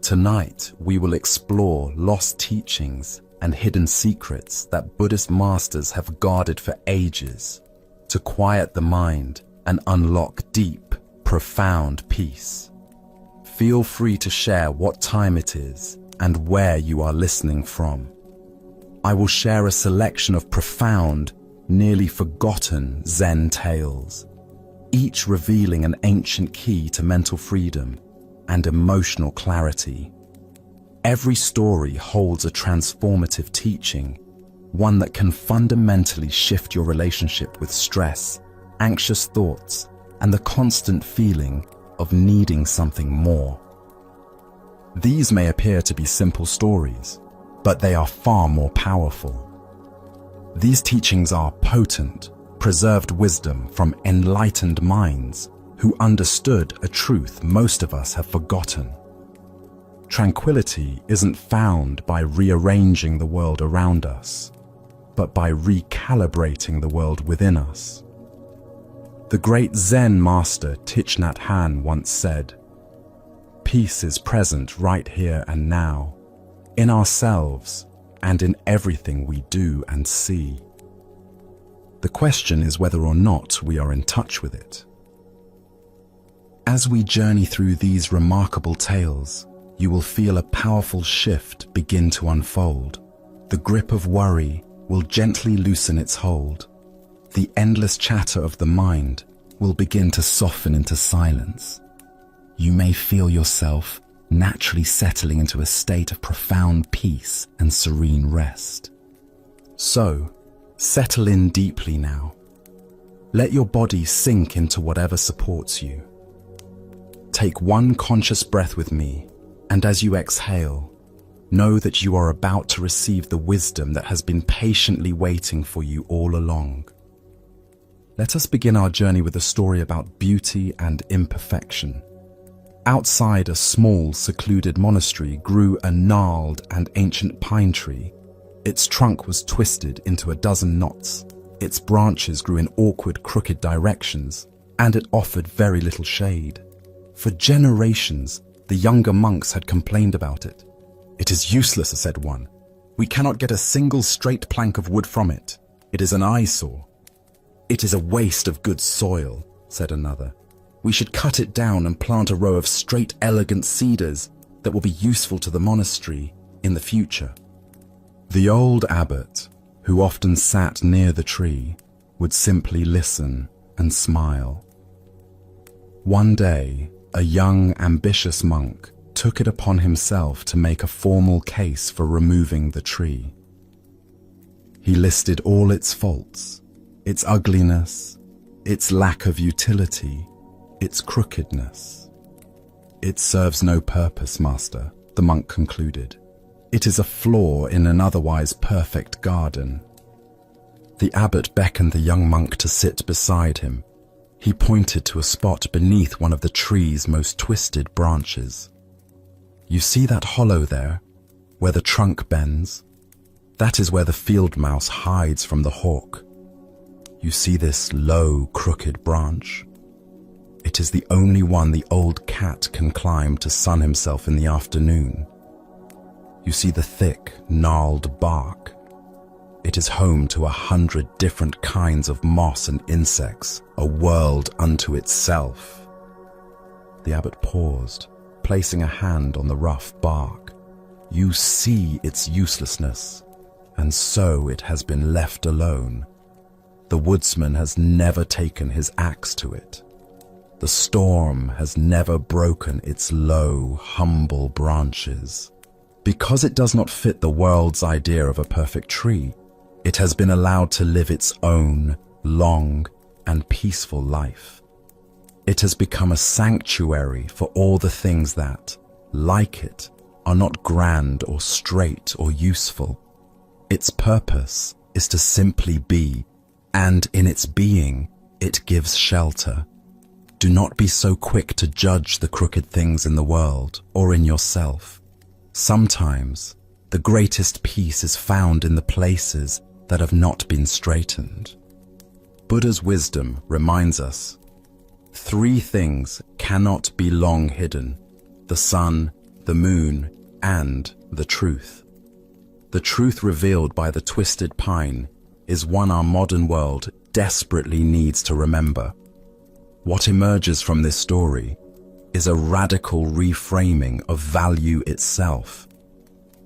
Tonight, we will explore lost teachings and hidden secrets that Buddhist masters have guarded for ages to quiet the mind and unlock deep, profound peace. Feel free to share what time it is and where you are listening from. I will share a selection of profound, nearly forgotten Zen tales, each revealing an ancient key to mental freedom and emotional clarity. Every story holds a transformative teaching, one that can fundamentally shift your relationship with stress, anxious thoughts, and the constant feeling of needing something more. These may appear to be simple stories, but they are far more powerful. These teachings are potent, preserved wisdom from enlightened minds who understood a truth most of us have forgotten. Tranquility isn't found by rearranging the world around us, but by recalibrating the world within us. The great Zen master Thich Nhat Hanh once said, "Peace is present right here and now, in ourselves and in everything we do and see." The question is whether or not we are in touch with it. As we journey through these remarkable tales, you will feel a powerful shift begin to unfold. The grip of worry will gently loosen its hold. The endless chatter of the mind will begin to soften into silence. You may feel yourself naturally settling into a state of profound peace and serene rest. So, settle in deeply now. Let your body sink into whatever supports you. Take one conscious breath with me, and as you exhale, know that you are about to receive the wisdom that has been patiently waiting for you all along. Let us begin our journey with a story about beauty and imperfection. Outside a small, secluded monastery grew a gnarled and ancient pine tree. Its trunk was twisted into a dozen knots. Its branches grew in awkward, crooked directions, and it offered very little shade. For generations, the younger monks had complained about it. "It is useless," said one. "We cannot get a single straight plank of wood from it. It is an eyesore." "It is a waste of good soil," said another. "We should cut it down and plant a row of straight, elegant cedars that will be useful to the monastery in the future." The old abbot, who often sat near the tree, would simply listen and smile. One day, a young, ambitious monk took it upon himself to make a formal case for removing the tree. He listed all its faults, its ugliness, its lack of utility, its crookedness. "It serves no purpose, master," the monk concluded. "It is a flaw in an otherwise perfect garden." The abbot beckoned the young monk to sit beside him. He pointed to a spot beneath one of the tree's most twisted branches. "You see that hollow there, where the trunk bends? That is where the field mouse hides from the hawk. You see this low, crooked branch? It is the only one the old cat can climb to sun himself in the afternoon. You see the thick, gnarled bark? It is home to 100 different kinds of moss and insects, a world unto itself." The abbot paused, placing a hand on the rough bark. "You see its uselessness, and so it has been left alone. The woodsman has never taken his axe to it. The storm has never broken its low, humble branches. Because it does not fit the world's idea of a perfect tree, it has been allowed to live its own long and peaceful life. It has become a sanctuary for all the things that, like it, are not grand or straight or useful. Its purpose is to simply be, and in its being, it gives shelter. Do not be so quick to judge the crooked things in the world or in yourself. Sometimes, the greatest peace is found in the places that have not been straightened." Buddha's wisdom reminds us, 3 things cannot be long hidden: the sun, the moon, and the truth. The truth revealed by the twisted pine is one our modern world desperately needs to remember. What emerges from this story is a radical reframing of value itself.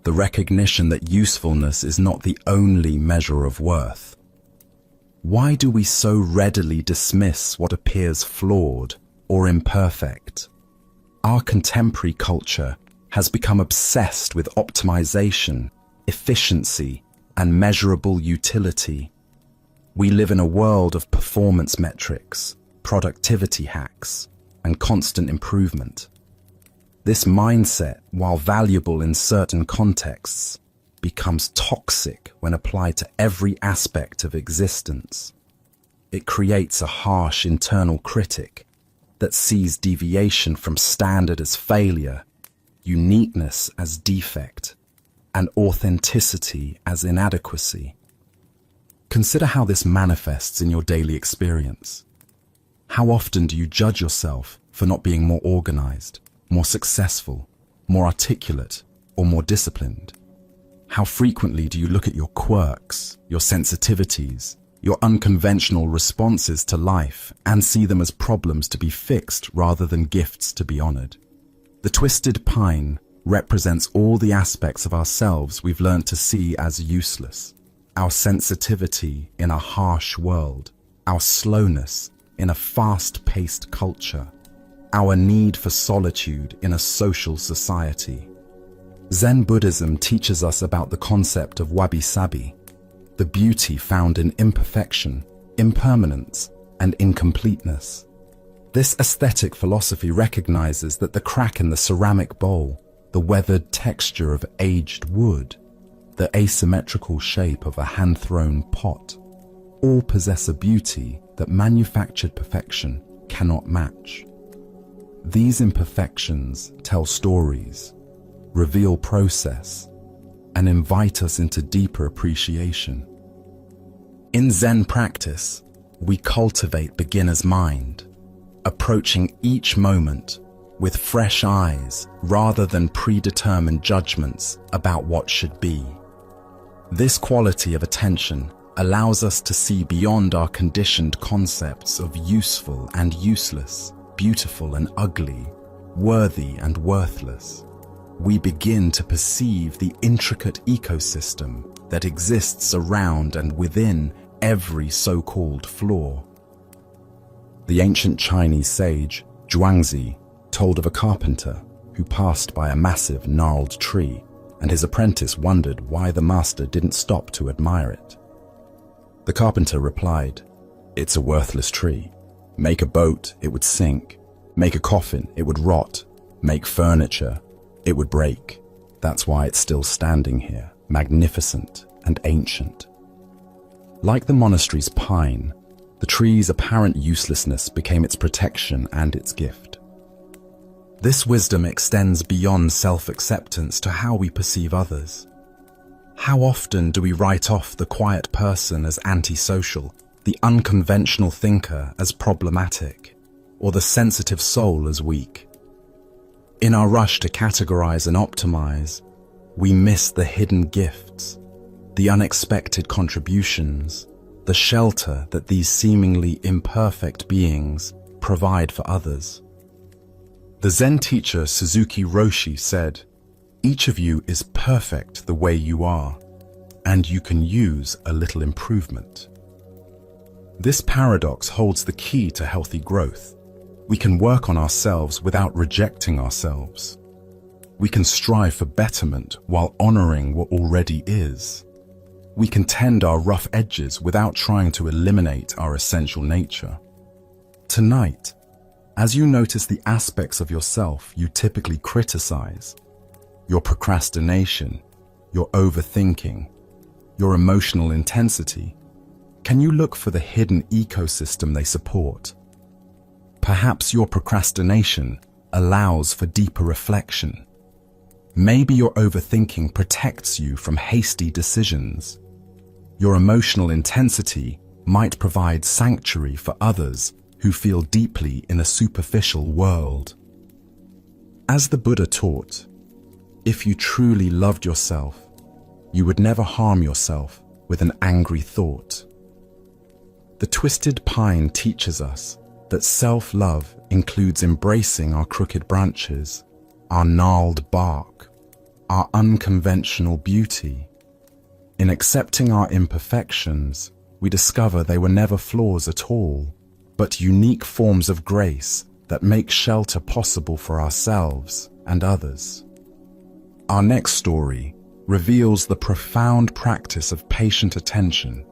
The recognition that usefulness is not the only measure of worth. Why do we so readily dismiss what appears flawed or imperfect? Our contemporary culture has become obsessed with optimization, efficiency, and measurable utility. We live in a world of performance metrics, productivity hacks, and constant improvement. This mindset, while valuable in certain contexts, becomes toxic when applied to every aspect of existence. It creates a harsh internal critic that sees deviation from standard as failure, uniqueness as defect, and authenticity as inadequacy. Consider how this manifests in your daily experience. How often do you judge yourself for not being more organized, more successful, more articulate, or more disciplined? How frequently do you look at your quirks, your sensitivities, your unconventional responses to life and see them as problems to be fixed rather than gifts to be honored? The twisted pine represents all the aspects of ourselves we've learned to see as useless. Our sensitivity in a harsh world, our slowness in a fast-paced culture, our need for solitude in a social society. Zen Buddhism teaches us about the concept of wabi-sabi, the beauty found in imperfection, impermanence, and incompleteness. This aesthetic philosophy recognizes that the crack in the ceramic bowl, the weathered texture of aged wood, the asymmetrical shape of a hand-thrown pot, all possess a beauty that manufactured perfection cannot match. These imperfections tell stories, reveal process, and invite us into deeper appreciation. In Zen practice, we cultivate beginner's mind, approaching each moment with fresh eyes rather than predetermined judgments about what should be. This quality of attention allows us to see beyond our conditioned concepts of useful and useless, beautiful and ugly, worthy and worthless. We begin to perceive the intricate ecosystem that exists around and within every so-called flaw. The ancient Chinese sage Zhuangzi told of a carpenter who passed by a massive gnarled tree, and his apprentice wondered why the master didn't stop to admire it. The carpenter replied, "It's a worthless tree. Make a boat, it would sink. Make a coffin, it would rot. Make furniture, it would break. That's why it's still standing here, magnificent and ancient." Like the monastery's pine, the tree's apparent uselessness became its protection and its gift. This wisdom extends beyond self-acceptance to how we perceive others. How often do we write off the quiet person as antisocial, the unconventional thinker as problematic, or the sensitive soul as weak? In our rush to categorize and optimize, we miss the hidden gifts, the unexpected contributions, the shelter that these seemingly imperfect beings provide for others. The Zen teacher Suzuki Roshi said, "Each of you is perfect the way you are, and you can use a little improvement." This paradox holds the key to healthy growth. We can work on ourselves without rejecting ourselves. We can strive for betterment while honoring what already is. We can tend our rough edges without trying to eliminate our essential nature. Tonight, as you notice the aspects of yourself you typically criticize, your procrastination, your overthinking, your emotional intensity, can you look for the hidden ecosystem they support? Perhaps your procrastination allows for deeper reflection. Maybe your overthinking protects you from hasty decisions. Your emotional intensity might provide sanctuary for others who feel deeply in a superficial world. As the Buddha taught, If you truly loved yourself, you would never harm yourself with an angry thought. The twisted pine teaches us that self-love includes embracing our crooked branches, our gnarled bark, our unconventional beauty. In accepting our imperfections, we discover they were never flaws at all, but unique forms of grace that make shelter possible for ourselves and others. Our next story reveals the profound practice of patient attention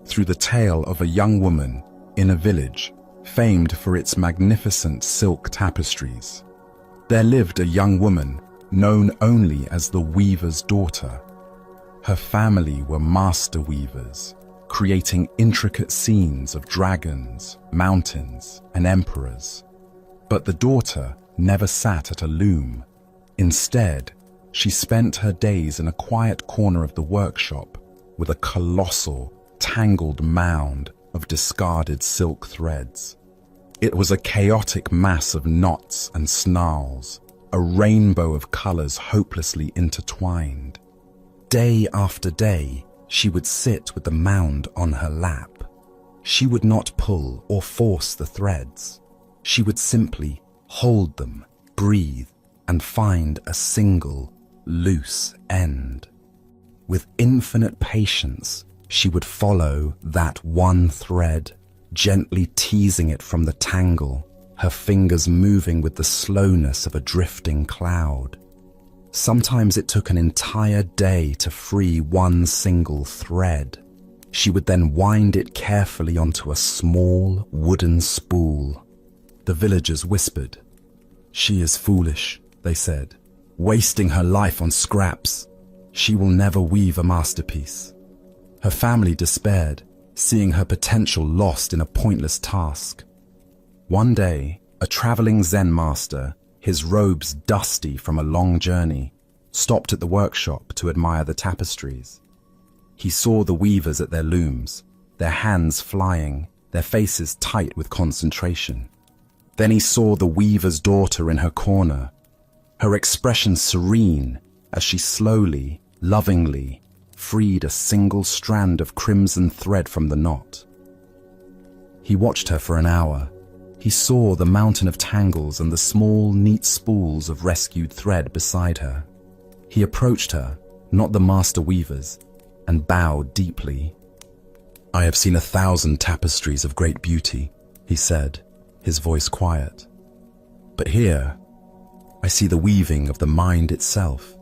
through the tale of a young woman in a village famed for its magnificent silk tapestries. There lived a young woman known only as the weaver's daughter. Her family were master weavers, creating intricate scenes of dragons, mountains, and emperors. But the daughter never sat at a loom. Instead, she spent her days in a quiet corner of the workshop with a colossal, tangled mound of discarded silk threads. It was a chaotic mass of knots and snarls, a rainbow of colors hopelessly intertwined. Day after day, she would sit with the mound on her lap. She would not pull or force the threads. She would simply hold them, breathe, and find a single, loose end. With infinite patience, she would follow that one thread, gently teasing it from the tangle, her fingers moving with the slowness of a drifting cloud. Sometimes it took an entire day to free one single thread. She would then wind it carefully onto a small wooden spool. The villagers whispered. "She is foolish," they said, "wasting her life on scraps. She will never weave a masterpiece." Her family despaired, seeing her potential lost in a pointless task. One day, a traveling Zen master, his robes dusty from a long journey, stopped at the workshop to admire the tapestries. He saw the weavers at their looms, their hands flying, their faces tight with concentration. Then he saw the weaver's daughter in her corner, her expression serene as she slowly, lovingly, freed a single strand of crimson thread from the knot. He watched her for an hour. He saw the mountain of tangles and the small, neat spools of rescued thread beside her. He approached her, not the master weavers, and bowed deeply. "I have seen 1,000 tapestries of great beauty," he said, his voice quiet. "But here, I see the weaving of the mind itself.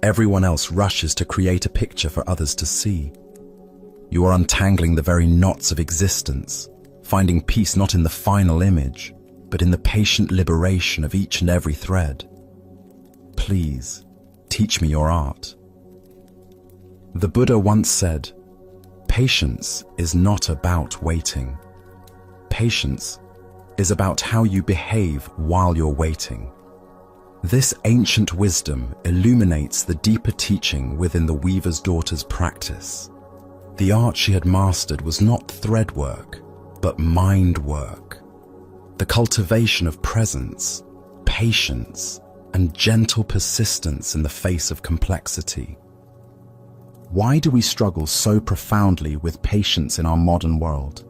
Everyone else rushes to create a picture for others to see. You are untangling the very knots of existence, finding peace not in the final image, but in the patient liberation of each and every thread. Please, teach me your art." The Buddha once said, "Patience is not about waiting. Patience is about how you behave while you're waiting." This ancient wisdom illuminates the deeper teaching within the weaver's daughter's practice. The art she had mastered was not thread work, but mind work. The cultivation of presence, patience, and gentle persistence in the face of complexity. Why do we struggle so profoundly with patience in our modern world?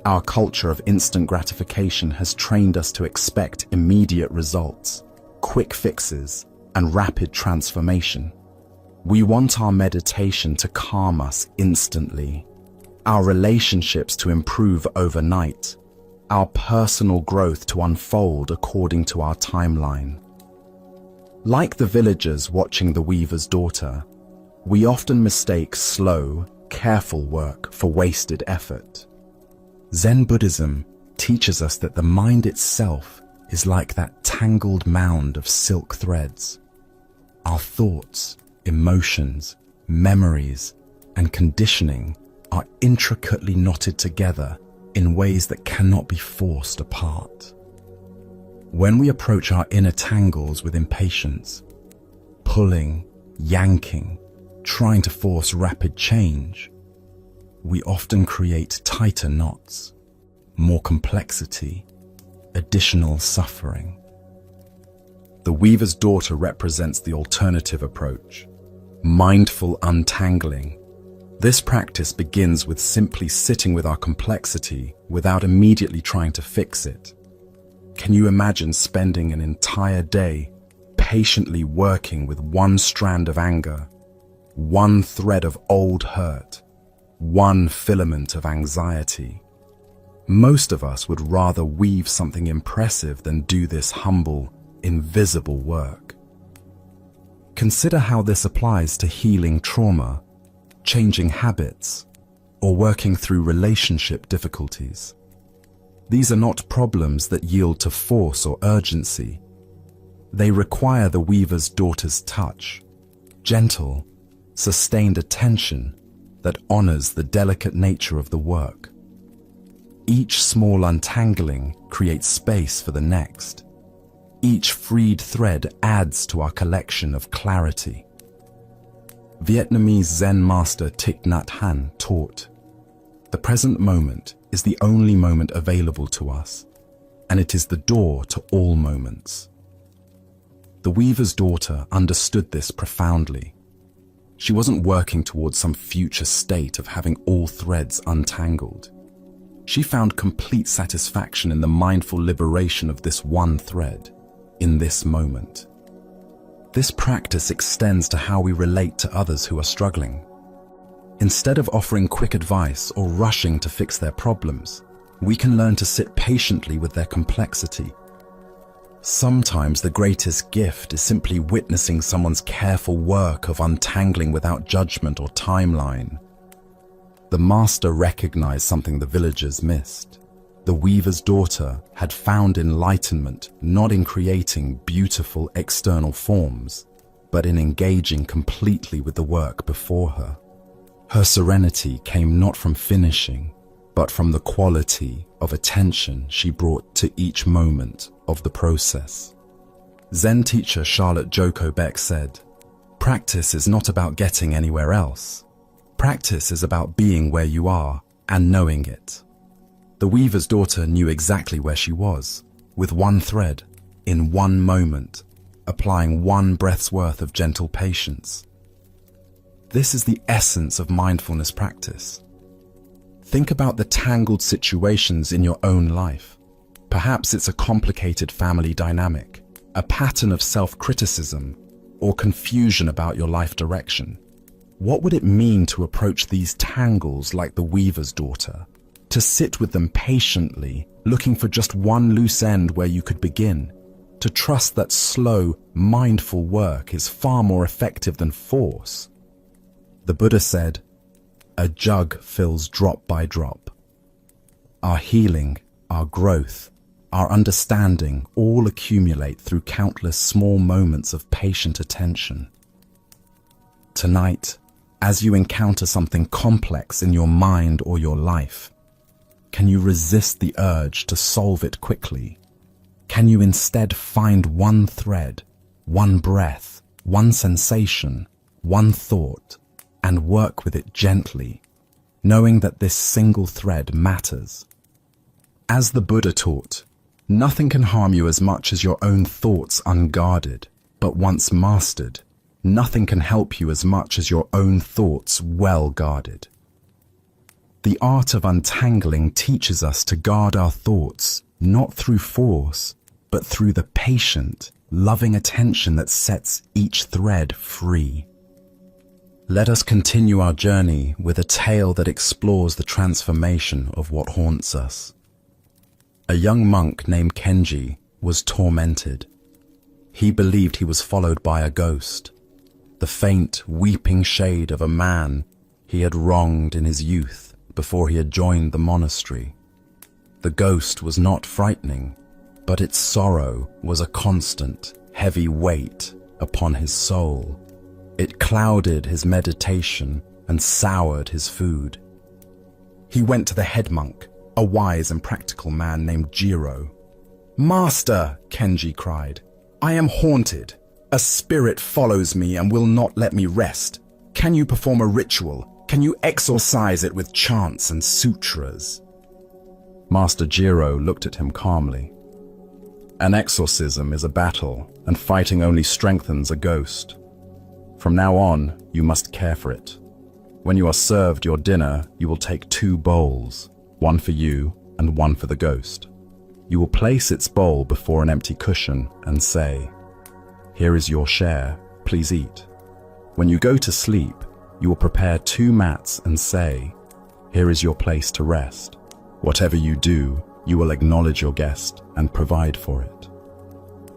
Our culture of instant gratification has trained us to expect immediate results, quick fixes, and rapid transformation. We want our meditation to calm us instantly, our relationships to improve overnight, our personal growth to unfold according to our timeline. Like the villagers watching the weaver's daughter, we often mistake slow, careful work for wasted effort. Zen Buddhism teaches us that the mind itself is like that tangled mound of silk threads. Our thoughts, emotions, memories, and conditioning are intricately knotted together in ways that cannot be forced apart. When we approach our inner tangles with impatience, pulling, yanking, trying to force rapid change, we often create tighter knots, more complexity, additional suffering. The weaver's daughter represents the alternative approach, mindful untangling. This practice begins with simply sitting with our complexity without immediately trying to fix it. Can you imagine spending an entire day patiently working with one strand of anger, one thread of old hurt, one filament of anxiety? Most of us would rather weave something impressive than do this humble, invisible work. Consider how this applies to healing trauma, changing habits, or working through relationship difficulties. These are not problems that yield to force or urgency. They require the weaver's daughter's touch, gentle, sustained attention that honors the delicate nature of the work. Each small untangling creates space for the next. Each freed thread adds to our collection of clarity. Vietnamese Zen master Thich Nhat Hanh taught, "The present moment is the only moment available to us, and it is the door to all moments." The weaver's daughter understood this profoundly. She wasn't working towards some future state of having all threads untangled. She found complete satisfaction in the mindful liberation of this one thread, in this moment. This practice extends to how we relate to others who are struggling. Instead of offering quick advice or rushing to fix their problems, we can learn to sit patiently with their complexity. Sometimes the greatest gift is simply witnessing someone's careful work of untangling without judgment or timeline. The master recognized something the villagers missed. The weaver's daughter had found enlightenment not in creating beautiful external forms, but in engaging completely with the work before her. Her serenity came not from finishing, but from the quality of attention she brought to each moment of the process. Zen teacher Charlotte Joko Beck said, "Practice is not about getting anywhere else. Practice is about being where you are and knowing it." The weaver's daughter knew exactly where she was, with one thread, in one moment, applying one breath's worth of gentle patience. This is the essence of mindfulness practice. Think about the tangled situations in your own life. Perhaps it's a complicated family dynamic, a pattern of self-criticism, or confusion about your life direction. What would it mean to approach these tangles like the weaver's daughter? To sit with them patiently, looking for just one loose end where you could begin? To trust that slow, mindful work is far more effective than force? The Buddha said, "A jug fills drop by drop." Our healing, our growth, our understanding all accumulate through countless small moments of patient attention. Tonight, as you encounter something complex in your mind or your life, can you resist the urge to solve it quickly? Can you instead find one thread, one breath, one sensation, one thought, and work with it gently, knowing that this single thread matters? As the Buddha taught, nothing can harm you as much as your own thoughts unguarded, but once mastered, nothing can help you as much as your own thoughts well guarded. The art of untangling teaches us to guard our thoughts, not through force, but through the patient, loving attention that sets each thread free. Let us continue our journey with a tale that explores the transformation of what haunts us. A young monk named Kenji was tormented. He believed he was followed by a ghost, the faint, weeping shade of a man he had wronged in his youth before he had joined the monastery. The ghost was not frightening, but its sorrow was a constant, heavy weight upon his soul. It clouded his meditation and soured his food. He went to the head monk, a wise and practical man named Jiro. "Master," Kenji cried, "I am haunted. A spirit follows me and will not let me rest. Can you perform a ritual? Can you exorcise it with chants and sutras?" Master Jiro looked at him calmly. An exorcism is a battle, and fighting only strengthens a ghost. From now on, you must care for it. When you are served your dinner, you will take 2 bowls, one for you and one for the ghost. You will place its bowl before an empty cushion and say, "Here is your share, please eat." When you go to sleep, you will prepare 2 mats and say, "Here is your place to rest." Whatever you do, you will acknowledge your guest and provide for it.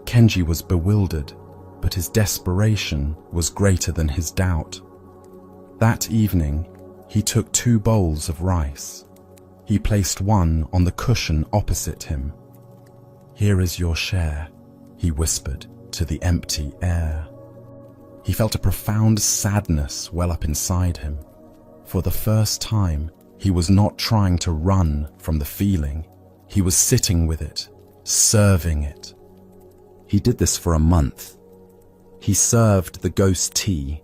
Kenji was bewildered, but his desperation was greater than his doubt. That evening, he took 2 bowls of rice. He placed one on the cushion opposite him. "Here is your share," he whispered to the empty air. He felt a profound sadness well up inside him. For the first time, he was not trying to run from the feeling. He was sitting with it, serving it. He did this for a month. He served the ghost tea.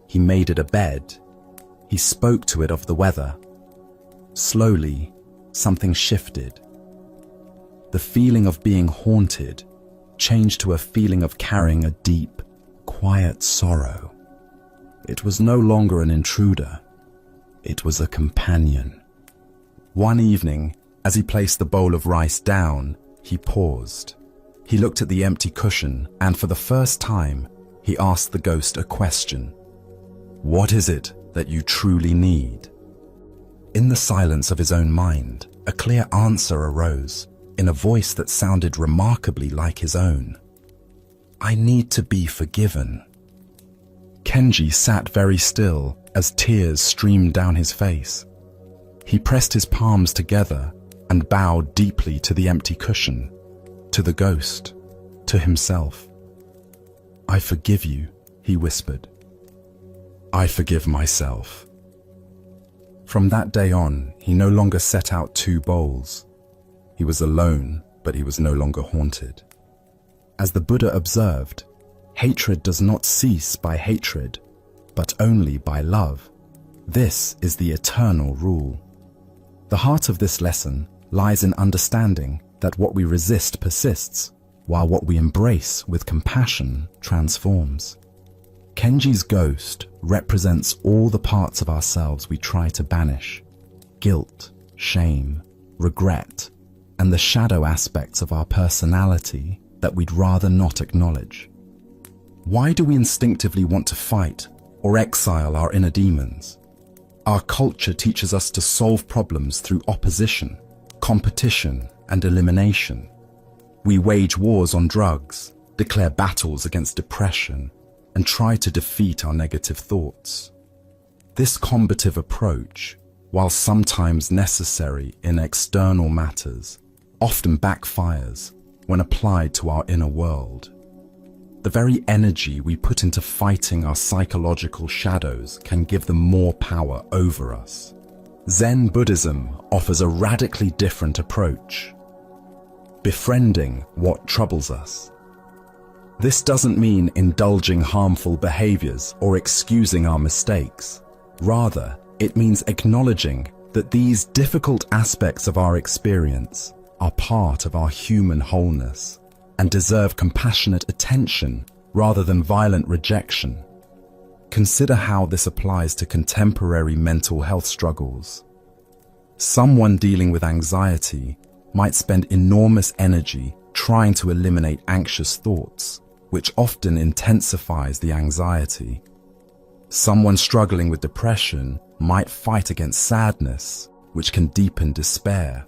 He made it a bed. He spoke to it of the weather. Slowly, something shifted. The feeling of being haunted changed to a feeling of carrying a deep, quiet sorrow. It was no longer an intruder. It was a companion. One evening, as he placed the bowl of rice down, he paused. He looked at the empty cushion, and for the first time, he asked the ghost a question. "What is it that you truly need?" In the silence of his own mind, a clear answer arose, in a voice that sounded remarkably like his own. "I need to be forgiven." Kenji sat very still as tears streamed down his face. He pressed his palms together and bowed deeply to the empty cushion, to the ghost, to himself. "I forgive you," he whispered. "I forgive myself." From that day on, he no longer set out 2 bowls. He was alone, but he was no longer haunted. As the Buddha observed, hatred does not cease by hatred, but only by love. This is the eternal rule. The heart of this lesson lies in understanding that what we resist persists, while what we embrace with compassion transforms. Kenji's ghost represents all the parts of ourselves we try to banish: guilt, shame, regret, and the shadow aspects of our personality that we'd rather not acknowledge. Why do we instinctively want to fight or exile our inner demons? Our culture teaches us to solve problems through opposition, competition, and elimination. We wage wars on drugs, declare battles against depression, and try to defeat our negative thoughts. This combative approach, while sometimes necessary in external matters, often backfires when applied to our inner world. The very energy we put into fighting our psychological shadows can give them more power over us. Zen Buddhism offers a radically different approach: befriending what troubles us. This doesn't mean indulging harmful behaviors or excusing our mistakes. Rather, it means acknowledging that these difficult aspects of our experience are part of our human wholeness and deserve compassionate attention rather than violent rejection. Consider how this applies to contemporary mental health struggles. Someone dealing with anxiety might spend enormous energy trying to eliminate anxious thoughts, which often intensifies the anxiety. Someone struggling with depression might fight against sadness, which can deepen despair.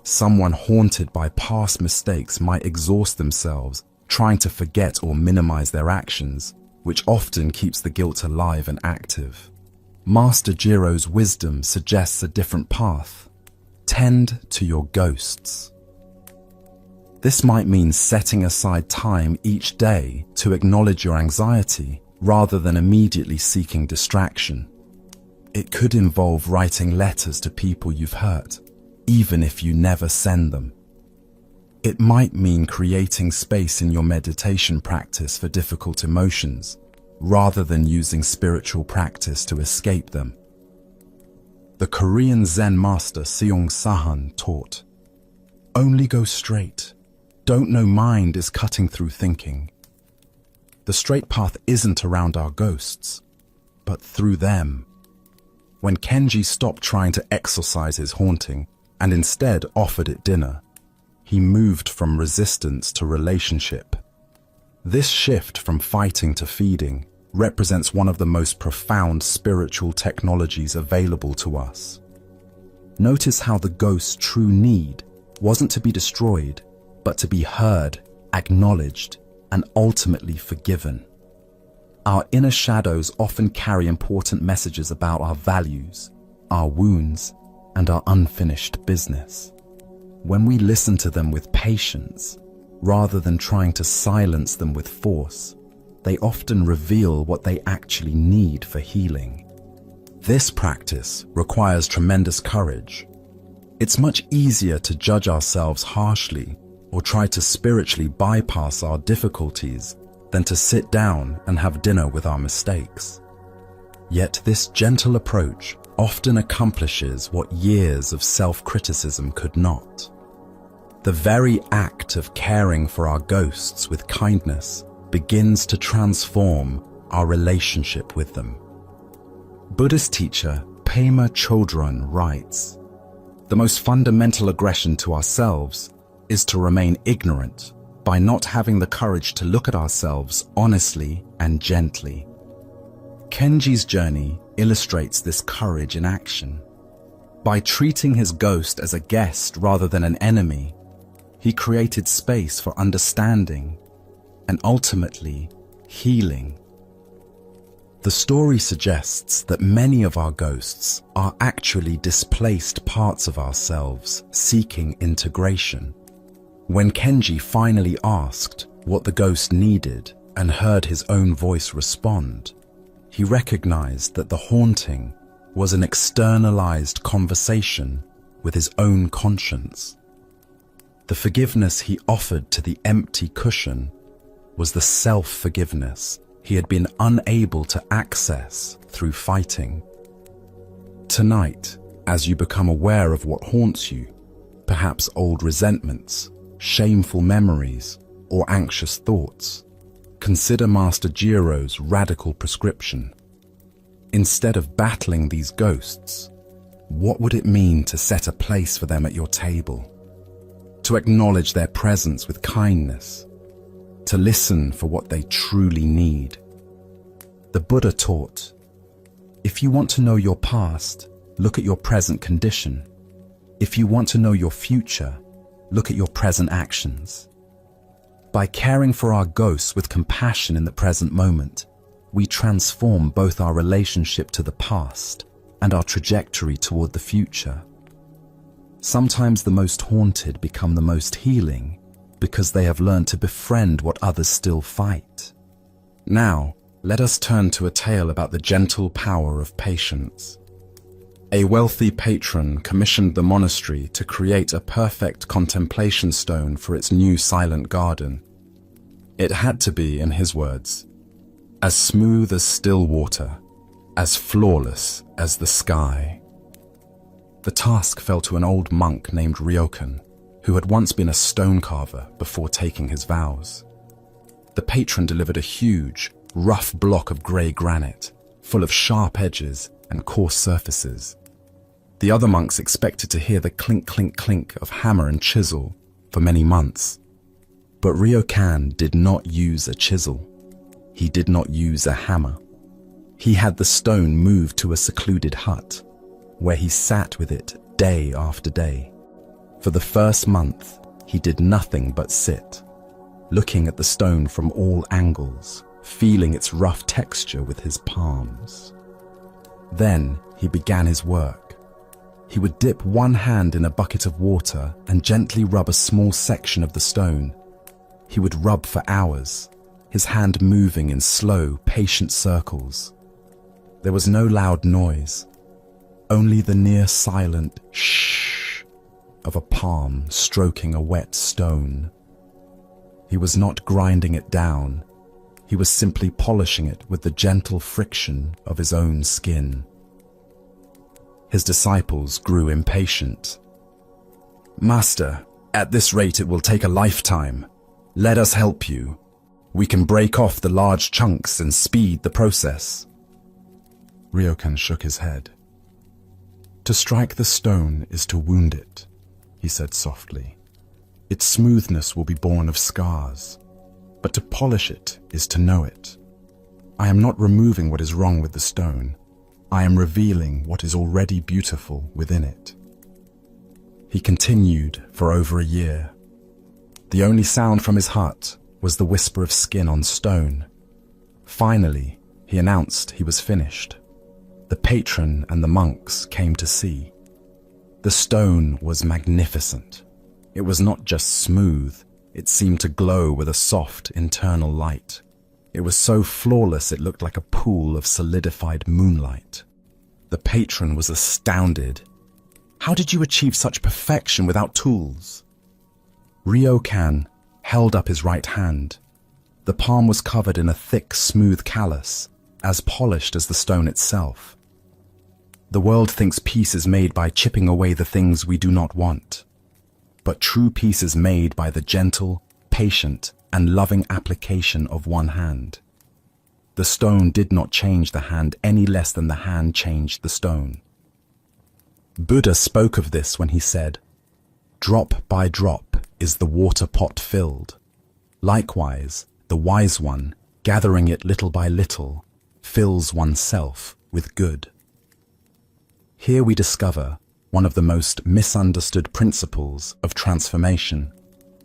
Someone haunted by past mistakes might exhaust themselves trying to forget or minimize their actions, which often keeps the guilt alive and active. Master Jiro's wisdom suggests a different path. Tend to your ghosts. This might mean setting aside time each day to acknowledge your anxiety rather than immediately seeking distraction. It could involve writing letters to people you've hurt, even if you never send them. It might mean creating space in your meditation practice for difficult emotions, rather than using spiritual practice to escape them. The Korean Zen master Seong Sahan taught, "Only go straight. don't-know mind is cutting through thinking. The straight path isn't around our ghosts, but through them. When Kenji stopped trying to exorcise his haunting and instead offered it dinner, he moved from resistance to relationship. This shift from fighting to feeding represents one of the most profound spiritual technologies available to us. Notice how the ghost's true need wasn't to be destroyed, but to be heard, acknowledged, and ultimately forgiven. Our inner shadows often carry important messages about our values, our wounds, and our unfinished business. When we listen to them with patience, rather than trying to silence them with force, they often reveal what they actually need for healing. This practice requires tremendous courage. It's much easier to judge ourselves harshly or try to spiritually bypass our difficulties than to sit down and have dinner with our mistakes. Yet this gentle approach often accomplishes what years of self-criticism could not. The very act of caring for our ghosts with kindness begins to transform our relationship with them. Buddhist teacher Pema Chodron writes, "The most fundamental aggression to ourselves is to remain ignorant by not having the courage to look at ourselves honestly and gently." Kenji's journey illustrates this courage in action. By treating his ghost as a guest rather than an enemy, he created space for understanding and ultimately healing. The story suggests that many of our ghosts are actually displaced parts of ourselves seeking integration. When Kenji finally asked what the ghost needed and heard his own voice respond, he recognized that the haunting was an externalized conversation with his own conscience. The forgiveness he offered to the empty cushion was the self-forgiveness he had been unable to access through fighting. Tonight, as you become aware of what haunts you, perhaps old resentments, shameful memories, or anxious thoughts, consider Master Jiro's radical prescription. Instead of battling these ghosts, what would it mean to set a place for them at your table? To acknowledge their presence with kindness, to listen for what they truly need. The Buddha taught, if you want to know your past, look at your present condition. If you want to know your future, look at your present actions. By caring for our ghosts with compassion in the present moment, we transform both our relationship to the past and our trajectory toward the future. Sometimes the most haunted become the most healing because they have learned to befriend what others still fight. Now, let us turn to a tale about the gentle power of patience. A wealthy patron commissioned the monastery to create a perfect contemplation stone for its new silent garden. It had to be, in his words, as smooth as still water, as flawless as the sky. The task fell to an old monk named Ryokan, who had once been a stone carver before taking his vows. The patron delivered a huge, rough block of grey granite, full of sharp edges and coarse surfaces. The other monks expected to hear the clink, clink, clink of hammer and chisel for many months. But Ryokan did not use a chisel. He did not use a hammer. He had the stone moved to a secluded hut, where he sat with it day after day. For the first month, he did nothing but sit, looking at the stone from all angles, feeling its rough texture with his palms. Then he began his work. He would dip one hand in a bucket of water and gently rub a small section of the stone. He would rub for hours, his hand moving in slow, patient circles. There was no loud noise, only the near silent shh of a palm stroking a wet stone. He was not grinding it down. He was simply polishing it with the gentle friction of his own skin. His disciples grew impatient. "Master, At this rate, it will take a lifetime. Let us help you. We can break off the large chunks and speed the process. Ryokan shook his head. To strike the stone is to wound it, he said softly. Its smoothness will be born of scars, but to polish it is to know it. I am not removing what is wrong with the stone. I am revealing what is already beautiful within it. He continued for over a year. The only sound from his hut was the whisper of skin on stone. Finally, he announced he was finished. The patron and the monks came to see. The stone was magnificent. It was not just smooth, it seemed to glow with a soft internal light. It was so flawless it looked like a pool of solidified moonlight. The patron was astounded. How did you achieve such perfection without tools? Ryokan held up his right hand. The palm was covered in a thick, smooth callus, as polished as the stone itself. The world thinks peace is made by chipping away the things we do not want. But true peace is made by the gentle, patient, and loving application of one hand. The stone did not change the hand any less than the hand changed the stone. Buddha spoke of this when he said, "Drop by drop is the water pot filled. Likewise, the wise one, gathering it little by little, fills oneself with good." Here we discover one of the most misunderstood principles of transformation.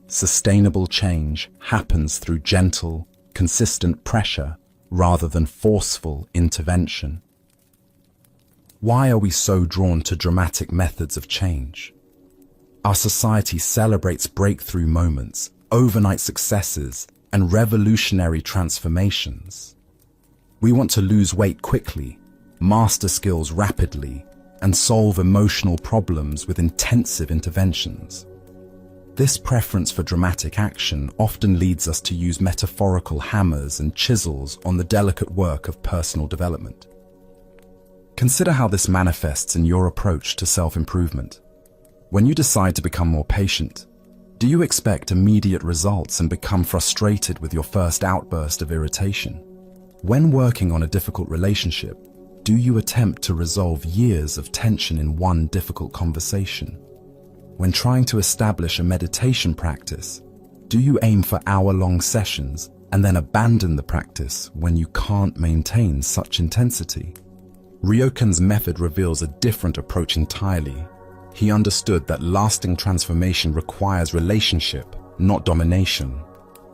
Sustainable change happens through gentle, consistent pressure rather than forceful intervention. Why are we so drawn to dramatic methods of change? Our society celebrates breakthrough moments, overnight successes, and revolutionary transformations. We want to lose weight quickly, master skills rapidly, and solve emotional problems with intensive interventions. This preference for dramatic action often leads us to use metaphorical hammers and chisels on the delicate work of personal development. Consider how this manifests in your approach to self-improvement. When you decide to become more patient, do you expect immediate results and become frustrated with your first outburst of irritation? When working on a difficult relationship, do you attempt to resolve years of tension in one difficult conversation? When trying to establish a meditation practice, do you aim for hour-long sessions and then abandon the practice when you can't maintain such intensity? Ryokan's method reveals a different approach entirely. He understood that lasting transformation requires relationship, not domination.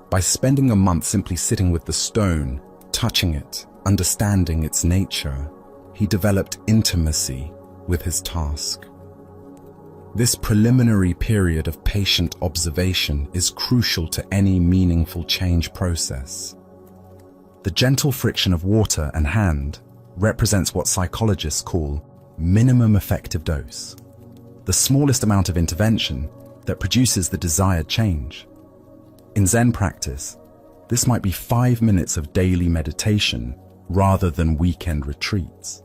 By spending a month simply sitting with the stone, touching it, understanding its nature, he developed intimacy with his task. This preliminary period of patient observation is crucial to any meaningful change process. The gentle friction of water and hand represents what psychologists call minimum effective dose, the smallest amount of intervention that produces the desired change. In Zen practice, this might be 5 minutes of daily meditation rather than weekend retreats.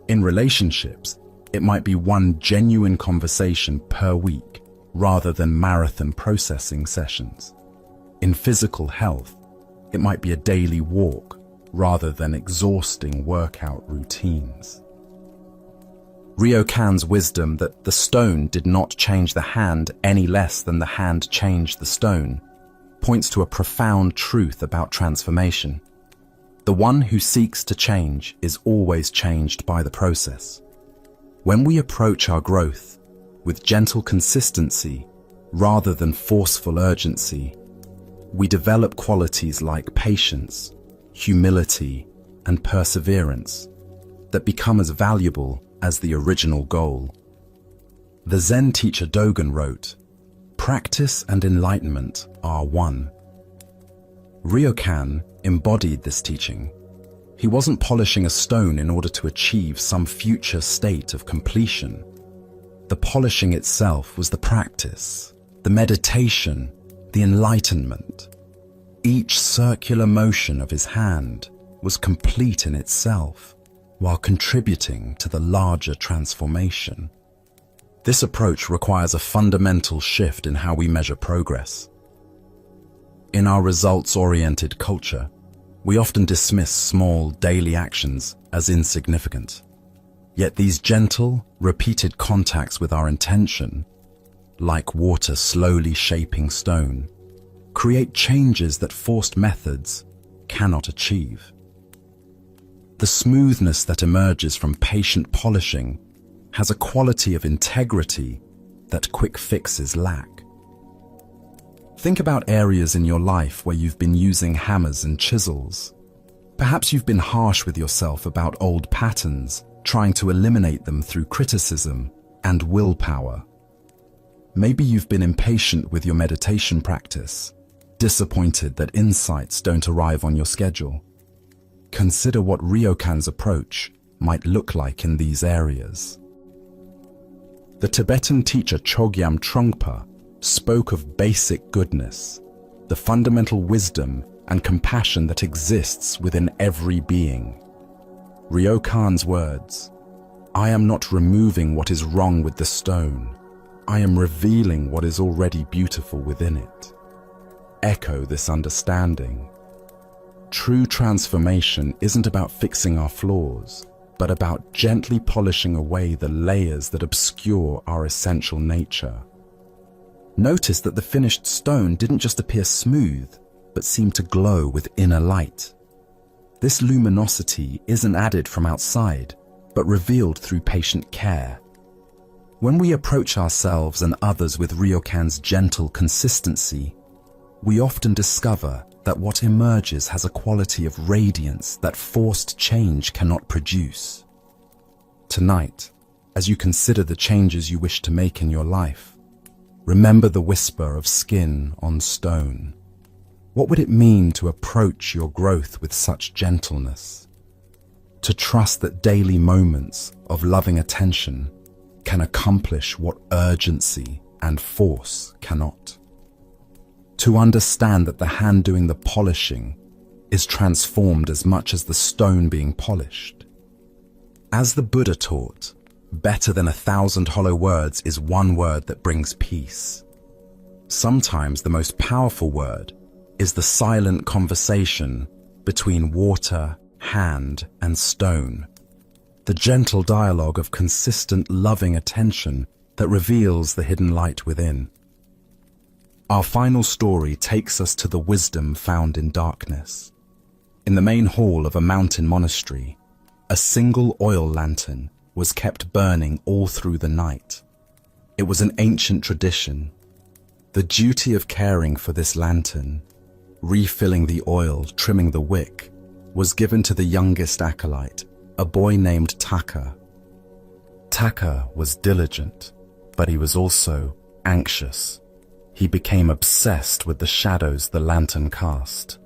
In relationships, it might be one genuine conversation per week rather than marathon processing sessions. In physical health, it might be a daily walk rather than exhausting workout routines. Ryokan's wisdom that the stone did not change the hand any less than the hand changed the stone points to a profound truth about transformation. The one who seeks to change is always changed by the process. When we approach our growth with gentle consistency rather than forceful urgency, we develop qualities like patience, humility, and perseverance that become as valuable as the original goal. The Zen teacher Dogen wrote, "Practice and enlightenment are one." Ryokan embodied this teaching. He wasn't polishing a stone in order to achieve some future state of completion. The polishing itself was the practice, the meditation, the enlightenment. Each circular motion of his hand was complete in itself, while contributing to the larger transformation. This approach requires a fundamental shift in how we measure progress. In our results-oriented culture, we often dismiss small daily actions as insignificant. Yet these gentle, repeated contacts with our intention, like water slowly shaping stone, create changes that forced methods cannot achieve. The smoothness that emerges from patient polishing has a quality of integrity that quick fixes lack. Think about areas in your life where you've been using hammers and chisels. Perhaps you've been harsh with yourself about old patterns, trying to eliminate them through criticism and willpower. Maybe you've been impatient with your meditation practice, disappointed that insights don't arrive on your schedule. Consider what Ryokan's approach might look like in these areas. The Tibetan teacher Chogyam Trungpa spoke of basic goodness, the fundamental wisdom and compassion that exists within every being. Ryokan's words, "I am not removing what is wrong with the stone. I am revealing what is already beautiful within it," echo this understanding. True transformation isn't about fixing our flaws, but about gently polishing away the layers that obscure our essential nature. Notice that the finished stone didn't just appear smooth, but seemed to glow with inner light. This luminosity isn't added from outside, but revealed through patient care. When we approach ourselves and others with Ryokan's gentle consistency, we often discover that what emerges has a quality of radiance that forced change cannot produce. Tonight, as you consider the changes you wish to make in your life, remember the whisper of skin on stone. What would it mean to approach your growth with such gentleness? To trust that daily moments of loving attention can accomplish what urgency and force cannot. To understand that the hand doing the polishing is transformed as much as the stone being polished. As the Buddha taught, better than 1,000 hollow words is one word that brings peace. Sometimes the most powerful word is the silent conversation between water, hand, and stone. The gentle dialogue of consistent, loving attention that reveals the hidden light within. Our final story takes us to the wisdom found in darkness. In the main hall of a mountain monastery, a single oil lantern was kept burning all through the night. It was an ancient tradition. The duty of caring for this lantern, refilling the oil, trimming the wick, was given to the youngest acolyte, a boy named Taka. Taka was diligent, but he was also anxious. He became obsessed with the shadows the lantern cast.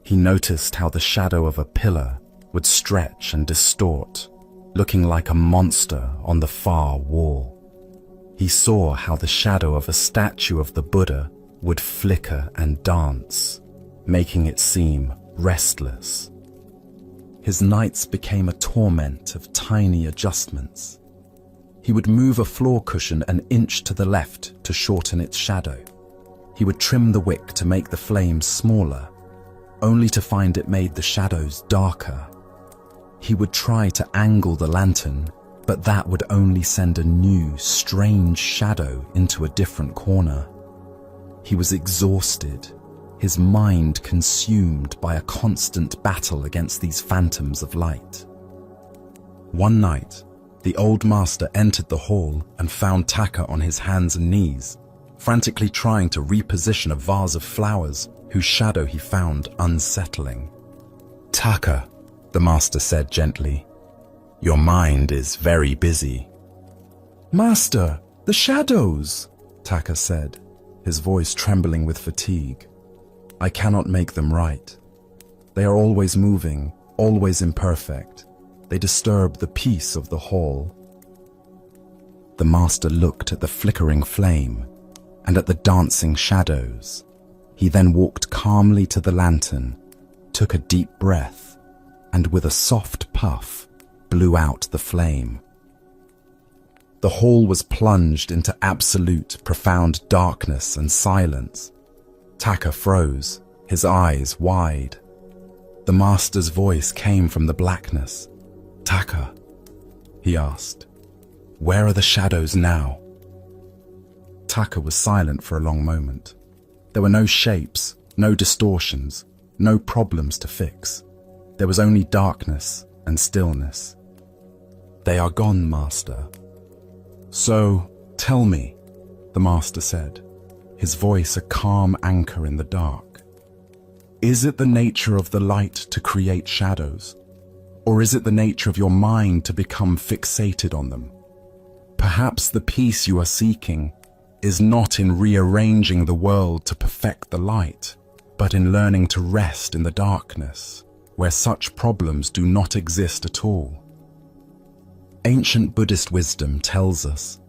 He noticed how the shadow of a pillar would stretch and distort, looking like a monster on the far wall. He saw how the shadow of a statue of the Buddha would flicker and dance, making it seem restless. His nights became a torment of tiny adjustments. He would move a floor cushion an inch to the left to shorten its shadow. He would trim the wick to make the flames smaller, only to find it made the shadows darker. He would try to angle the lantern, but that would only send a new, strange shadow into a different corner. He was exhausted, his mind consumed by a constant battle against these phantoms of light. One night, the old master entered the hall and found Taka on his hands and knees, frantically trying to reposition a vase of flowers whose shadow he found unsettling. "Taka," the master said gently, "your mind is very busy." "Master, the shadows," Taka said, his voice trembling with fatigue. "I cannot make them right. They are always moving, always imperfect. They disturb the peace of the hall." The master looked at the flickering flame and at the dancing shadows. He then walked calmly to the lantern, took a deep breath, and with a soft puff, blew out the flame. The hall was plunged into absolute, profound darkness and silence. Taka froze, his eyes wide. The master's voice came from the blackness. "Taka," he asked, "where are the shadows now?" Taka was silent for a long moment. There were no shapes, no distortions, no problems to fix. There was only darkness and stillness. "They are gone, Master." "So, tell me," the master said, his voice a calm anchor in the dark. "Is it the nature of the light to create shadows? Or is it the nature of your mind to become fixated on them? Perhaps the peace you are seeking is not in rearranging the world to perfect the light, but in learning to rest in the darkness, where such problems do not exist at all." Ancient Buddhist wisdom tells us,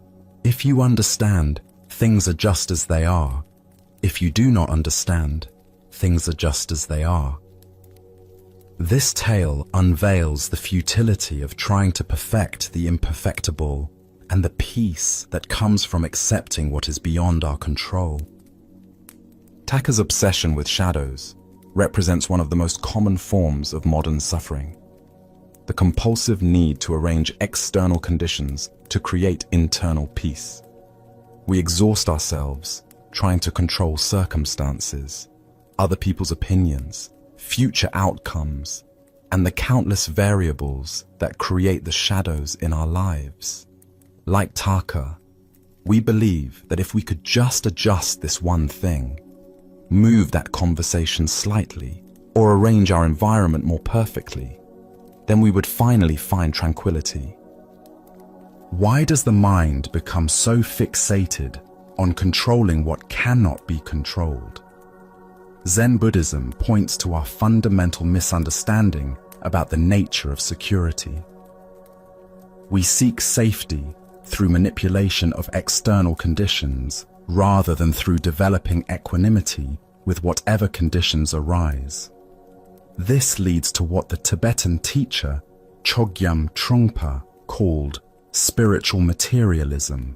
if you understand, things are just as they are. If you do not understand, things are just as they are. This tale unveils the futility of trying to perfect the imperfectible and the peace that comes from accepting what is beyond our control. Taka's obsession with shadows represents one of the most common forms of modern suffering. The compulsive need to arrange external conditions to create internal peace. We exhaust ourselves trying to control circumstances, other people's opinions, future outcomes, and the countless variables that create the shadows in our lives. Like Taka, we believe that if we could just adjust this one thing, move that conversation slightly, or arrange our environment more perfectly, then we would finally find tranquility. Why does the mind become so fixated on controlling what cannot be controlled? Zen Buddhism points to our fundamental misunderstanding about the nature of security. We seek safety through manipulation of external conditions rather than through developing equanimity with whatever conditions arise. This leads to what the Tibetan teacher Chogyam Trungpa called spiritual materialism,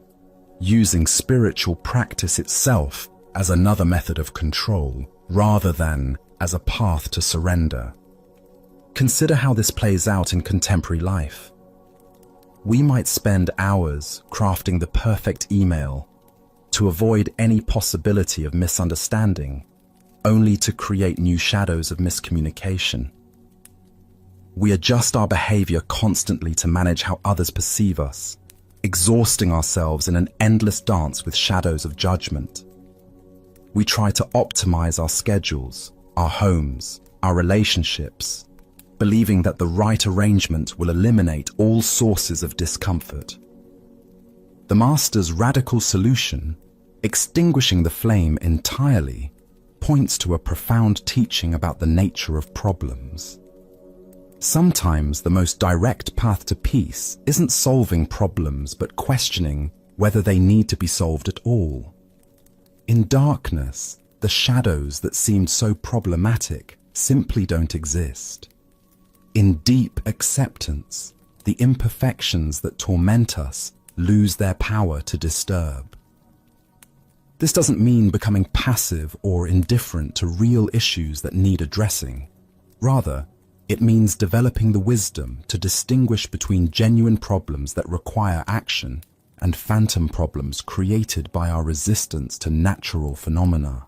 using spiritual practice itself as another method of control rather than as a path to surrender. Consider how this plays out in contemporary life. We might spend hours crafting the perfect email to avoid any possibility of misunderstanding, only to create new shadows of miscommunication. We adjust our behavior constantly to manage how others perceive us, exhausting ourselves in an endless dance with shadows of judgment. We try to optimize our schedules, our homes, our relationships, believing that the right arrangement will eliminate all sources of discomfort. The Master's radical solution, extinguishing the flame entirely, points to a profound teaching about the nature of problems. Sometimes the most direct path to peace isn't solving problems but questioning whether they need to be solved at all. In darkness, the shadows that seemed so problematic simply don't exist. In deep acceptance, the imperfections that torment us lose their power to disturb. This doesn't mean becoming passive or indifferent to real issues that need addressing. Rather, it means developing the wisdom to distinguish between genuine problems that require action and phantom problems created by our resistance to natural phenomena.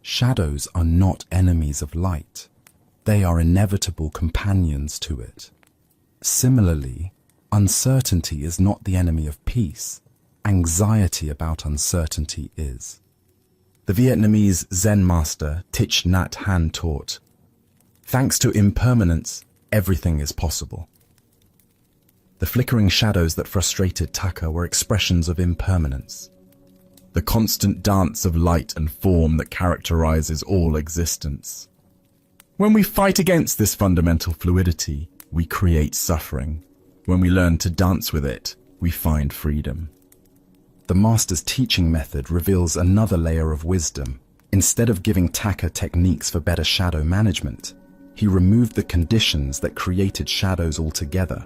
Shadows are not enemies of light. They are inevitable companions to it. Similarly, uncertainty is not the enemy of peace. Anxiety about uncertainty is. The Vietnamese Zen master Thich Nhat Hanh taught, "Thanks to impermanence, everything is possible." The flickering shadows that frustrated Taka were expressions of impermanence. The constant dance of light and form that characterizes all existence. When we fight against this fundamental fluidity, we create suffering. When we learn to dance with it, we find freedom. The Master's teaching method reveals another layer of wisdom. Instead of giving Taka techniques for better shadow management, he removed the conditions that created shadows altogether.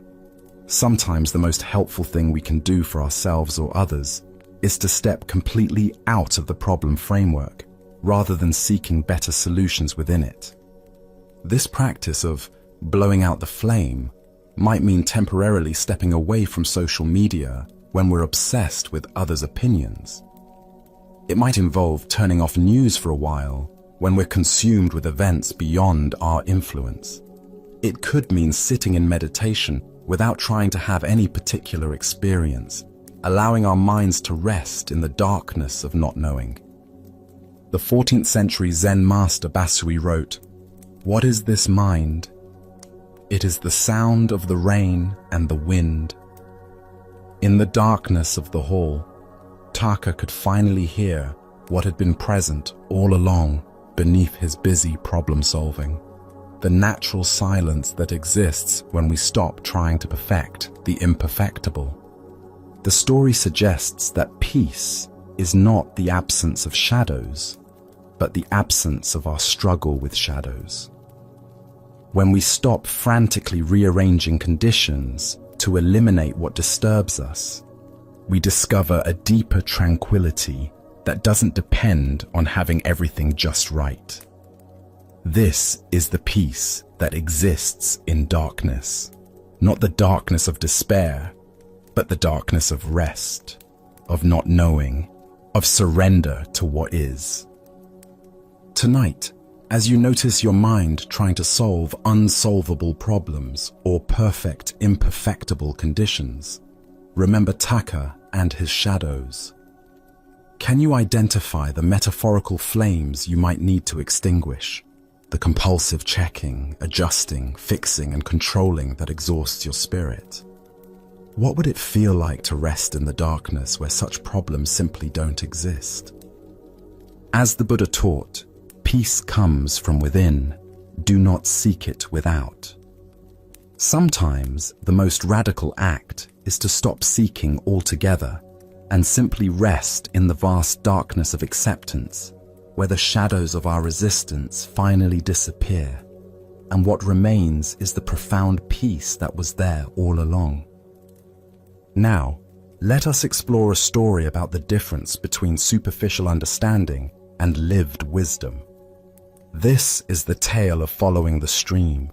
Sometimes the most helpful thing we can do for ourselves or others is to step completely out of the problem framework, rather than seeking better solutions within it. This practice of blowing out the flame might mean temporarily stepping away from social media when we're obsessed with others' opinions. It might involve turning off news for a while when we're consumed with events beyond our influence. It could mean sitting in meditation without trying to have any particular experience, allowing our minds to rest in the darkness of not knowing. The 14th century Zen master Basui wrote, "What is this mind? It is the sound of the rain and the wind." In the darkness of the hall, Taka could finally hear what had been present all along beneath his busy problem-solving. The natural silence that exists when we stop trying to perfect the imperfectible. The story suggests that peace is not the absence of shadows, but the absence of our struggle with shadows. When we stop frantically rearranging conditions to eliminate what disturbs us, we discover a deeper tranquility that doesn't depend on having everything just right. This is the peace that exists in darkness, not the darkness of despair, but the darkness of rest, of not knowing, of surrender to what is. Tonight, as you notice your mind trying to solve unsolvable problems or perfect imperfectible conditions, remember Taka and his shadows. Can you identify the metaphorical flames you might need to extinguish? The compulsive checking, adjusting, fixing, and controlling that exhausts your spirit? What would it feel like to rest in the darkness where such problems simply don't exist? As the Buddha taught, peace comes from within. Do not seek it without. Sometimes the most radical act is to stop seeking altogether and simply rest in the vast darkness of acceptance, where the shadows of our resistance finally disappear, and what remains is the profound peace that was there all along. Now, let us explore a story about the difference between superficial understanding and lived wisdom. This is the tale of following the stream.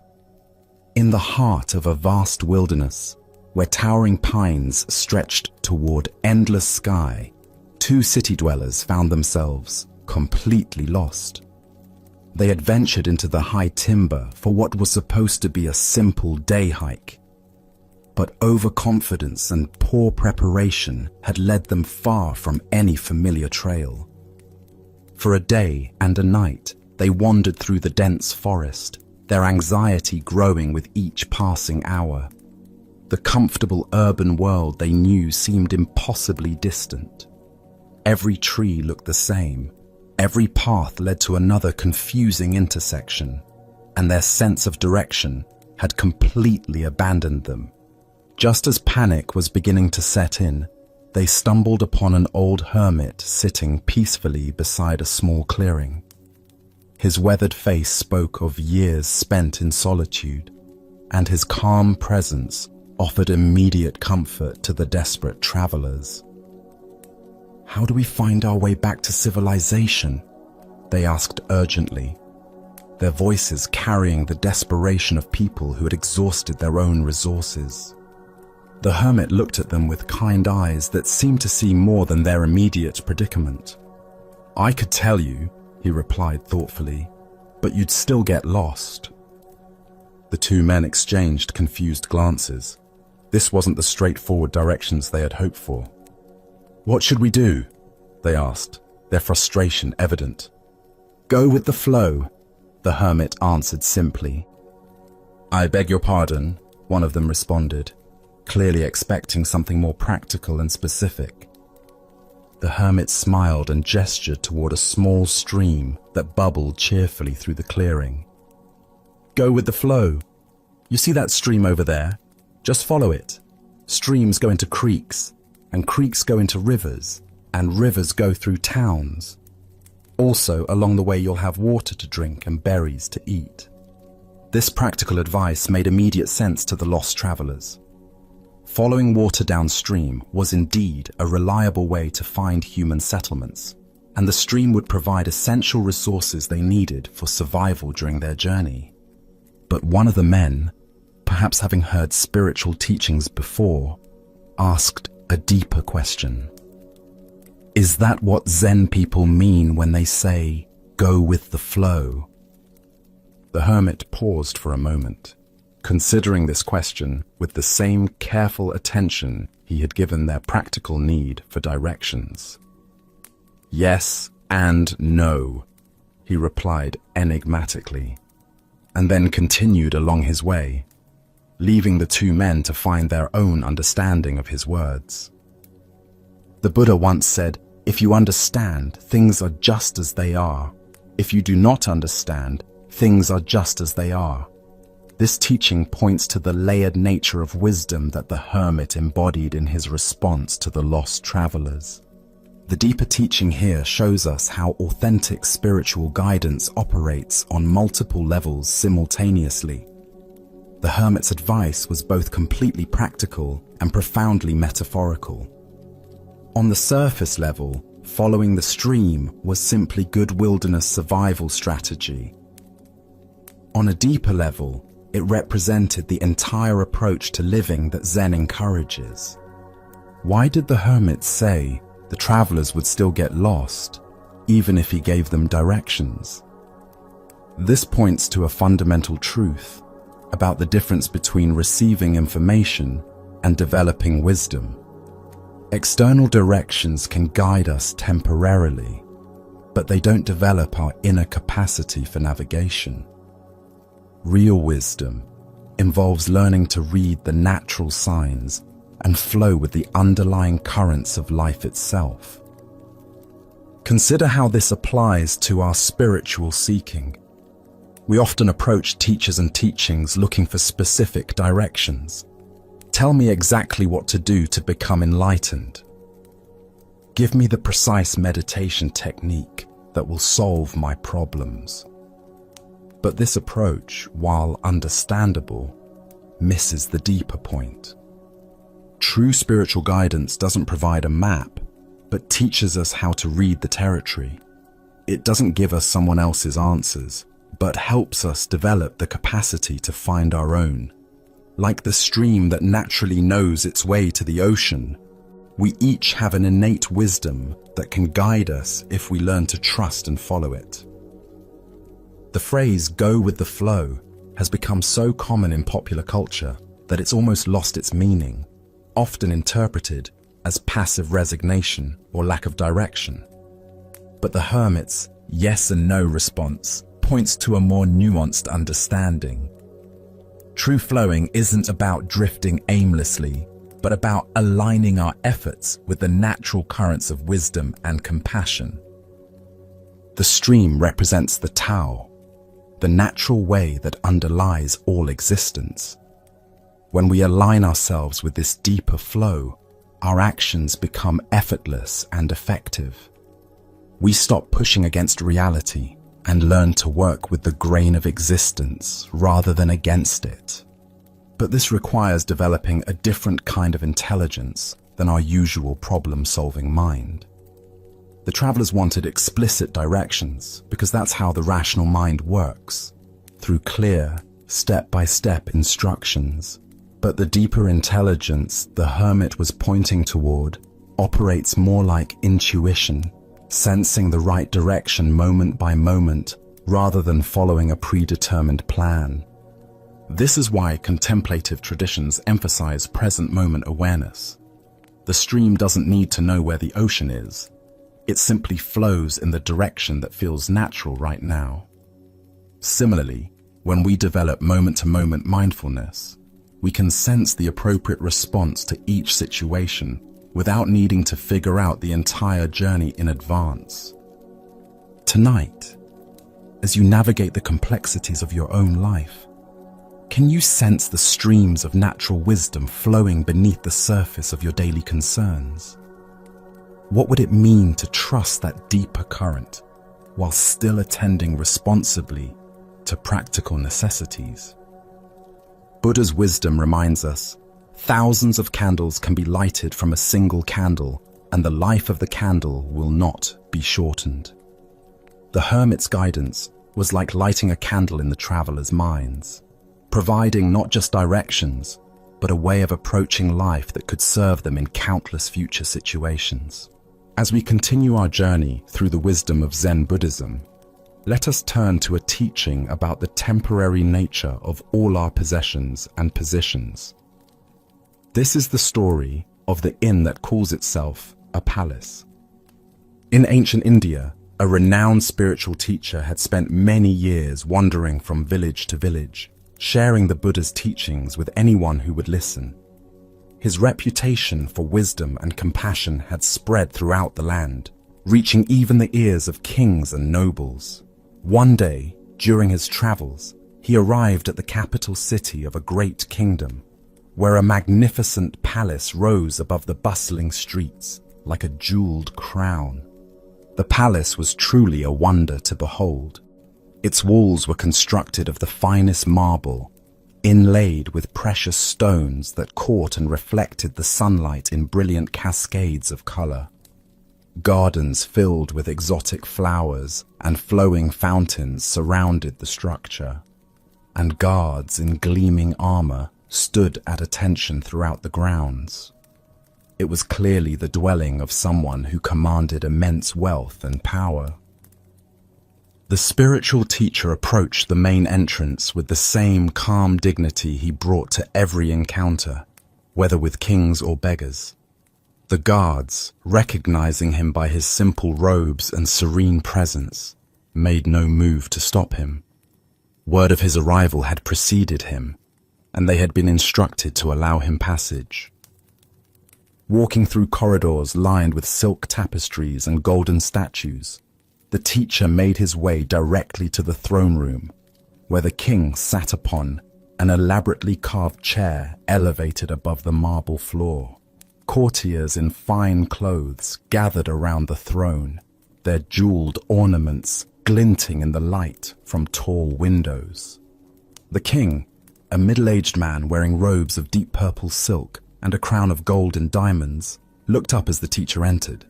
In the heart of a vast wilderness, where towering pines stretched toward endless sky, two city dwellers found themselves completely lost. They had ventured into the high timber for what was supposed to be a simple day hike, but overconfidence and poor preparation had led them far from any familiar trail. For a day and a night, they wandered through the dense forest, their anxiety growing with each passing hour. The comfortable urban world they knew seemed impossibly distant. Every tree looked the same. Every path led to another confusing intersection, and their sense of direction had completely abandoned them. Just as panic was beginning to set in, they stumbled upon an old hermit sitting peacefully beside a small clearing. His weathered face spoke of years spent in solitude, and his calm presence offered immediate comfort to the desperate travelers. "How do we find our way back to civilization?" they asked urgently, their voices carrying the desperation of people who had exhausted their own resources. The hermit looked at them with kind eyes that seemed to see more than their immediate predicament. "I could tell you," he replied thoughtfully, "but you'd still get lost." The two men exchanged confused glances. This wasn't the straightforward directions they had hoped for. "What should we do?" they asked, their frustration evident. "Go with the flow," the hermit answered simply. "I beg your pardon," one of them responded, clearly expecting something more practical and specific. The hermit smiled and gestured toward a small stream that bubbled cheerfully through the clearing. "Go with the flow. You see that stream over there? Just follow it. Streams go into creeks, and creeks go into rivers, and rivers go through towns. Also, along the way you'll have water to drink and berries to eat." This practical advice made immediate sense to the lost travelers. Following water downstream was indeed a reliable way to find human settlements, and the stream would provide essential resources they needed for survival during their journey. But one of the men, perhaps having heard spiritual teachings before, asked a deeper question. Is that what Zen people mean when they say, "Go with the flow"? The hermit paused for a moment, considering this question with the same careful attention he had given their practical need for directions. "Yes and no," he replied enigmatically, and then continued along his way, leaving the two men to find their own understanding of his words. The Buddha once said, "If you understand, things are just as they are. If you do not understand, things are just as they are." This teaching points to the layered nature of wisdom that the hermit embodied in his response to the lost travelers. The deeper teaching here shows us how authentic spiritual guidance operates on multiple levels simultaneously. The hermit's advice was both completely practical and profoundly metaphorical. On the surface level, following the stream was simply good wilderness survival strategy. On a deeper level, it represented the entire approach to living that Zen encourages. Why did the hermit say the travelers would still get lost, even if he gave them directions? This points to a fundamental truth about the difference between receiving information and developing wisdom. External directions can guide us temporarily, but they don't develop our inner capacity for navigation. Real wisdom involves learning to read the natural signs and flow with the underlying currents of life itself. Consider how this applies to our spiritual seeking. We often approach teachers and teachings looking for specific directions. Tell me exactly what to do to become enlightened. Give me the precise meditation technique that will solve my problems. But this approach, while understandable, misses the deeper point. True spiritual guidance doesn't provide a map, but teaches us how to read the territory. It doesn't give us someone else's answers, but helps us develop the capacity to find our own. Like the stream that naturally knows its way to the ocean, we each have an innate wisdom that can guide us if we learn to trust and follow it. The phrase "go with the flow" has become so common in popular culture that it's almost lost its meaning, often interpreted as passive resignation or lack of direction. But the hermit's yes and no response points to a more nuanced understanding. True flowing isn't about drifting aimlessly, but about aligning our efforts with the natural currents of wisdom and compassion. The stream represents the Tao, the natural way that underlies all existence. When we align ourselves with this deeper flow, our actions become effortless and effective. We stop pushing against reality and learn to work with the grain of existence rather than against it. But this requires developing a different kind of intelligence than our usual problem-solving mind. The travelers wanted explicit directions because that's how the rational mind works, through clear, step-by-step instructions. But the deeper intelligence the hermit was pointing toward operates more like intuition, sensing the right direction moment by moment rather than following a predetermined plan. This is why contemplative traditions emphasize present moment awareness. The stream doesn't need to know where the ocean is. It simply flows in the direction that feels natural right now. Similarly, when we develop moment-to-moment mindfulness, we can sense the appropriate response to each situation without needing to figure out the entire journey in advance. Tonight, as you navigate the complexities of your own life, can you sense the streams of natural wisdom flowing beneath the surface of your daily concerns? What would it mean to trust that deeper current while still attending responsibly to practical necessities? Buddha's wisdom reminds us, Thousands of candles can be lighted from a single candle, and the life of the candle will not be shortened. The hermit's guidance was like lighting a candle in the traveler's minds, providing not just directions, but a way of approaching life that could serve them in countless future situations. As we continue our journey through the wisdom of Zen Buddhism, let us turn to a teaching about the temporary nature of all our possessions and positions. This is the story of the inn that calls itself a palace. In ancient India, a renowned spiritual teacher had spent many years wandering from village to village, sharing the Buddha's teachings with anyone who would listen. His reputation for wisdom and compassion had spread throughout the land, reaching even the ears of kings and nobles. One day, during his travels, he arrived at the capital city of a great kingdom, where a magnificent palace rose above the bustling streets like a jeweled crown. The palace was truly a wonder to behold. Its walls were constructed of the finest marble, inlaid with precious stones that caught and reflected the sunlight in brilliant cascades of color. Gardens filled with exotic flowers and flowing fountains surrounded the structure, and guards in gleaming armor stood at attention throughout the grounds. It was clearly the dwelling of someone who commanded immense wealth and power. The spiritual teacher approached the main entrance with the same calm dignity he brought to every encounter, whether with kings or beggars. The guards, recognizing him by his simple robes and serene presence, made no move to stop him. Word of his arrival had preceded him, and they had been instructed to allow him passage. Walking through corridors lined with silk tapestries and golden statues, the teacher made his way directly to the throne room, where the king sat upon an elaborately carved chair elevated above the marble floor. Courtiers in fine clothes gathered around the throne, their jeweled ornaments glinting in the light from tall windows. The king, a middle-aged man wearing robes of deep purple silk and a crown of gold and diamonds, looked up as the teacher entered.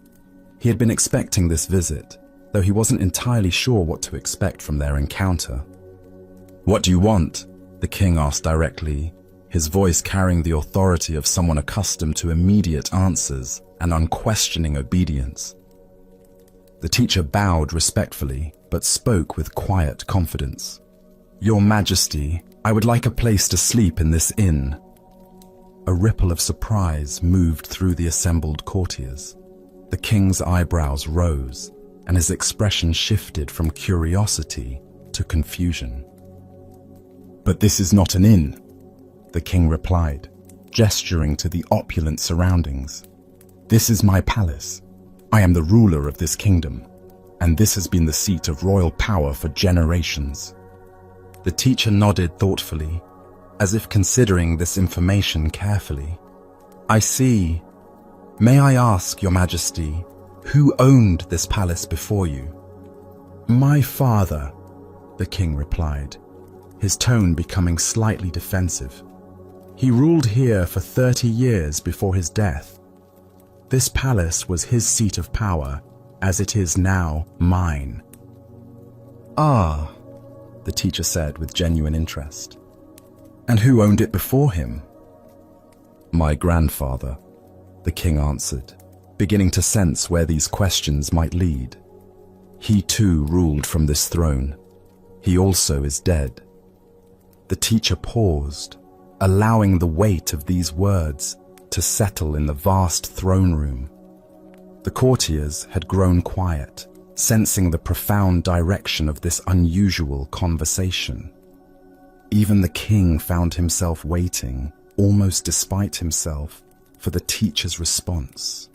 He had been expecting this visit, though he wasn't entirely sure what to expect from their encounter. "What do you want?" the king asked directly, his voice carrying the authority of someone accustomed to immediate answers and unquestioning obedience. The teacher bowed respectfully, but spoke with quiet confidence. "Your Majesty, I would like a place to sleep in this inn." A ripple of surprise moved through the assembled courtiers. The king's eyebrows rose, and his expression shifted from curiosity to confusion. "But this is not an inn," the king replied, gesturing to the opulent surroundings. "This is my palace. I am the ruler of this kingdom, and this has been the seat of royal power for generations." The teacher nodded thoughtfully, as if considering this information carefully. "I see. May I ask, Your Majesty, who owned this palace before you?" "My father," the king replied, his tone becoming slightly defensive. "He ruled here for 30 years before his death. This palace was his seat of power, as it is now mine." "Ah," the teacher said with genuine interest. "And who owned it before him?" "My grandfather," the king answered, beginning to sense where these questions might lead. "He too ruled from this throne. He also is dead." The teacher paused, allowing the weight of these words to settle in the vast throne room. The courtiers had grown quiet, sensing the profound direction of this unusual conversation. Even the king found himself waiting, almost despite himself, for the teacher's response.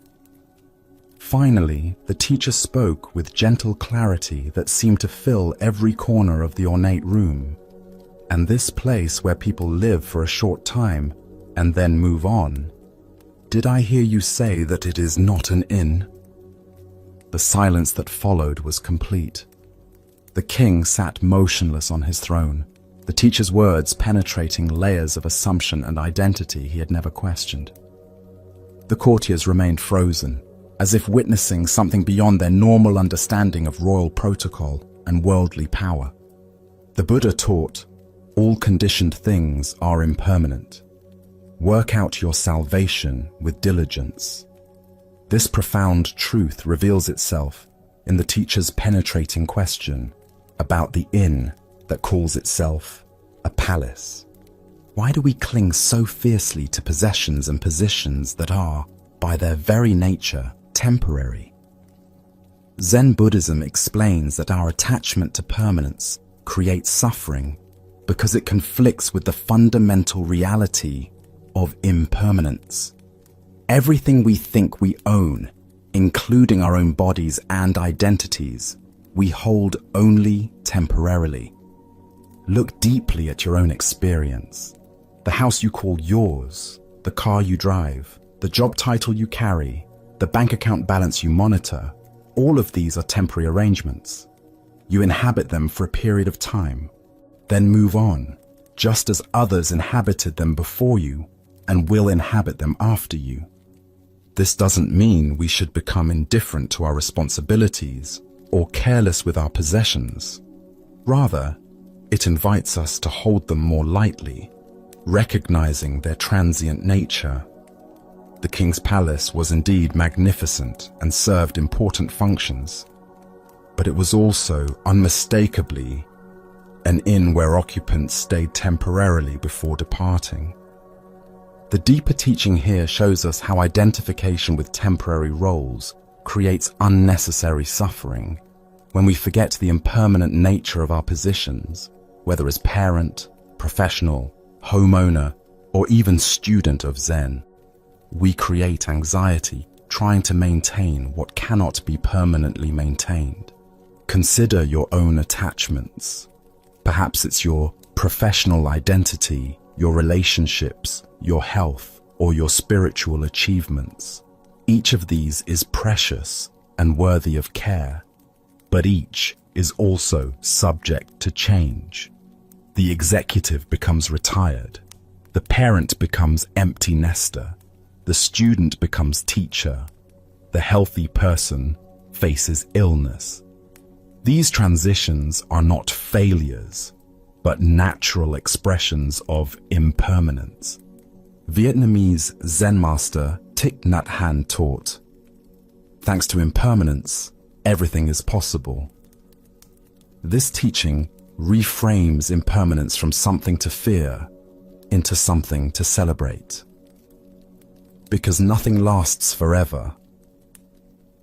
Finally, the teacher spoke with gentle clarity that seemed to fill every corner of the ornate room. "And this place where people live for a short time and then move on, did I hear you say that it is not an inn?" The silence that followed was complete. The king sat motionless on his throne, the teacher's words penetrating layers of assumption and identity he had never questioned. The courtiers remained frozen, as if witnessing something beyond their normal understanding of royal protocol and worldly power. The Buddha taught, all conditioned things are impermanent. Work out your salvation with diligence. This profound truth reveals itself in the teacher's penetrating question about the inn that calls itself a palace. Why do we cling so fiercely to possessions and positions that are, by their very nature, temporary? Zen Buddhism explains that our attachment to permanence creates suffering because it conflicts with the fundamental reality of impermanence. Everything we think we own, including our own bodies and identities, we hold only temporarily. Look deeply at your own experience. The house you call yours, the car you drive, the job title you carry, the bank account balance you monitor, all of these are temporary arrangements. You inhabit them for a period of time, then move on, just as others inhabited them before you and will inhabit them after you. This doesn't mean we should become indifferent to our responsibilities or careless with our possessions. Rather, it invites us to hold them more lightly, recognizing their transient nature. The king's palace was indeed magnificent and served important functions, but it was also unmistakably an inn where occupants stayed temporarily before departing. The deeper teaching here shows us how identification with temporary roles creates unnecessary suffering when we forget the impermanent nature of our positions, whether as parent, professional, homeowner, or even student of Zen. We create anxiety trying to maintain what cannot be permanently maintained. Consider your own attachments. Perhaps it's your professional identity, your relationships, your health, or your spiritual achievements. Each of these is precious and worthy of care, but each is also subject to change. The executive becomes retired, the parent becomes empty nester, the student becomes teacher, the healthy person faces illness. These transitions are not failures, but natural expressions of impermanence. Vietnamese Zen master Thich Nhat Hanh taught, "Thanks to impermanence, everything is possible." This teaching reframes impermanence from something to fear into something to celebrate. Because nothing lasts forever.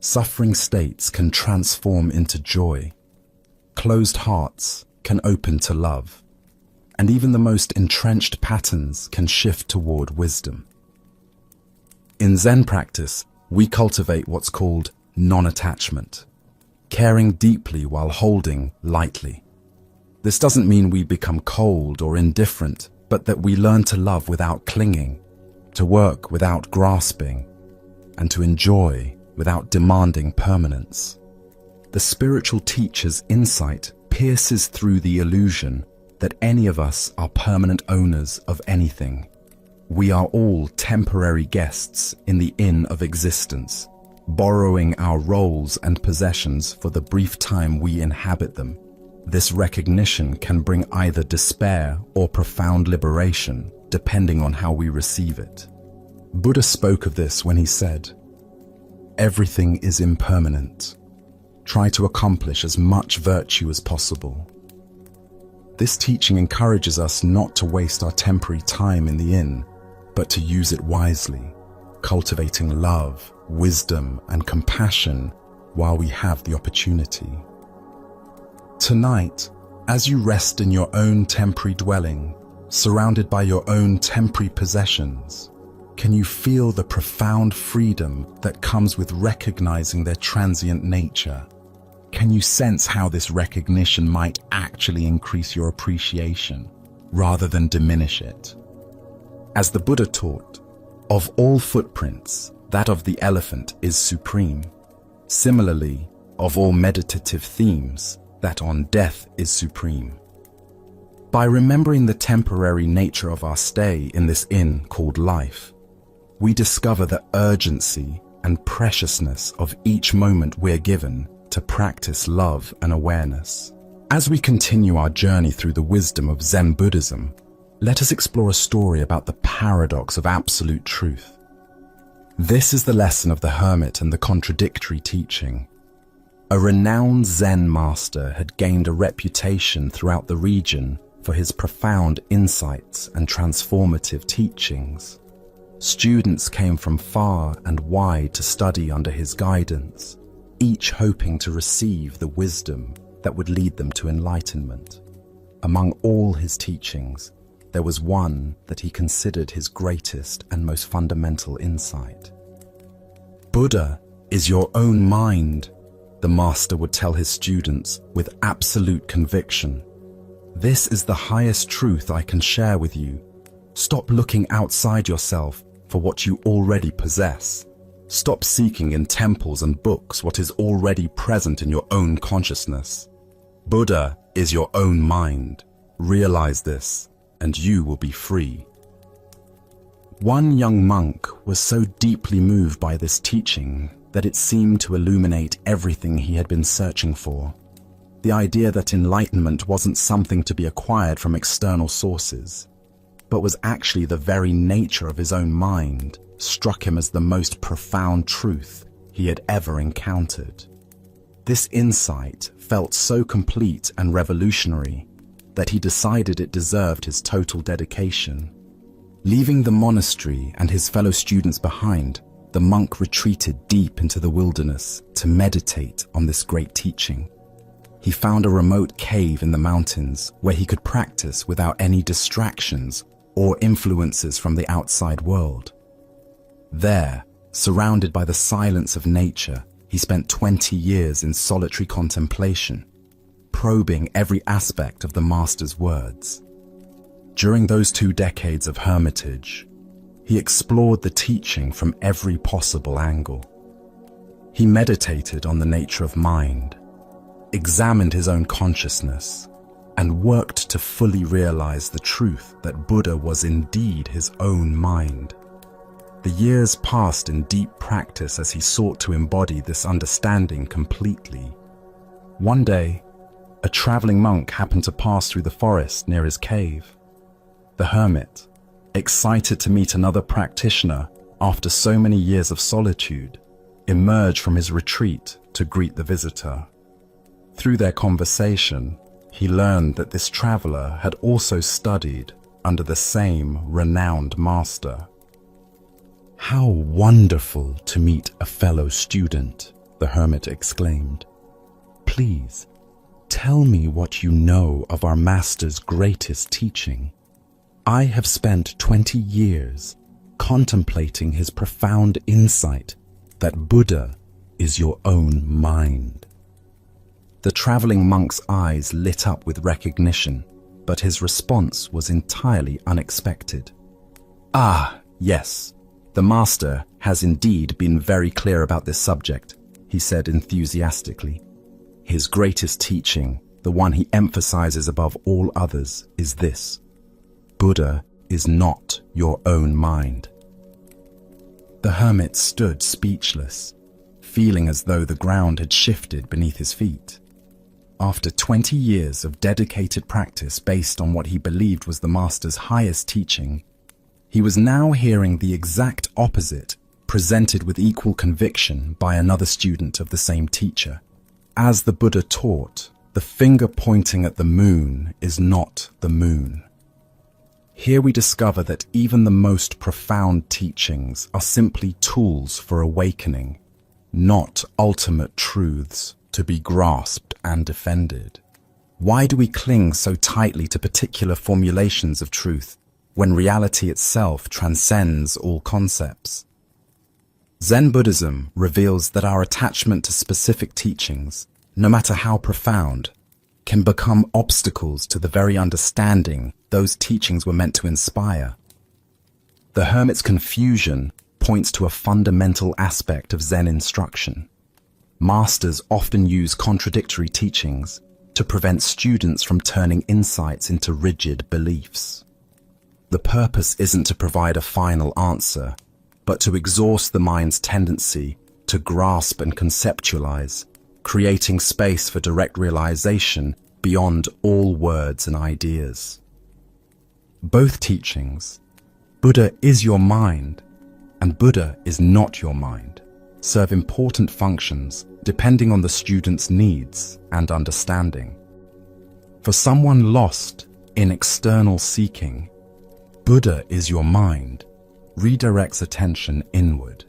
Suffering states can transform into joy. Closed hearts can open to love. And even the most entrenched patterns can shift toward wisdom. In Zen practice, we cultivate what's called non-attachment, caring deeply while holding lightly. This doesn't mean we become cold or indifferent, but that we learn to love without clinging, to work without grasping, and to enjoy without demanding permanence. The spiritual teacher's insight pierces through the illusion that any of us are permanent owners of anything. We are all temporary guests in the inn of existence, borrowing our roles and possessions for the brief time we inhabit them. This recognition can bring either despair or profound liberation, depending on how we receive it. Buddha spoke of this when he said, "Everything is impermanent. Try to accomplish as much virtue as possible." This teaching encourages us not to waste our temporary time in the inn, but to use it wisely, cultivating love, wisdom, and compassion while we have the opportunity. Tonight, as you rest in your own temporary dwelling, surrounded by your own temporary possessions, can you feel the profound freedom that comes with recognizing their transient nature? Can you sense how this recognition might actually increase your appreciation rather than diminish it? As the Buddha taught, of all footprints, that of the elephant is supreme. Similarly, of all meditative themes, that on death is supreme. By remembering the temporary nature of our stay in this inn called life, we discover the urgency and preciousness of each moment we're given to practice love and awareness. As we continue our journey through the wisdom of Zen Buddhism, let us explore a story about the paradox of absolute truth. This is the lesson of the hermit and the contradictory teaching. A renowned Zen master had gained a reputation throughout the region for his profound insights and transformative teachings. Students came from far and wide to study under his guidance, each hoping to receive the wisdom that would lead them to enlightenment. Among all his teachings, there was one that he considered his greatest and most fundamental insight. Buddha is your own mind, the master would tell his students with absolute conviction. This is the highest truth I can share with you. Stop looking outside yourself for what you already possess. Stop seeking in temples and books what is already present in your own consciousness. Buddha is your own mind. Realize this, and you will be free. One young monk was so deeply moved by this teaching that it seemed to illuminate everything he had been searching for. The idea that enlightenment wasn't something to be acquired from external sources, but was actually the very nature of his own mind, struck him as the most profound truth he had ever encountered. This insight felt so complete and revolutionary that he decided it deserved his total dedication. Leaving the monastery and his fellow students behind, the monk retreated deep into the wilderness to meditate on this great teaching. He found a remote cave in the mountains where he could practice without any distractions or influences from the outside world. There, surrounded by the silence of nature, he spent 20 years in solitary contemplation, probing every aspect of the master's words. During those 2 decades of hermitage, he explored the teaching from every possible angle. He meditated on the nature of mind, examined his own consciousness, and worked to fully realize the truth that Buddha was indeed his own mind. The years passed in deep practice as he sought to embody this understanding completely. One day, a traveling monk happened to pass through the forest near his cave. The hermit, excited to meet another practitioner after so many years of solitude, emerged from his retreat to greet the visitor. Through their conversation, he learned that this traveler had also studied under the same renowned master. "How wonderful to meet a fellow student," the hermit exclaimed. "Please, tell me what you know of our master's greatest teaching. I have spent 20 years contemplating his profound insight that Buddha is your own mind." The traveling monk's eyes lit up with recognition, but his response was entirely unexpected. "Ah, yes, the master has indeed been very clear about this subject," he said enthusiastically. "His greatest teaching, the one he emphasizes above all others, is this: Buddha is not your own mind." The hermit stood speechless, feeling as though the ground had shifted beneath his feet. After 20 years of dedicated practice based on what he believed was the master's highest teaching, he was now hearing the exact opposite presented with equal conviction by another student of the same teacher. As the Buddha taught, the finger pointing at the moon is not the moon. Here we discover that even the most profound teachings are simply tools for awakening, not ultimate truths to be grasped and defended. Why do we cling so tightly to particular formulations of truth when reality itself transcends all concepts? Zen Buddhism reveals that our attachment to specific teachings, no matter how profound, can become obstacles to the very understanding those teachings were meant to inspire. The hermit's confusion points to a fundamental aspect of Zen instruction. Masters often use contradictory teachings, to prevent students from turning insights into rigid beliefs. The purpose isn't to provide a final answer, but to exhaust the mind's tendency to grasp and conceptualize, creating space for direct realization beyond all words and ideas. Both teachings, Buddha is your mind and Buddha is not your mind, serve important functions depending on the student's needs and understanding. For someone lost in external seeking, Buddha is your mind redirects attention inward.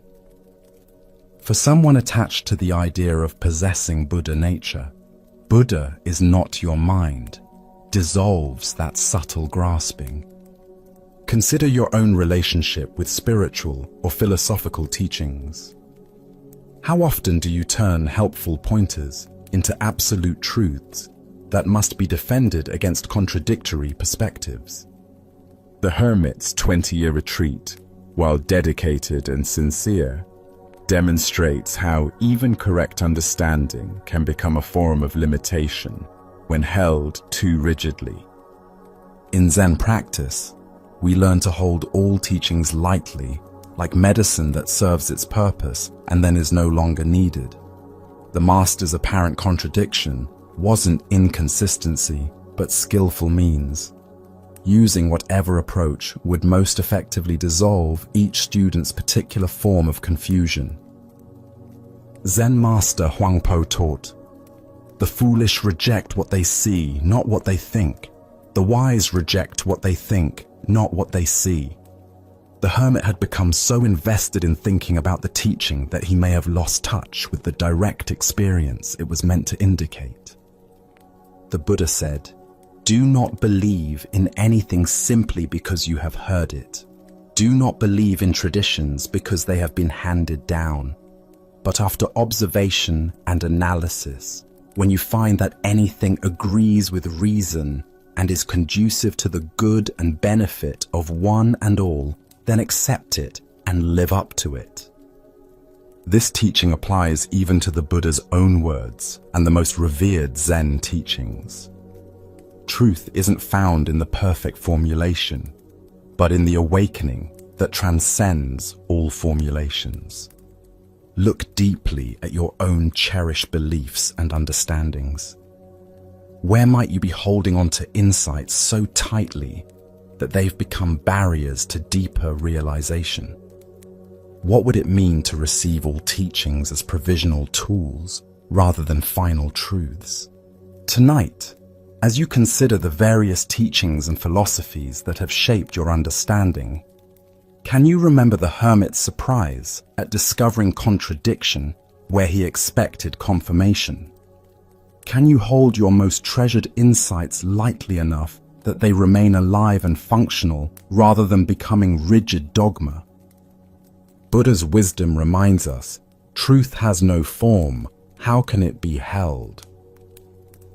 For someone attached to the idea of possessing Buddha nature, Buddha is not your mind, dissolves that subtle grasping. Consider your own relationship with spiritual or philosophical teachings. How often do you turn helpful pointers into absolute truths that must be defended against contradictory perspectives? The hermit's 20-year retreat, while dedicated and sincere, demonstrates how even correct understanding can become a form of limitation when held too rigidly. In Zen practice, we learn to hold all teachings lightly, like medicine that serves its purpose and then is no longer needed. The master's apparent contradiction wasn't inconsistency, but skillful means, using whatever approach would most effectively dissolve each student's particular form of confusion. Zen master Huangpo taught, "The foolish reject what they see, not what they think. The wise reject what they think, not what they see." The hermit had become so invested in thinking about the teaching that he may have lost touch with the direct experience it was meant to indicate. The Buddha said, "Do not believe in anything simply because you have heard it. Do not believe in traditions because they have been handed down. But after observation and analysis, when you find that anything agrees with reason and is conducive to the good and benefit of one and all, then accept it and live up to it." This teaching applies even to the Buddha's own words and the most revered Zen teachings. Truth isn't found in the perfect formulation, but in the awakening that transcends all formulations. Look deeply at your own cherished beliefs and understandings. Where might you be holding on to insights so tightly that they've become barriers to deeper realization? What would it mean to receive all teachings as provisional tools rather than final truths? Tonight, as you consider the various teachings and philosophies that have shaped your understanding, can you remember the hermit's surprise at discovering contradiction where he expected confirmation? Can you hold your most treasured insights lightly enough that they remain alive and functional rather than becoming rigid dogma? Buddha's wisdom reminds us, truth has no form, how can it be held?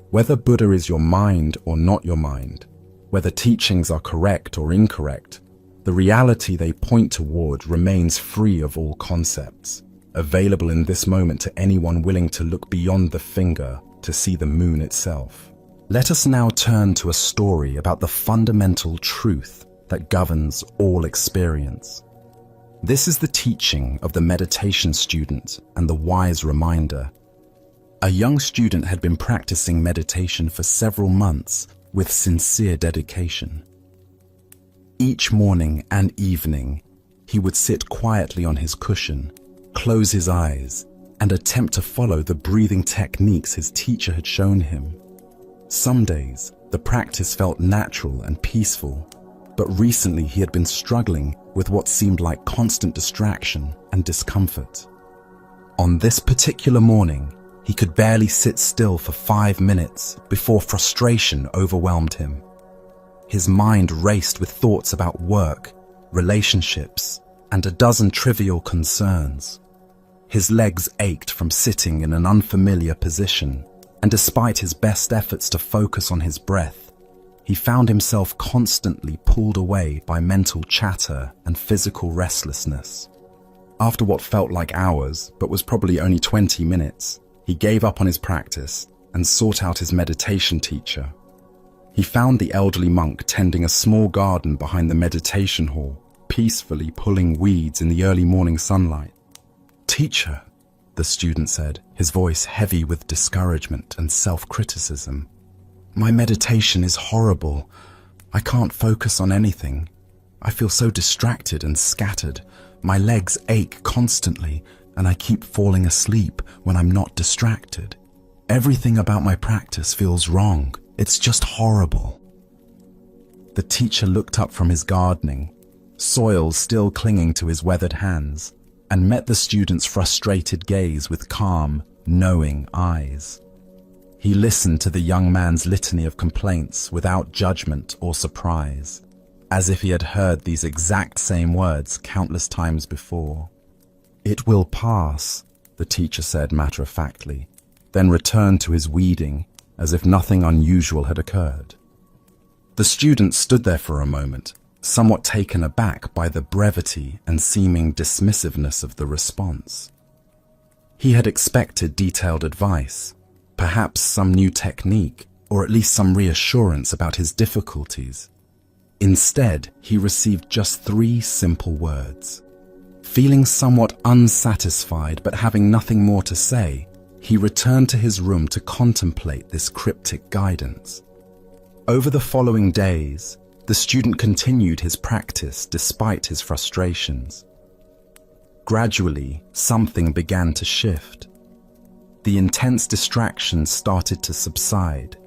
Whether Buddha is your mind or not your mind, whether teachings are correct or incorrect, the reality they point toward remains free of all concepts, available in this moment to anyone willing to look beyond the finger to see the moon itself. Let us now turn to a story about the fundamental truth that governs all experience. This is the teaching of the meditation student and the wise reminder. A young student had been practicing meditation for several months with sincere dedication. Each morning and evening, he would sit quietly on his cushion, close his eyes, and attempt to follow the breathing techniques his teacher had shown him. Some days, the practice felt natural and peaceful, but recently he had been struggling with what seemed like constant distraction and discomfort. On this particular morning, he could barely sit still for 5 minutes before frustration overwhelmed him. His mind raced with thoughts about work, relationships, and a dozen trivial concerns. His legs ached from sitting in an unfamiliar position, and despite his best efforts to focus on his breath, he found himself constantly pulled away by mental chatter and physical restlessness. After what felt like hours, but was probably only 20 minutes, he gave up on his practice and sought out his meditation teacher. He found the elderly monk tending a small garden behind the meditation hall, peacefully pulling weeds in the early morning sunlight. "Teacher," the student said, his voice heavy with discouragement and self-criticism, "my meditation is horrible. I can't focus on anything. I feel so distracted and scattered. My legs ache constantly, and I keep falling asleep when I'm not distracted. Everything about my practice feels wrong. It's just horrible." The teacher looked up from his gardening, soil still clinging to his weathered hands, and met the student's frustrated gaze with calm, knowing eyes. He listened to the young man's litany of complaints without judgment or surprise, as if he had heard these exact same words countless times before. "It will pass," the teacher said matter-of-factly, then returned to his weeding as if nothing unusual had occurred. The student stood there for a moment, somewhat taken aback by the brevity and seeming dismissiveness of the response. He had expected detailed advice, perhaps some new technique, or at least some reassurance about his difficulties. Instead, he received just 3 simple words. Feeling somewhat unsatisfied but having nothing more to say, he returned to his room to contemplate this cryptic guidance. Over the following days, the student continued his practice despite his frustrations. Gradually, something began to shift. The intense distractions started to subside.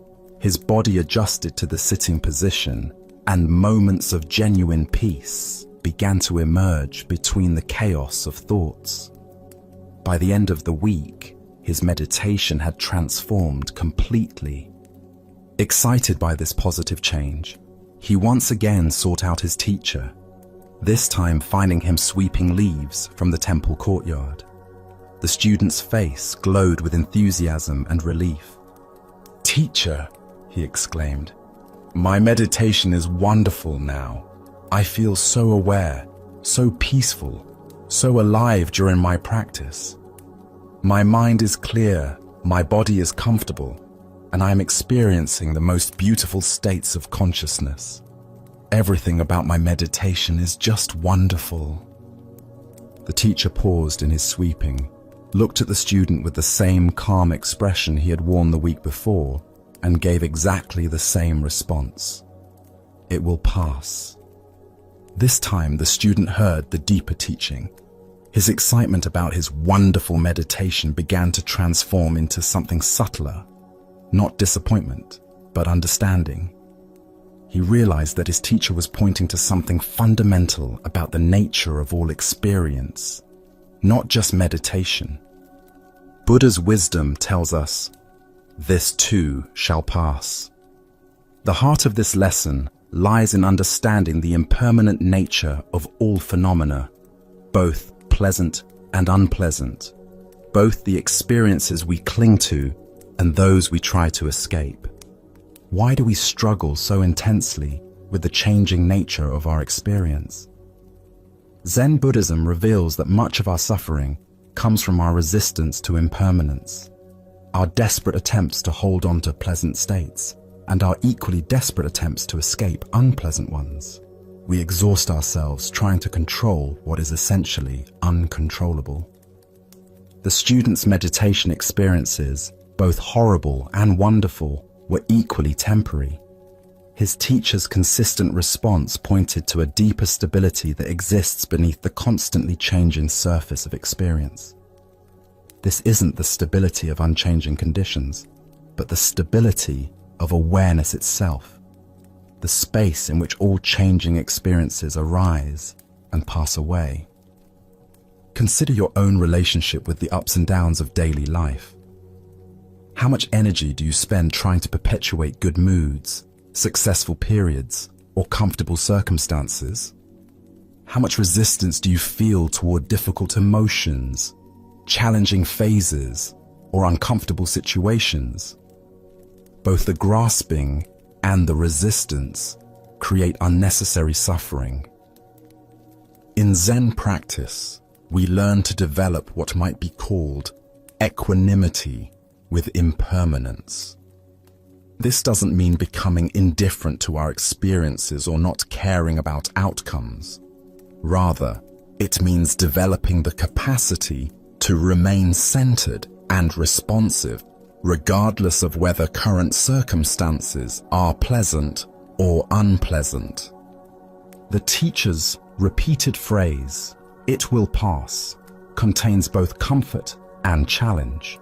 His body adjusted to the sitting position, and moments of genuine peace began to emerge between the chaos of thoughts. By the end of the week, his meditation had transformed completely. Excited by this positive change, he once again sought out his teacher, this time finding him sweeping leaves from the temple courtyard. The student's face glowed with enthusiasm and relief. "Teacher," he exclaimed, "my meditation is wonderful now. I feel so aware, so peaceful, so alive during my practice. My mind is clear, my body is comfortable, and I am experiencing the most beautiful states of consciousness. Everything about my meditation is just wonderful." The teacher paused in his sweeping, looked at the student with the same calm expression he had worn the week before, and gave exactly the same response. "It will pass." This time the student heard the deeper teaching. His excitement about his wonderful meditation began to transform into something subtler, not disappointment, but understanding. He realized that his teacher was pointing to something fundamental about the nature of all experience, not just meditation. Buddha's wisdom tells us, "This too shall pass." The heart of this lesson lies in understanding the impermanent nature of all phenomena, both pleasant and unpleasant, both the experiences we cling to and those we try to escape. Why do we struggle so intensely with the changing nature of our experience? Zen Buddhism reveals that much of our suffering comes from our resistance to impermanence, our desperate attempts to hold on to pleasant states, and our equally desperate attempts to escape unpleasant ones. We exhaust ourselves trying to control what is essentially uncontrollable. The student's meditation experiences, both horrible and wonderful, were equally temporary. His teacher's consistent response pointed to a deeper stability that exists beneath the constantly changing surface of experience. This isn't the stability of unchanging conditions, but the stability of awareness itself, the space in which all changing experiences arise and pass away. Consider your own relationship with the ups and downs of daily life. How much energy do you spend trying to perpetuate good moods, successful periods, or comfortable circumstances? How much resistance do you feel toward difficult emotions, challenging phases, or uncomfortable situations? Both the grasping and the resistance create unnecessary suffering. In Zen practice, we learn to develop what might be called equanimity with impermanence. This doesn't mean becoming indifferent to our experiences or not caring about outcomes. Rather, it means developing the capacity to remain centered and responsive, regardless of whether current circumstances are pleasant or unpleasant. The teacher's repeated phrase, "It will pass," contains both comfort and challenge.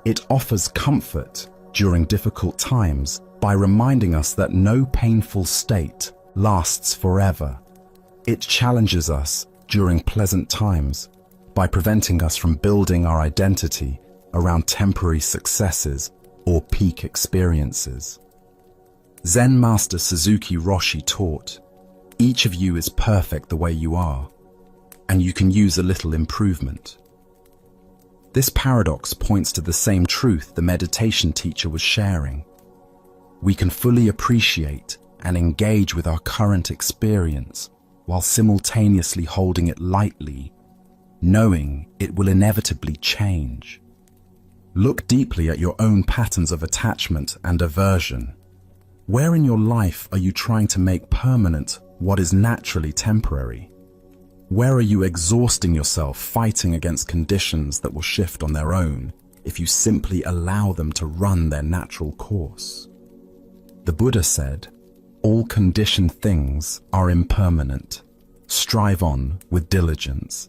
It offers comfort during difficult times by reminding us that no painful state lasts forever. It challenges us during pleasant times by preventing us from building our identity around temporary successes or peak experiences. Zen Master Suzuki Roshi taught, "Each of you is perfect the way you are, and you can use a little improvement." This paradox points to the same truth the meditation teacher was sharing. We can fully appreciate and engage with our current experience while simultaneously holding it lightly, knowing it will inevitably change. Look deeply at your own patterns of attachment and aversion. Where in your life are you trying to make permanent what is naturally temporary? Where are you exhausting yourself fighting against conditions that will shift on their own if you simply allow them to run their natural course? The Buddha said, "All conditioned things are impermanent. Strive on with diligence."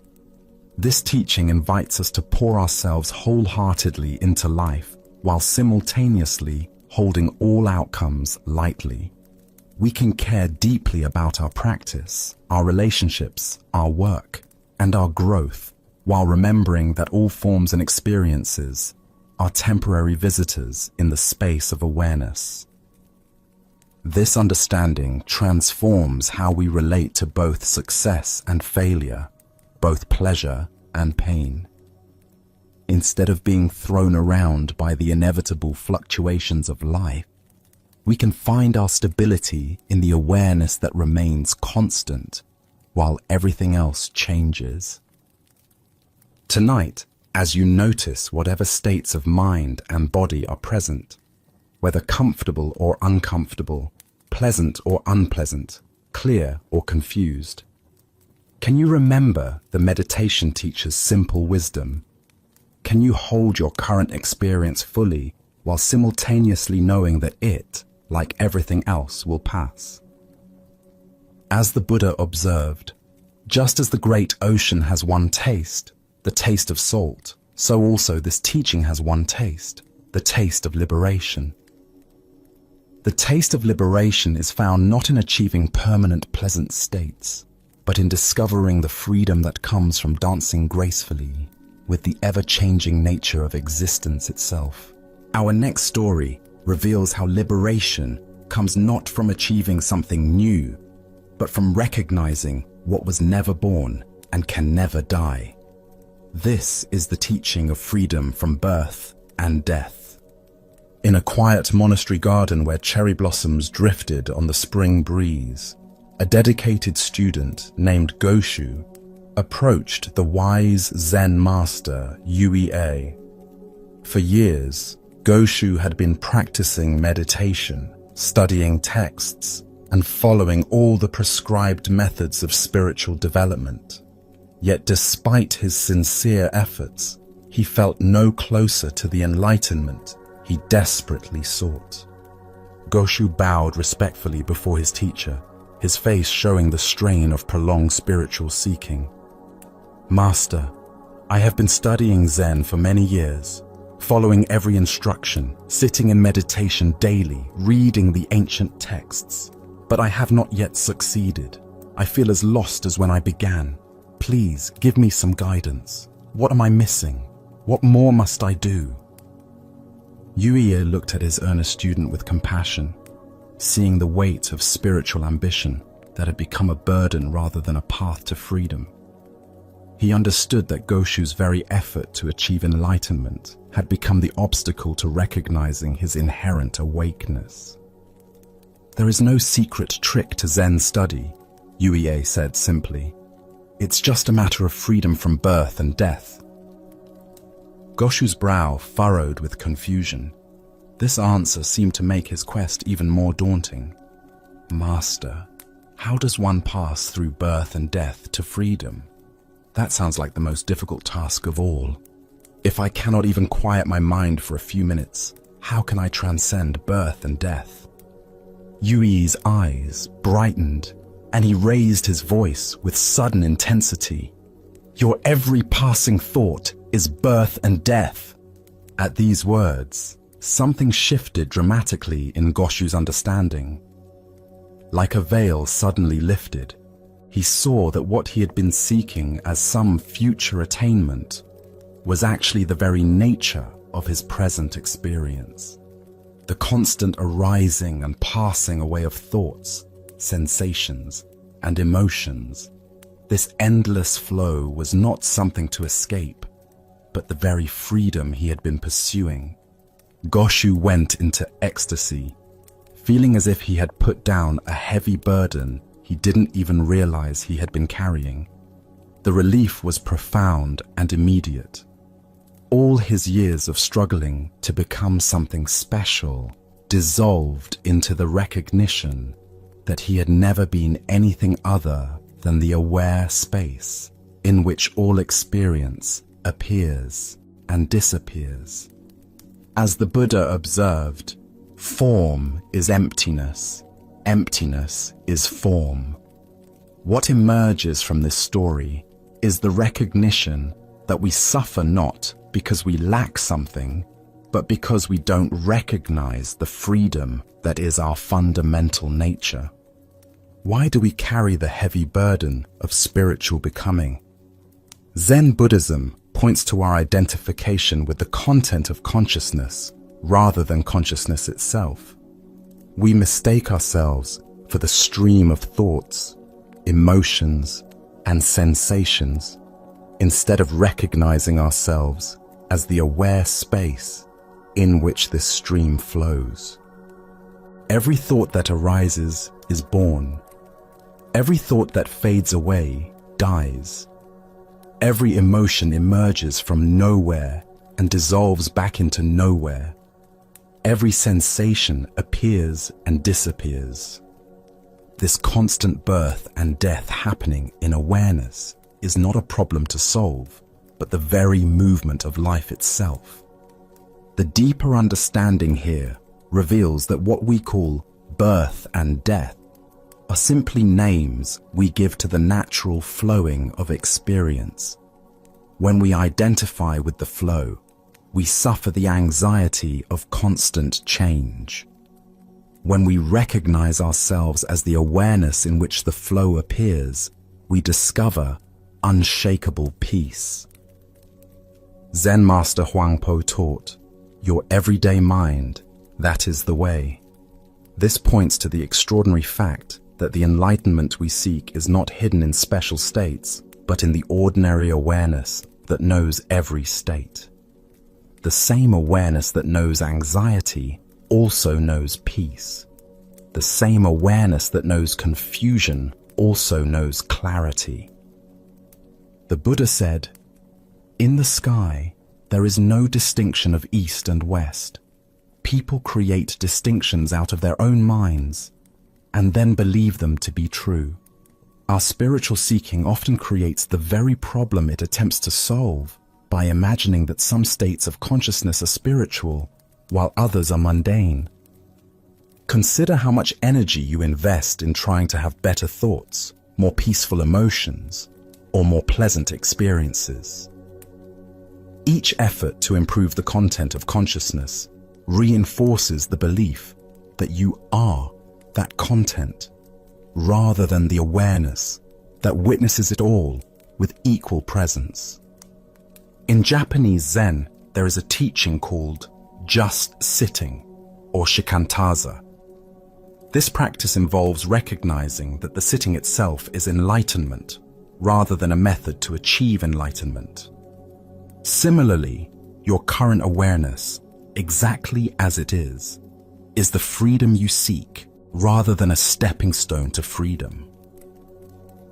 This teaching invites us to pour ourselves wholeheartedly into life while simultaneously holding all outcomes lightly. We can care deeply about our practice, our relationships, our work, and our growth, while remembering that all forms and experiences are temporary visitors in the space of awareness. This understanding transforms how we relate to both success and failure, both pleasure and pain. Instead of being thrown around by the inevitable fluctuations of life, we can find our stability in the awareness that remains constant while everything else changes. Tonight, as you notice whatever states of mind and body are present, whether comfortable or uncomfortable, pleasant or unpleasant, clear or confused, can you remember the meditation teacher's simple wisdom? Can you hold your current experience fully while simultaneously knowing that it, like everything else, will pass? As the Buddha observed, just as the great ocean has one taste, the taste of salt, so also this teaching has one taste, the taste of liberation. The taste of liberation is found not in achieving permanent pleasant states, but in discovering the freedom that comes from dancing gracefully with the ever-changing nature of existence itself. Our next story reveals how liberation comes not from achieving something new, but from recognizing what was never born and can never die. This is the teaching of freedom from birth and death. In a quiet monastery garden where cherry blossoms drifted on the spring breeze, a dedicated student named Goshu approached the wise Zen master Yue. For years, Goshu had been practicing meditation, studying texts, and following all the prescribed methods of spiritual development. Yet despite his sincere efforts, he felt no closer to the enlightenment he desperately sought. Goshu bowed respectfully before his teacher, his face showing the strain of prolonged spiritual seeking. "Master, I have been studying Zen for many years, following every instruction, sitting in meditation daily, reading the ancient texts, but I have not yet succeeded. I feel as lost as when I began. Please give me some guidance. What am I missing? What more must I do?" Yue looked at his earnest student with compassion, seeing the weight of spiritual ambition that had become a burden rather than a path to freedom. He understood that Goshu's very effort to achieve enlightenment had become the obstacle to recognizing his inherent awakeness. "There is no secret trick to Zen study," Yue said simply. "It's just a matter of freedom from birth and death." Goshu's brow furrowed with confusion. This answer seemed to make his quest even more daunting. Master, how does one pass through birth and death to freedom? That sounds like the most difficult task of all. If I cannot even quiet my mind for a few minutes, how can I transcend birth and death? Yui's eyes brightened, and he raised his voice with sudden intensity. Your every passing thought is birth and death. At these words, something shifted dramatically in Goshu's understanding. Like a veil suddenly lifted, he saw that what he had been seeking as some future attainment was actually the very nature of his present experience. The constant arising and passing away of thoughts, sensations, and emotions. This endless flow was not something to escape, but the very freedom he had been pursuing. Goshu went into ecstasy, feeling as if he had put down a heavy burden he didn't even realize he had been carrying. The relief was profound and immediate. All his years of struggling to become something special dissolved into the recognition that he had never been anything other than the aware space in which all experience appears and disappears. As the Buddha observed, form is emptiness, emptiness is form. What emerges from this story is the recognition that we suffer not because we lack something, but because we don't recognize the freedom that is our fundamental nature. Why do we carry the heavy burden of spiritual becoming? Zen Buddhism points to our identification with the content of consciousness rather than consciousness itself. We mistake ourselves for the stream of thoughts, emotions, and sensations, instead of recognizing ourselves as the aware space in which this stream flows. Every thought that arises is born. Every thought that fades away dies. Every emotion emerges from nowhere and dissolves back into nowhere. Every sensation appears and disappears. This constant birth and death happening in awareness is not a problem to solve, but the very movement of life itself. The deeper understanding here reveals that what we call birth and death are simply names we give to the natural flowing of experience. When we identify with the flow, we suffer the anxiety of constant change. When we recognize ourselves as the awareness in which the flow appears, we discover unshakable peace. Zen Master Huangpo taught, "Your everyday mind, that is the way." This points to the extraordinary fact that the enlightenment we seek is not hidden in special states, but in the ordinary awareness that knows every state. The same awareness that knows anxiety also knows peace. The same awareness that knows confusion also knows clarity. The Buddha said, "In the sky, there is no distinction of east and west. People create distinctions out of their own minds and then believe them to be true. Our spiritual seeking often creates the very problem it attempts to solve by imagining that some states of consciousness are spiritual while others are mundane. Consider how much energy you invest in trying to have better thoughts, more peaceful emotions, or more pleasant experiences. Each effort to improve the content of consciousness reinforces the belief that you are that content, rather than the awareness that witnesses it all with equal presence. In Japanese Zen, there is a teaching called just sitting, or shikantaza. This practice involves recognizing that the sitting itself is enlightenment, rather than a method to achieve enlightenment. Similarly, your current awareness, exactly as it is the freedom you seek, rather than a stepping stone to freedom.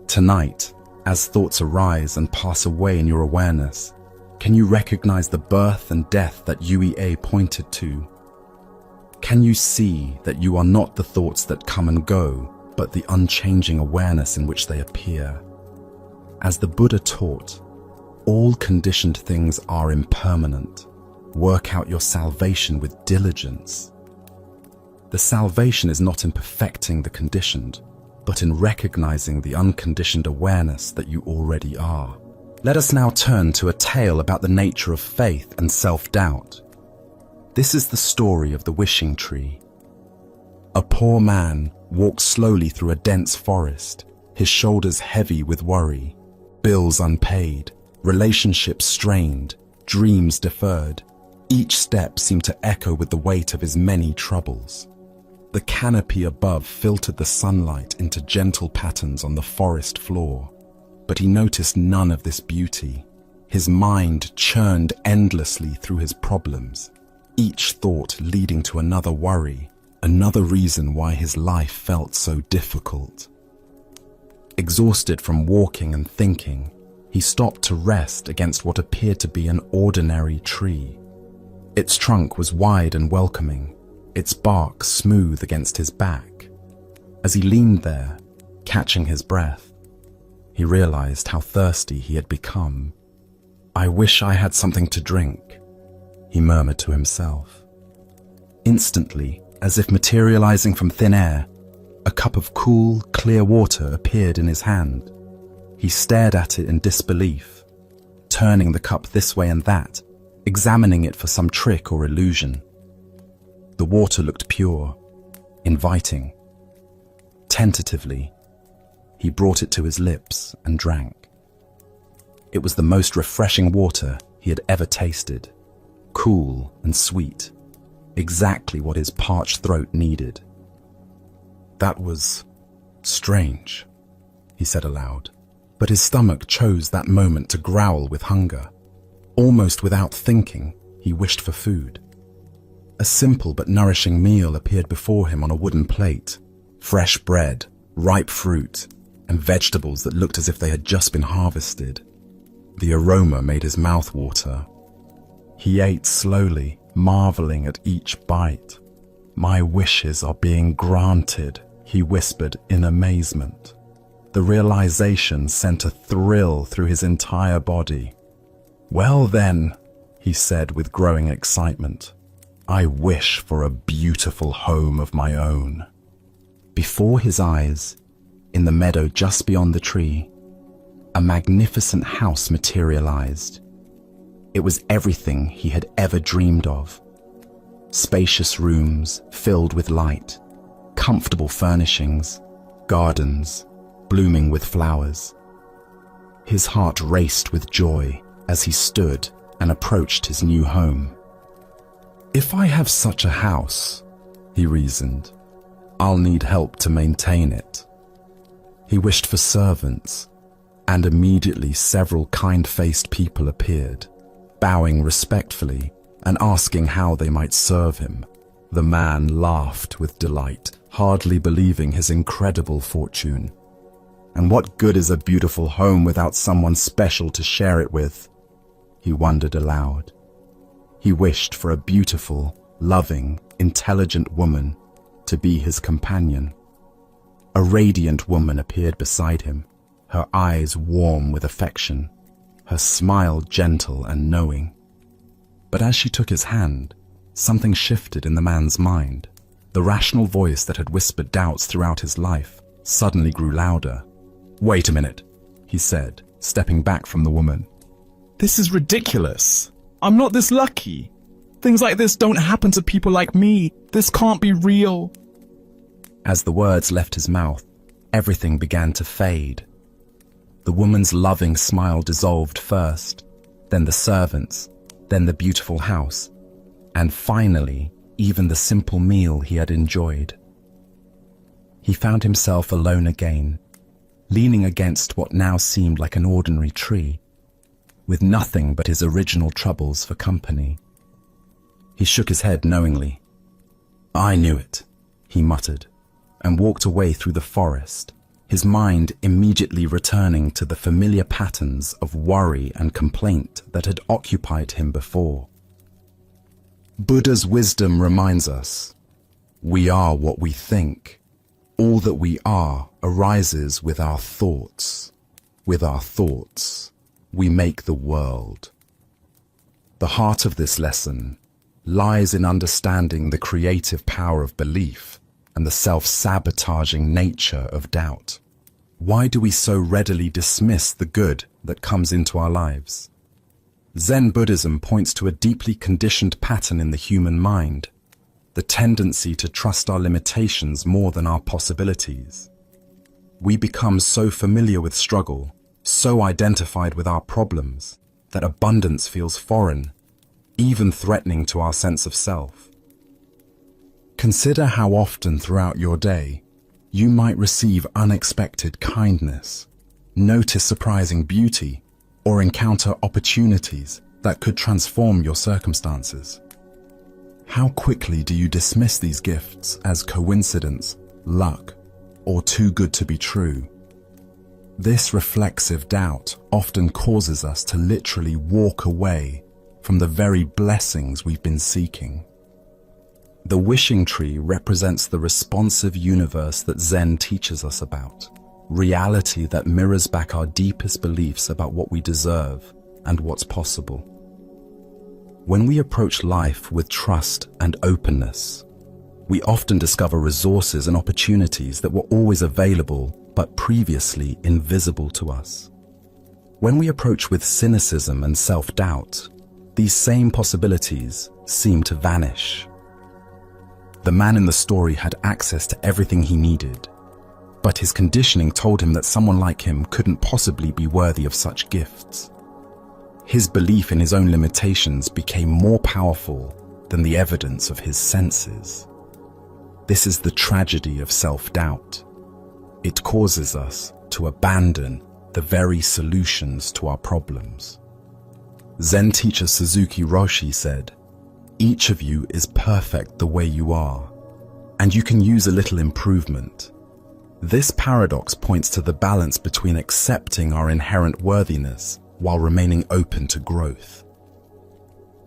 Tonight, as thoughts arise and pass away in your awareness, Can you recognize the birth and death that UEA pointed to? Can you see that you are not the thoughts that come and go, but the unchanging awareness in which they appear? As the Buddha taught, all conditioned things are impermanent. Work out your salvation with diligence. The salvation is not in perfecting the conditioned, but in recognizing the unconditioned awareness that you already are. Let us now turn to a tale about the nature of faith and self-doubt. This is the story of the wishing tree. A poor man walked slowly through a dense forest, his shoulders heavy with worry, bills unpaid, relationships strained, dreams deferred. Each step seemed to echo with the weight of his many troubles. The canopy above filtered the sunlight into gentle patterns on the forest floor, but he noticed none of this beauty. His mind churned endlessly through his problems, each thought leading to another worry, another reason why his life felt so difficult. Exhausted from walking and thinking, he stopped to rest against what appeared to be an ordinary tree. Its trunk was wide and welcoming, its bark smooth against his back. As he leaned there, catching his breath, he realized how thirsty he had become. "I wish I had something to drink," he murmured to himself. Instantly, as if materializing from thin air, a cup of cool, clear water appeared in his hand. He stared at it in disbelief, turning the cup this way and that, examining it for some trick or illusion. The water looked pure, inviting. Tentatively, he brought it to his lips and drank. It was the most refreshing water he had ever tasted, cool and sweet, exactly what his parched throat needed. "That was strange," he said aloud, but his stomach chose that moment to growl with hunger. Almost without thinking, he wished for food. A simple but nourishing meal appeared before him on a wooden plate. Fresh bread, ripe fruit, and vegetables that looked as if they had just been harvested. The aroma made his mouth water. He ate slowly, marveling at each bite. "My wishes are being granted," he whispered in amazement. The realization sent a thrill through his entire body. "Well then," he said with growing excitement, "I wish for a beautiful home of my own." Before his eyes, in the meadow just beyond the tree, a magnificent house materialized. It was everything he had ever dreamed of. Spacious rooms filled with light, comfortable furnishings, gardens blooming with flowers. His heart raced with joy as he stood and approached his new home. "If I have such a house," he reasoned, "I'll need help to maintain it." He wished for servants, and immediately several kind-faced people appeared, bowing respectfully and asking how they might serve him. The man laughed with delight, hardly believing his incredible fortune. And what good is a beautiful home without someone special to share it with? He wondered aloud. He wished for a beautiful, loving, intelligent woman to be his companion. A radiant woman appeared beside him, her eyes warm with affection, her smile gentle and knowing. But as she took his hand, something shifted in the man's mind. The rational voice that had whispered doubts throughout his life suddenly grew louder. "Wait a minute," he said, stepping back from the woman. "This is ridiculous. I'm not this lucky. Things like this don't happen to people like me. This can't be real." As the words left his mouth, everything began to fade. The woman's loving smile dissolved first, then the servants, then the beautiful house, and finally, even the simple meal he had enjoyed. He found himself alone again, leaning against what now seemed like an ordinary tree, with nothing but his original troubles for company. He shook his head knowingly. "I knew it," he muttered, and walked away through the forest, his mind immediately returning to the familiar patterns of worry and complaint that had occupied him before. Buddha's wisdom reminds us, we are what we think. All that we are arises with our thoughts. With our thoughts, we make the world. The heart of this lesson lies in understanding the creative power of belief and the self-sabotaging nature of doubt. Why do we so readily dismiss the good that comes into our lives? Zen Buddhism points to a deeply conditioned pattern in the human mind, the tendency to trust our limitations more than our possibilities. We become so familiar with struggle, so identified with our problems, that abundance feels foreign, even threatening to our sense of self. Consider how often throughout your day you might receive unexpected kindness, notice surprising beauty, or encounter opportunities that could transform your circumstances. How quickly do you dismiss these gifts as coincidence, luck, or too good to be true? This reflexive doubt often causes us to literally walk away from the very blessings we've been seeking. The wishing tree represents the responsive universe that Zen teaches us about, reality that mirrors back our deepest beliefs about what we deserve and what's possible. When we approach life with trust and openness, we often discover resources and opportunities that were always available but previously invisible to us. When we approach with cynicism and self-doubt, these same possibilities seem to vanish. The man in the story had access to everything he needed, but his conditioning told him that someone like him couldn't possibly be worthy of such gifts. His belief in his own limitations became more powerful than the evidence of his senses. This is the tragedy of self-doubt. It causes us to abandon the very solutions to our problems. Zen teacher Suzuki Roshi said, "Each of you is perfect the way you are, and you can use a little improvement." This paradox points to the balance between accepting our inherent worthiness while remaining open to growth.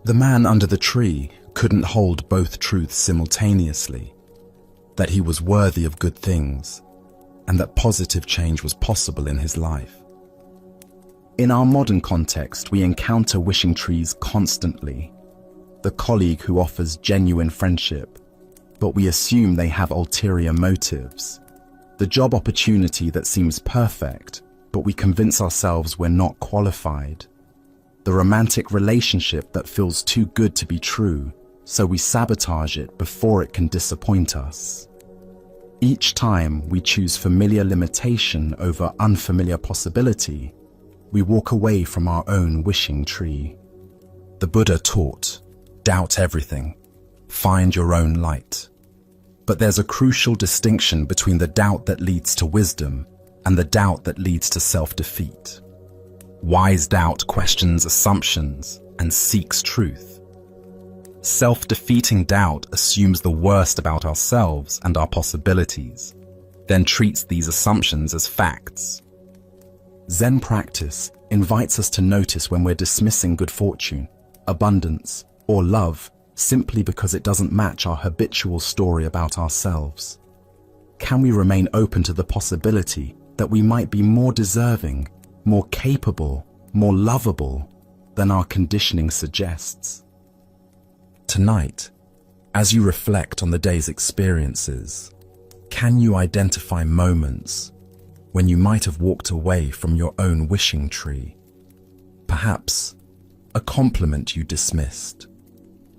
The man under the tree couldn't hold both truths simultaneously, that he was worthy of good things, and that positive change was possible in his life. In our modern context, we encounter wishing trees constantly. The colleague who offers genuine friendship, but we assume they have ulterior motives. The job opportunity that seems perfect, but we convince ourselves we're not qualified. The romantic relationship that feels too good to be true, so we sabotage it before it can disappoint us. Each time we choose familiar limitation over unfamiliar possibility, we walk away from our own wishing tree. The Buddha taught, doubt everything, find your own light. But there's a crucial distinction between the doubt that leads to wisdom and the doubt that leads to self-defeat. Wise doubt questions assumptions and seeks truth. Self-defeating doubt assumes the worst about ourselves and our possibilities, then treats these assumptions as facts. Zen practice invites us to notice when we're dismissing good fortune, abundance, or love simply because it doesn't match our habitual story about ourselves. Can we remain open to the possibility that we might be more deserving, more capable, more lovable than our conditioning suggests? Tonight, as you reflect on the day's experiences, can you identify moments when you might have walked away from your own wishing tree? Perhaps a compliment you dismissed,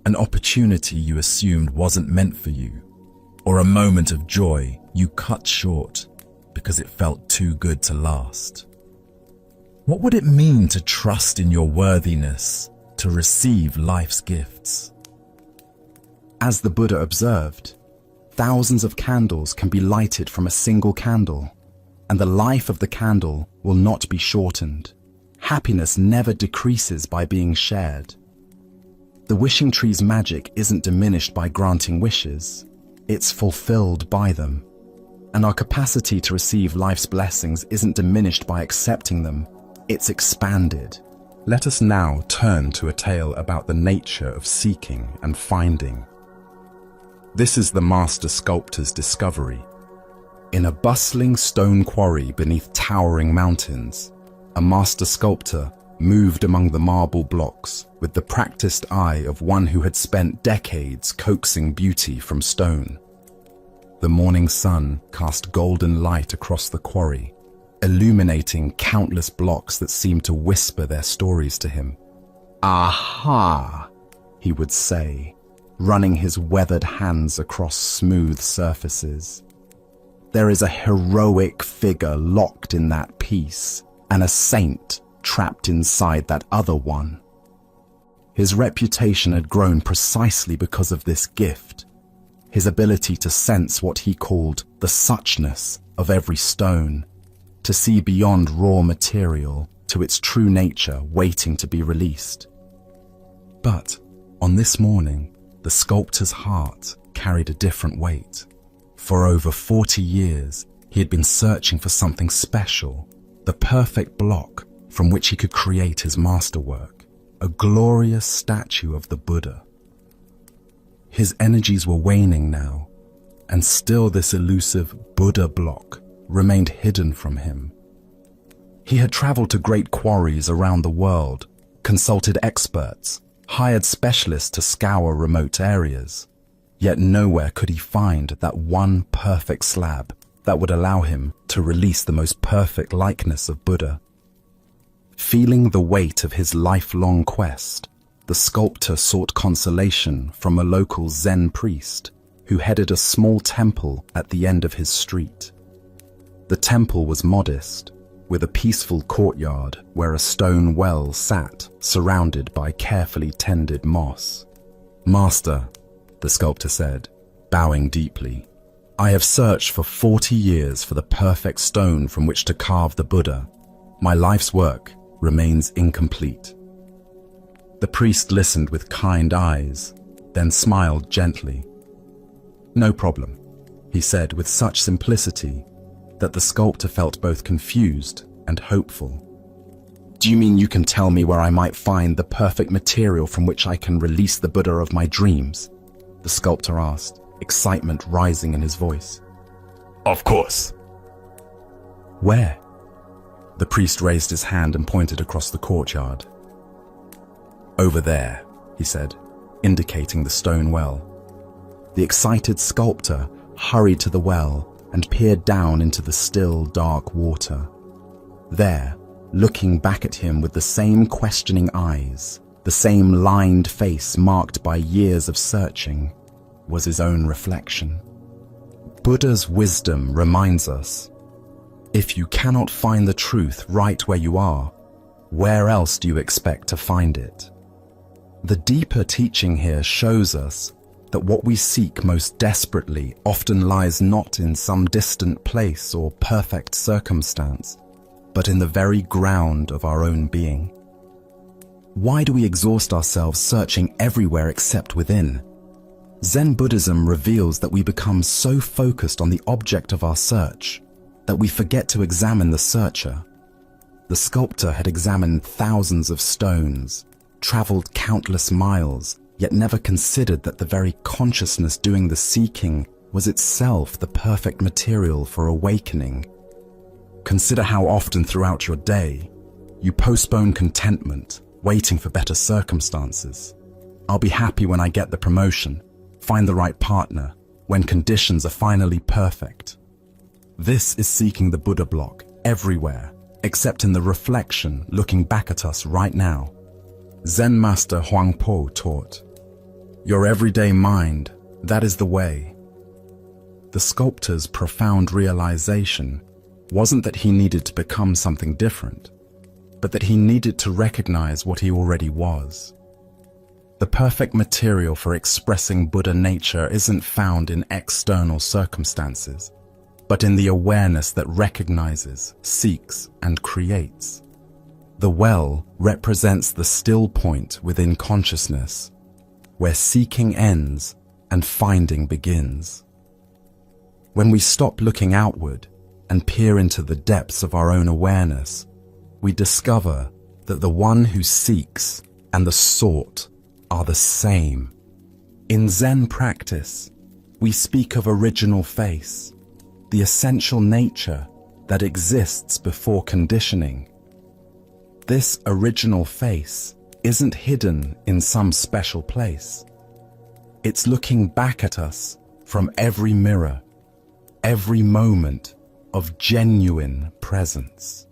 an opportunity you assumed wasn't meant for you, or a moment of joy you cut short because it felt too good to last. What would it mean to trust in your worthiness to receive life's gifts? As the Buddha observed, thousands of candles can be lighted from a single candle, and the life of the candle will not be shortened. Happiness never decreases by being shared. The wishing tree's magic isn't diminished by granting wishes, it's fulfilled by them. And our capacity to receive life's blessings isn't diminished by accepting them, it's expanded. Let us now turn to a tale about the nature of seeking and finding. This is the master sculptor's discovery. In a bustling stone quarry beneath towering mountains, a master sculptor moved among the marble blocks with the practiced eye of one who had spent decades coaxing beauty from stone. The morning sun cast golden light across the quarry, illuminating countless blocks that seemed to whisper their stories to him. "Aha," he would say, running his weathered hands across smooth surfaces. "There is a heroic figure locked in that piece, and a saint trapped inside that other one." His reputation had grown precisely because of this gift, his ability to sense what he called the suchness of every stone, to see beyond raw material to its true nature waiting to be released. But on this morning, the sculptor's heart carried a different weight. For over 40 years, he had been searching for something special, the perfect block from which he could create his masterwork, a glorious statue of the Buddha. His energies were waning now, and still this elusive Buddha block remained hidden from him. He had traveled to great quarries around the world, consulted experts, hired specialists to scour remote areas, yet nowhere could he find that one perfect slab that would allow him to release the most perfect likeness of Buddha. Feeling the weight of his lifelong quest, the sculptor sought consolation from a local Zen priest who headed a small temple at the end of his street. The temple was modest, with a peaceful courtyard where a stone well sat, surrounded by carefully tended moss. "Master," the sculptor said, bowing deeply, "I have searched for 40 years for the perfect stone from which to carve the Buddha. My life's work remains incomplete." The priest listened with kind eyes, then smiled gently. "No problem," he said with such simplicity that the sculptor felt both confused and hopeful. "Do you mean you can tell me where I might find the perfect material from which I can release the Buddha of my dreams?" the sculptor asked, excitement rising in his voice. "Of course." "Where?" The priest raised his hand and pointed across the courtyard. "Over there," he said, indicating the stone well. The excited sculptor hurried to the well and peered down into the still, dark water. There, looking back at him with the same questioning eyes, the same lined face marked by years of searching, was his own reflection. Buddha's wisdom reminds us, if you cannot find the truth right where you are, where else do you expect to find it? The deeper teaching here shows us that what we seek most desperately often lies not in some distant place or perfect circumstance, but in the very ground of our own being. Why do we exhaust ourselves searching everywhere except within? Zen Buddhism reveals that we become so focused on the object of our search that we forget to examine the searcher. The sculptor had examined thousands of stones, traveled countless miles, yet never considered that the very consciousness doing the seeking was itself the perfect material for awakening. Consider how often throughout your day you postpone contentment, waiting for better circumstances. "I'll be happy when I get the promotion, find the right partner, when conditions are finally perfect." This is seeking the Buddha block everywhere, except in the reflection looking back at us right now. Zen Master Huangpo taught, "Your everyday mind, that is the way." The sculptor's profound realization wasn't that he needed to become something different, but that he needed to recognize what he already was. The perfect material for expressing Buddha nature isn't found in external circumstances, but in the awareness that recognizes, seeks, and creates. The well represents the still point within consciousness, where seeking ends and finding begins. When we stop looking outward and peer into the depths of our own awareness, we discover that the one who seeks and the sought are the same. In Zen practice, we speak of original face, the essential nature that exists before conditioning. This original face isn't hidden in some special place. It's looking back at us from every mirror, every moment of genuine presence.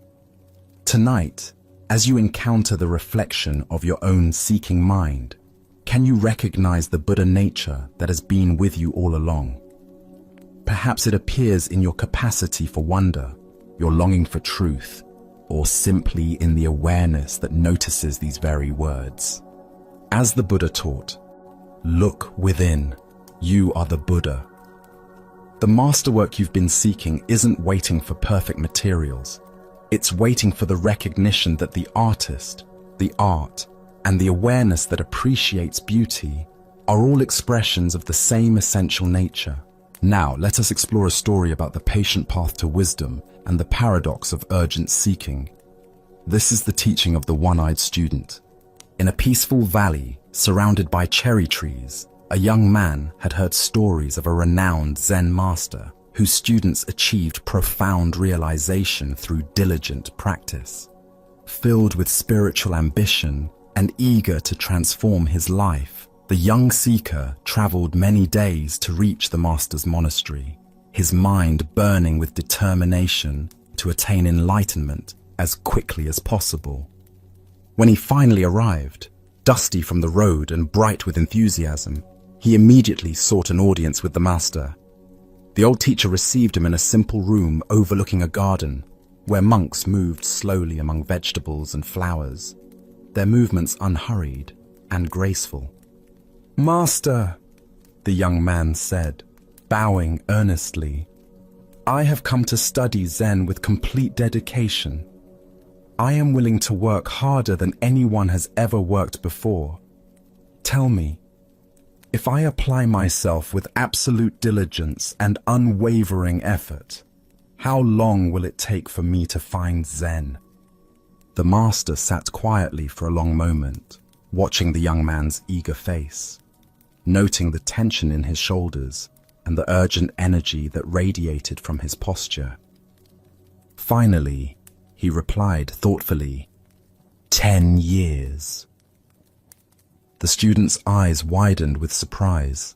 Tonight, as you encounter the reflection of your own seeking mind, can you recognize the Buddha nature that has been with you all along? Perhaps it appears in your capacity for wonder, your longing for truth, or simply in the awareness that notices these very words. As the Buddha taught, look within, you are the Buddha. The masterwork you've been seeking isn't waiting for perfect materials. It's waiting for the recognition that the artist, the art, and the awareness that appreciates beauty are all expressions of the same essential nature. Now, let us explore a story about the patient path to wisdom and the paradox of urgent seeking. This is the teaching of the one-eyed student. In a peaceful valley, surrounded by cherry trees, a young man had heard stories of a renowned Zen master whose students achieved profound realization through diligent practice. Filled with spiritual ambition and eager to transform his life, the young seeker traveled many days to reach the master's monastery, his mind burning with determination to attain enlightenment as quickly as possible. When he finally arrived, dusty from the road and bright with enthusiasm, he immediately sought an audience with the master. The old teacher received him in a simple room overlooking a garden, where monks moved slowly among vegetables and flowers, their movements unhurried and graceful. "Master," the young man said, bowing earnestly, "I have come to study Zen with complete dedication. I am willing to work harder than anyone has ever worked before. Tell me, if I apply myself with absolute diligence and unwavering effort, how long will it take for me to find Zen?" The master sat quietly for a long moment, watching the young man's eager face, noting the tension in his shoulders and the urgent energy that radiated from his posture. Finally, he replied thoughtfully, 10 years. The student's eyes widened with surprise.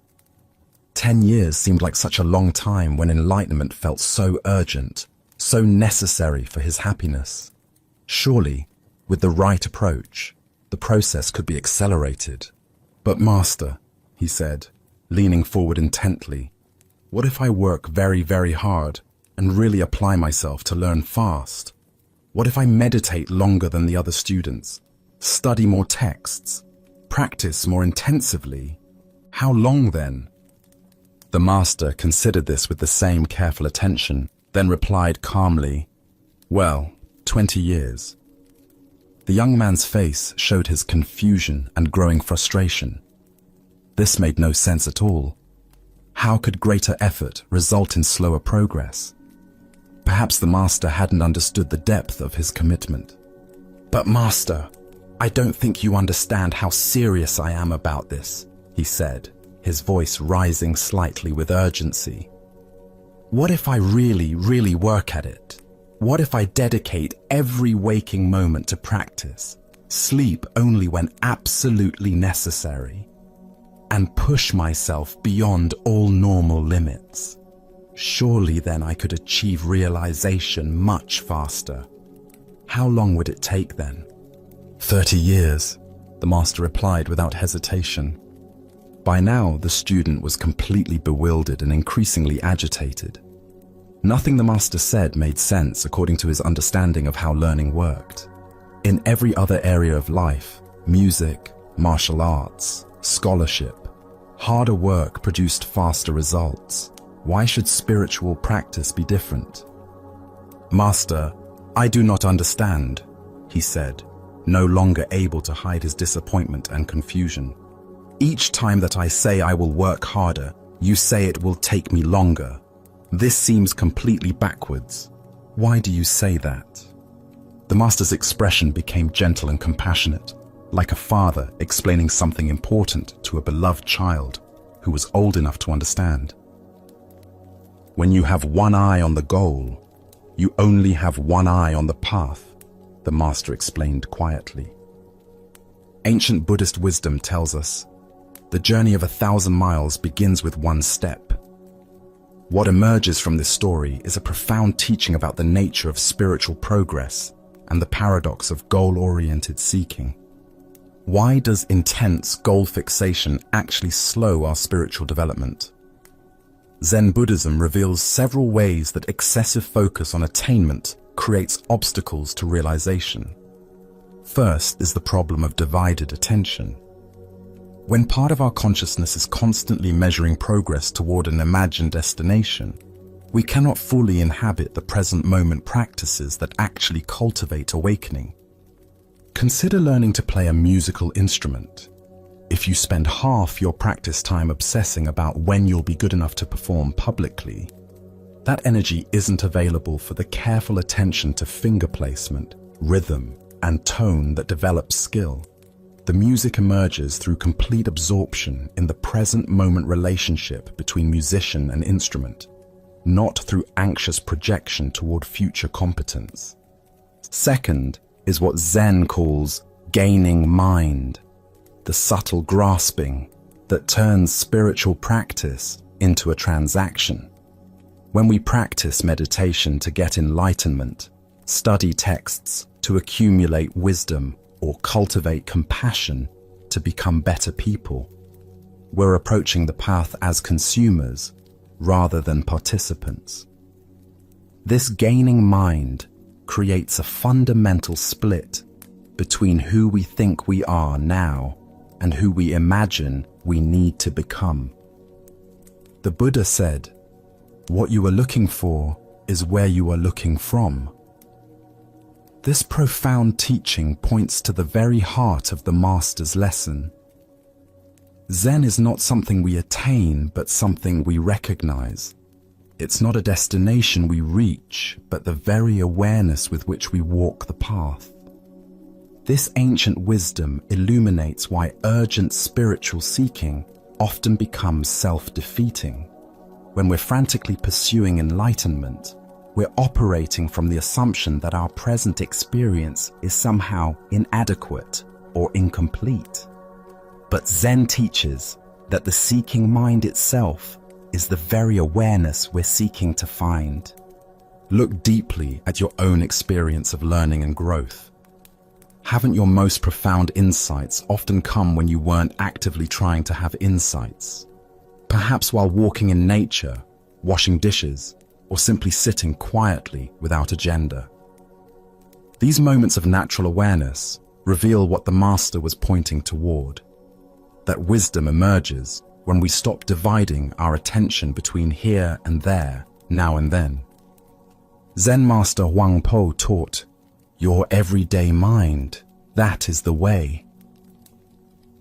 10 years seemed like such a long time when enlightenment felt so urgent, so necessary for his happiness. Surely, with the right approach, the process could be accelerated. "But master," he said, leaning forward intently, "what if I work very, very hard and really apply myself to learn fast? What if I meditate longer than the other students, study more texts, practice more intensively? How long then?" The master considered this with the same careful attention, then replied calmly, "Well, 20 years. The young man's face showed his confusion and growing frustration. This made no sense at all. How could greater effort result in slower progress? Perhaps the master hadn't understood the depth of his commitment. "But master, I don't think you understand how serious I am about this," he said, his voice rising slightly with urgency. "What if I really, really work at it? What if I dedicate every waking moment to practice, sleep only when absolutely necessary, and push myself beyond all normal limits? Surely then I could achieve realization much faster. How long would it take then?" 30 years, the master replied without hesitation. By now, the student was completely bewildered and increasingly agitated. Nothing the master said made sense according to his understanding of how learning worked. In every other area of life, music, martial arts, scholarship, harder work produced faster results. Why should spiritual practice be different? "Master, I do not understand," he said, no longer able to hide his disappointment and confusion. "Each time that I say I will work harder, you say it will take me longer. This seems completely backwards. Why do you say that? The master's expression became gentle and compassionate, like a father explaining something important to a beloved child who was old enough to understand. When you have one eye on the goal, you only have one eye on the path, the master explained quietly. Ancient Buddhist wisdom tells us, the journey of 1,000 miles begins with one step. What emerges from this story is a profound teaching about the nature of spiritual progress and the paradox of goal-oriented seeking. Why does intense goal fixation actually slow our spiritual development? Zen Buddhism reveals several ways that excessive focus on attainment creates obstacles to realization. First is the problem of divided attention. When part of our consciousness is constantly measuring progress toward an imagined destination, we cannot fully inhabit the present moment practices that actually cultivate awakening. Consider learning to play a musical instrument. If you spend half your practice time obsessing about when you'll be good enough to perform publicly, that energy isn't available for the careful attention to finger placement, rhythm, and tone that develops skill. The music emerges through complete absorption in the present moment relationship between musician and instrument, not through anxious projection toward future competence. Second is what Zen calls gaining mind, the subtle grasping that turns spiritual practice into a transaction. When we practice meditation to get enlightenment, study texts to accumulate wisdom, or cultivate compassion to become better people, we're approaching the path as consumers rather than participants. This gaining mind creates a fundamental split between who we think we are now and who we imagine we need to become. The Buddha said, "What you are looking for is where you are looking from." This profound teaching points to the very heart of the master's lesson. Zen is not something we attain, but something we recognize. It's not a destination we reach, but the very awareness with which we walk the path. This ancient wisdom illuminates why urgent spiritual seeking often becomes self-defeating. When we're frantically pursuing enlightenment, we're operating from the assumption that our present experience is somehow inadequate or incomplete. But Zen teaches that the seeking mind itself is the very awareness we're seeking to find. Look deeply at your own experience of learning and growth. Haven't your most profound insights often come when you weren't actively trying to have insights? Perhaps while walking in nature, washing dishes, or simply sitting quietly without agenda. These moments of natural awareness reveal what the master was pointing toward. That wisdom emerges when we stop dividing our attention between here and there, now and then. Zen master Huang Po taught, "Your everyday mind, that is the way."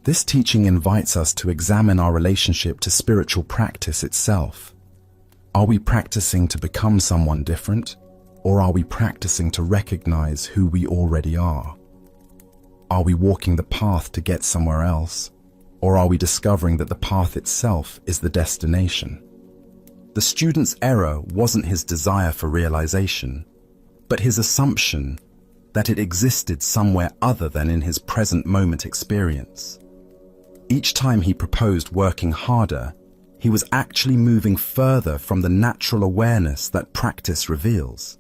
This teaching invites us to examine our relationship to spiritual practice itself. Are we practicing to become someone different, or are we practicing to recognize who we already are? Are we walking the path to get somewhere else, or are we discovering that the path itself is the destination? The student's error wasn't his desire for realization, but his assumption that it existed somewhere other than in his present moment experience. Each time he proposed working harder, he was actually moving further from the natural awareness that practice reveals.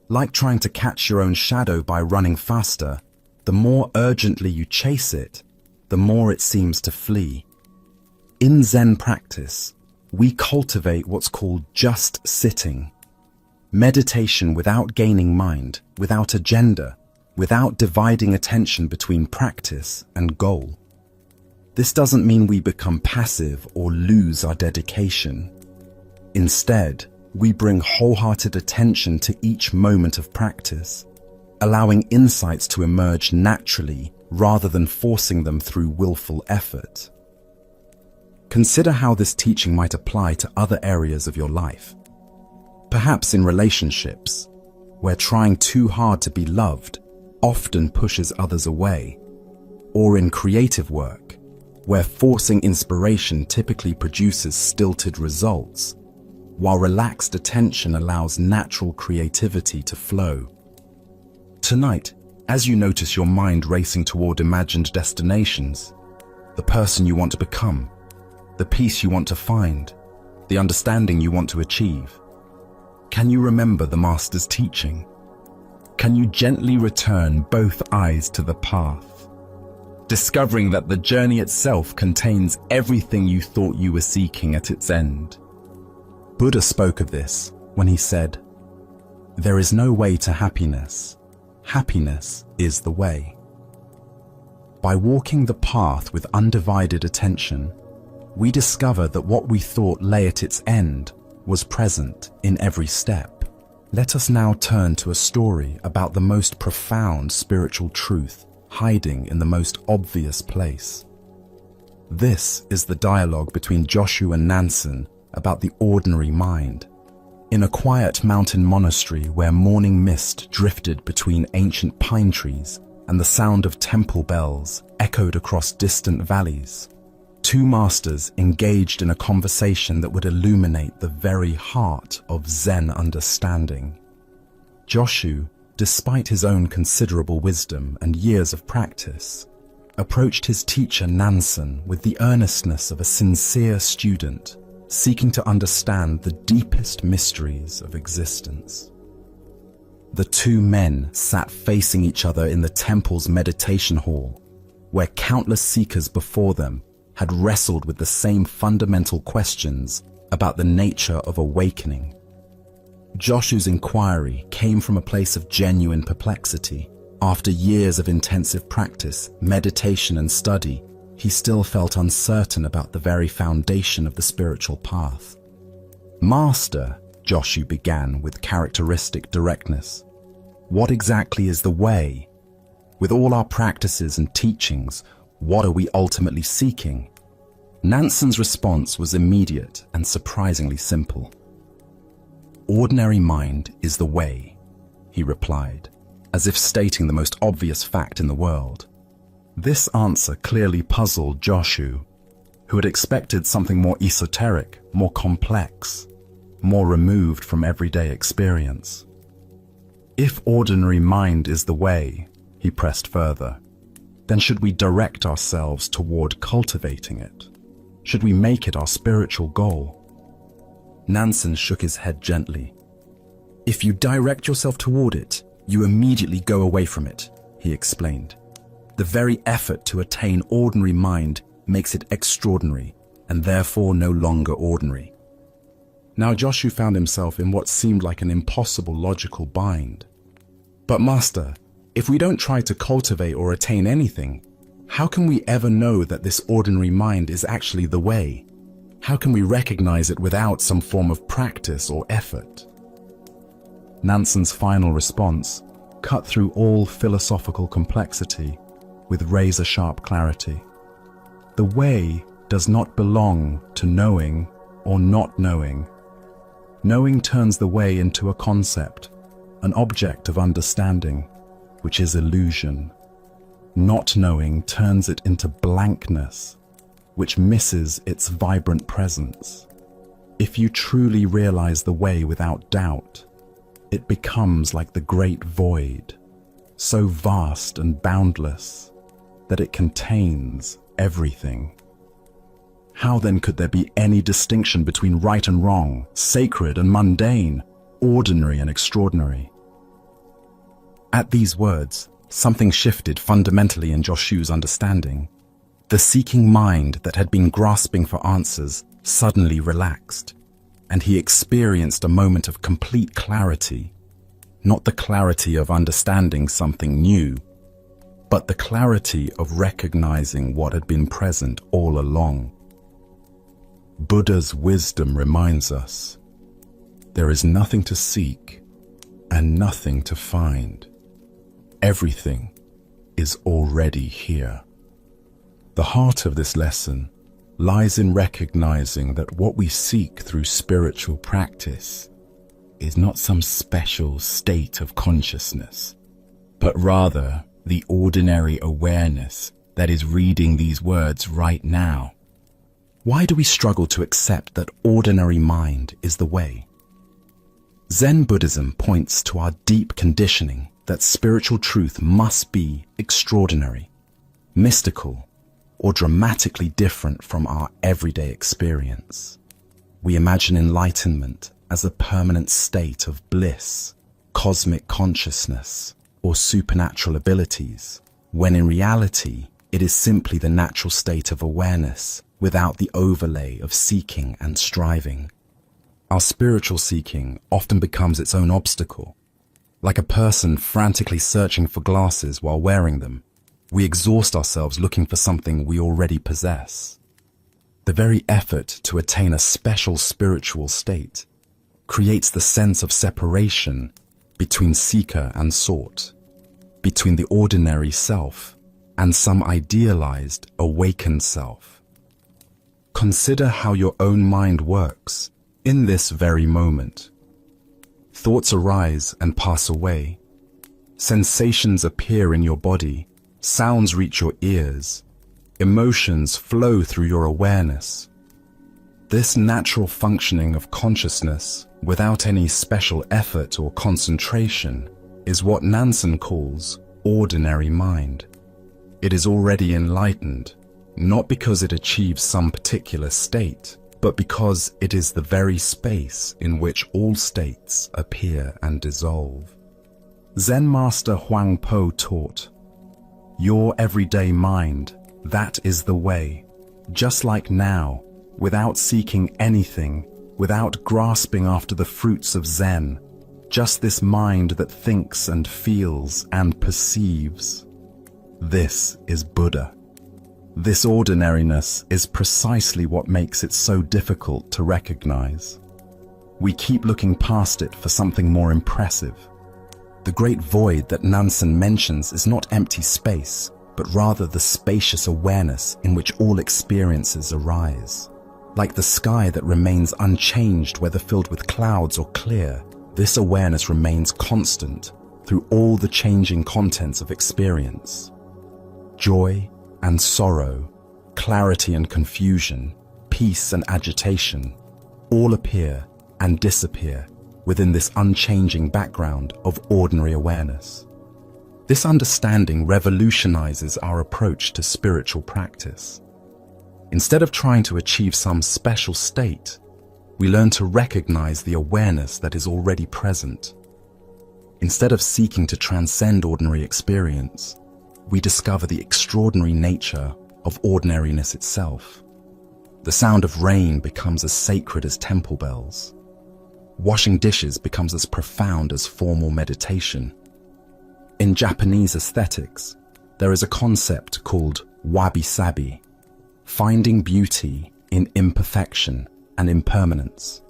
Like trying to catch your own shadow by running faster, the more urgently you chase it, the more it seems to flee. In Zen practice, we cultivate what's called just sitting. Meditation without gaining mind, without agenda, without dividing attention between practice and goal. This doesn't mean we become passive or lose our dedication. Instead, we bring wholehearted attention to each moment of practice, allowing insights to emerge naturally rather than forcing them through willful effort. Consider how this teaching might apply to other areas of your life. Perhaps in relationships, where trying too hard to be loved often pushes others away, or in creative work, where forcing inspiration typically produces stilted results, while relaxed attention allows natural creativity to flow. Tonight, as you notice your mind racing toward imagined destinations, the person you want to become, the peace you want to find, the understanding you want to achieve, can you remember the Master's teaching? Can you gently return both eyes to the path, discovering that the journey itself contains everything you thought you were seeking at its end? Buddha spoke of this when he said, "There is no way to happiness. Happiness is the way." By walking the path with undivided attention, we discover that what we thought lay at its end was present in every step. Let us now turn to a story about the most profound spiritual truth hiding in the most obvious place. This is the dialogue between Joshu and Nansen about the ordinary mind. In a quiet mountain monastery where morning mist drifted between ancient pine trees and the sound of temple bells echoed across distant valleys, two masters engaged in a conversation that would illuminate the very heart of Zen understanding. Joshu, despite his own considerable wisdom and years of practice, approached his teacher Nansen with the earnestness of a sincere student seeking to understand the deepest mysteries of existence. The two men sat facing each other in the temple's meditation hall, where countless seekers before them had wrestled with the same fundamental questions about the nature of awakening. Joshu's inquiry came from a place of genuine perplexity. After years of intensive practice, meditation and study, he still felt uncertain about the very foundation of the spiritual path. "Master," Joshu began with characteristic directness, "what exactly is the way? With all our practices and teachings, what are we ultimately seeking?" Nansen's response was immediate and surprisingly simple. "Ordinary mind is the way," he replied, as if stating the most obvious fact in the world. This answer clearly puzzled Joshu, who had expected something more esoteric, more complex, more removed from everyday experience. "If ordinary mind is the way," he pressed further, "then should we direct ourselves toward cultivating it? Should we make it our spiritual goal?" Nansen shook his head gently. "If you direct yourself toward it, you immediately go away from it," he explained. "The very effort to attain ordinary mind makes it extraordinary, and therefore no longer ordinary." Now Joshu found himself in what seemed like an impossible logical bind. "But Master, if we don't try to cultivate or attain anything, how can we ever know that this ordinary mind is actually the way? How can we recognize it without some form of practice or effort?" Nansen's final response cut through all philosophical complexity with razor-sharp clarity. "The way does not belong to knowing or not knowing. Knowing turns the way into a concept, an object of understanding, which is illusion. Not knowing turns it into blankness, which misses its vibrant presence. If you truly realize the way without doubt, it becomes like the great void, so vast and boundless that it contains everything. How then could there be any distinction between right and wrong, sacred and mundane, ordinary and extraordinary?" At these words, something shifted fundamentally in Joshu's understanding. The seeking mind that had been grasping for answers suddenly relaxed, and he experienced a moment of complete clarity. Not the clarity of understanding something new, but the clarity of recognizing what had been present all along. Buddha's wisdom reminds us, there is nothing to seek and nothing to find. Everything is already here. The heart of this lesson lies in recognizing that what we seek through spiritual practice is not some special state of consciousness, but rather the ordinary awareness that is reading these words right now. Why do we struggle to accept that ordinary mind is the way? Zen Buddhism points to our deep conditioning that spiritual truth must be extraordinary, mystical, or dramatically different from our everyday experience. We imagine enlightenment as a permanent state of bliss, cosmic consciousness, or supernatural abilities, when in reality, it is simply the natural state of awareness without the overlay of seeking and striving. Our spiritual seeking often becomes its own obstacle. Like a person frantically searching for glasses while wearing them, we exhaust ourselves looking for something we already possess. The very effort to attain a special spiritual state creates the sense of separation between seeker and sought, between the ordinary self and some idealized, awakened self. Consider how your own mind works in this very moment. Thoughts arise and pass away. Sensations appear in your body. Sounds reach your ears. Emotions flow through your awareness. This natural functioning of consciousness, without any special effort or concentration, is what Nansen calls ordinary mind. It is already enlightened, not because it achieves some particular state, but because it is the very space in which all states appear and dissolve. Zen master Huang Po taught, "Your everyday mind, that is the way, just like now, without seeking anything, without grasping after the fruits of Zen, just this mind that thinks and feels and perceives. This is Buddha." This ordinariness is precisely what makes it so difficult to recognize. We keep looking past it for something more impressive. The great void that Nansen mentions is not empty space, but rather the spacious awareness in which all experiences arise. Like the sky that remains unchanged whether filled with clouds or clear, this awareness remains constant through all the changing contents of experience. Joy and sorrow, clarity and confusion, peace and agitation, all appear and disappear within this unchanging background of ordinary awareness. This understanding revolutionizes our approach to spiritual practice. Instead of trying to achieve some special state, we learn to recognize the awareness that is already present. Instead of seeking to transcend ordinary experience, we discover the extraordinary nature of ordinariness itself. The sound of rain becomes as sacred as temple bells. Washing dishes becomes as profound as formal meditation. In Japanese aesthetics, there is a concept called wabi-sabi, finding beauty in imperfection and impermanence.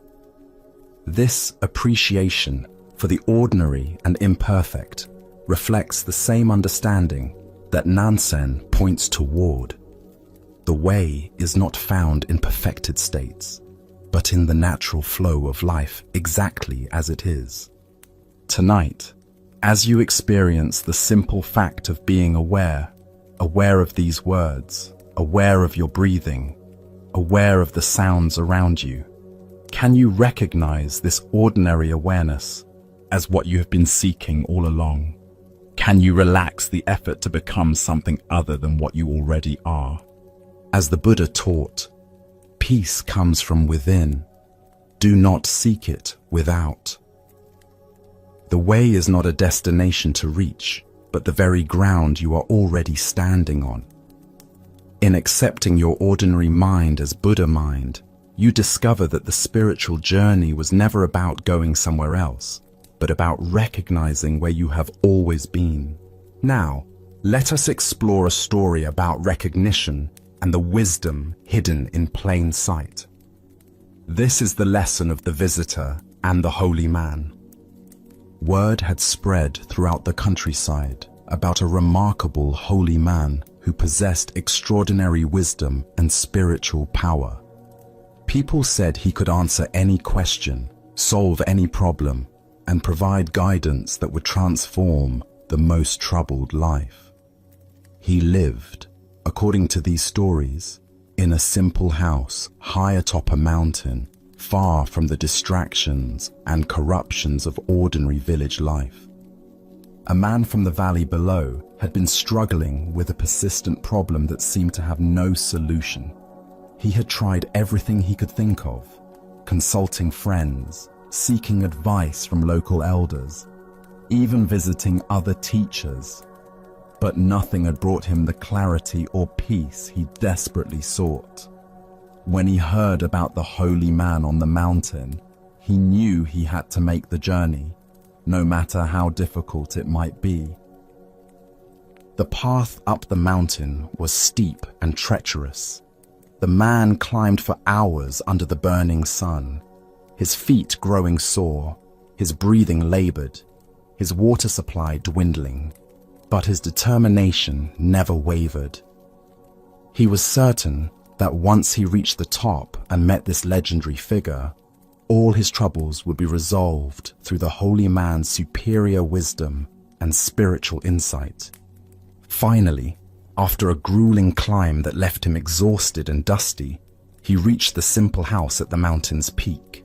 This appreciation for the ordinary and imperfect reflects the same understanding that Nansen points toward. The way is not found in perfected states, but in the natural flow of life exactly as it is. Tonight, as you experience the simple fact of being aware of these words, aware of your breathing, aware of the sounds around you, can you recognize this ordinary awareness as what you have been seeking all along? Can you relax the effort to become something other than what you already are? As the Buddha taught, peace comes from within. Do not seek it without. The way is not a destination to reach, but the very ground you are already standing on. In accepting your ordinary mind as Buddha mind, you discover that the spiritual journey was never about going somewhere else, but about recognizing where you have always been. Now, let us explore a story about recognition and the wisdom hidden in plain sight. This is the lesson of the visitor and the holy man. Word had spread throughout the countryside about a remarkable holy man who possessed extraordinary wisdom and spiritual power. People said he could answer any question, solve any problem, and provide guidance that would transform the most troubled life. He lived, according to these stories, in a simple house high atop a mountain, far from the distractions and corruptions of ordinary village life. A man from the valley below had been struggling with a persistent problem that seemed to have no solution. He had tried everything he could think of, consulting friends, seeking advice from local elders, even visiting other teachers, but nothing had brought him the clarity or peace he desperately sought. When he heard about the holy man on the mountain, he knew he had to make the journey, no matter how difficult it might be. The path up the mountain was steep and treacherous. The man climbed for hours under the burning sun, his feet growing sore, his breathing labored, his water supply dwindling, but his determination never wavered. He was certain that once he reached the top and met this legendary figure, all his troubles would be resolved through the holy man's superior wisdom and spiritual insight. Finally, after a grueling climb that left him exhausted and dusty, he reached the simple house at the mountain's peak.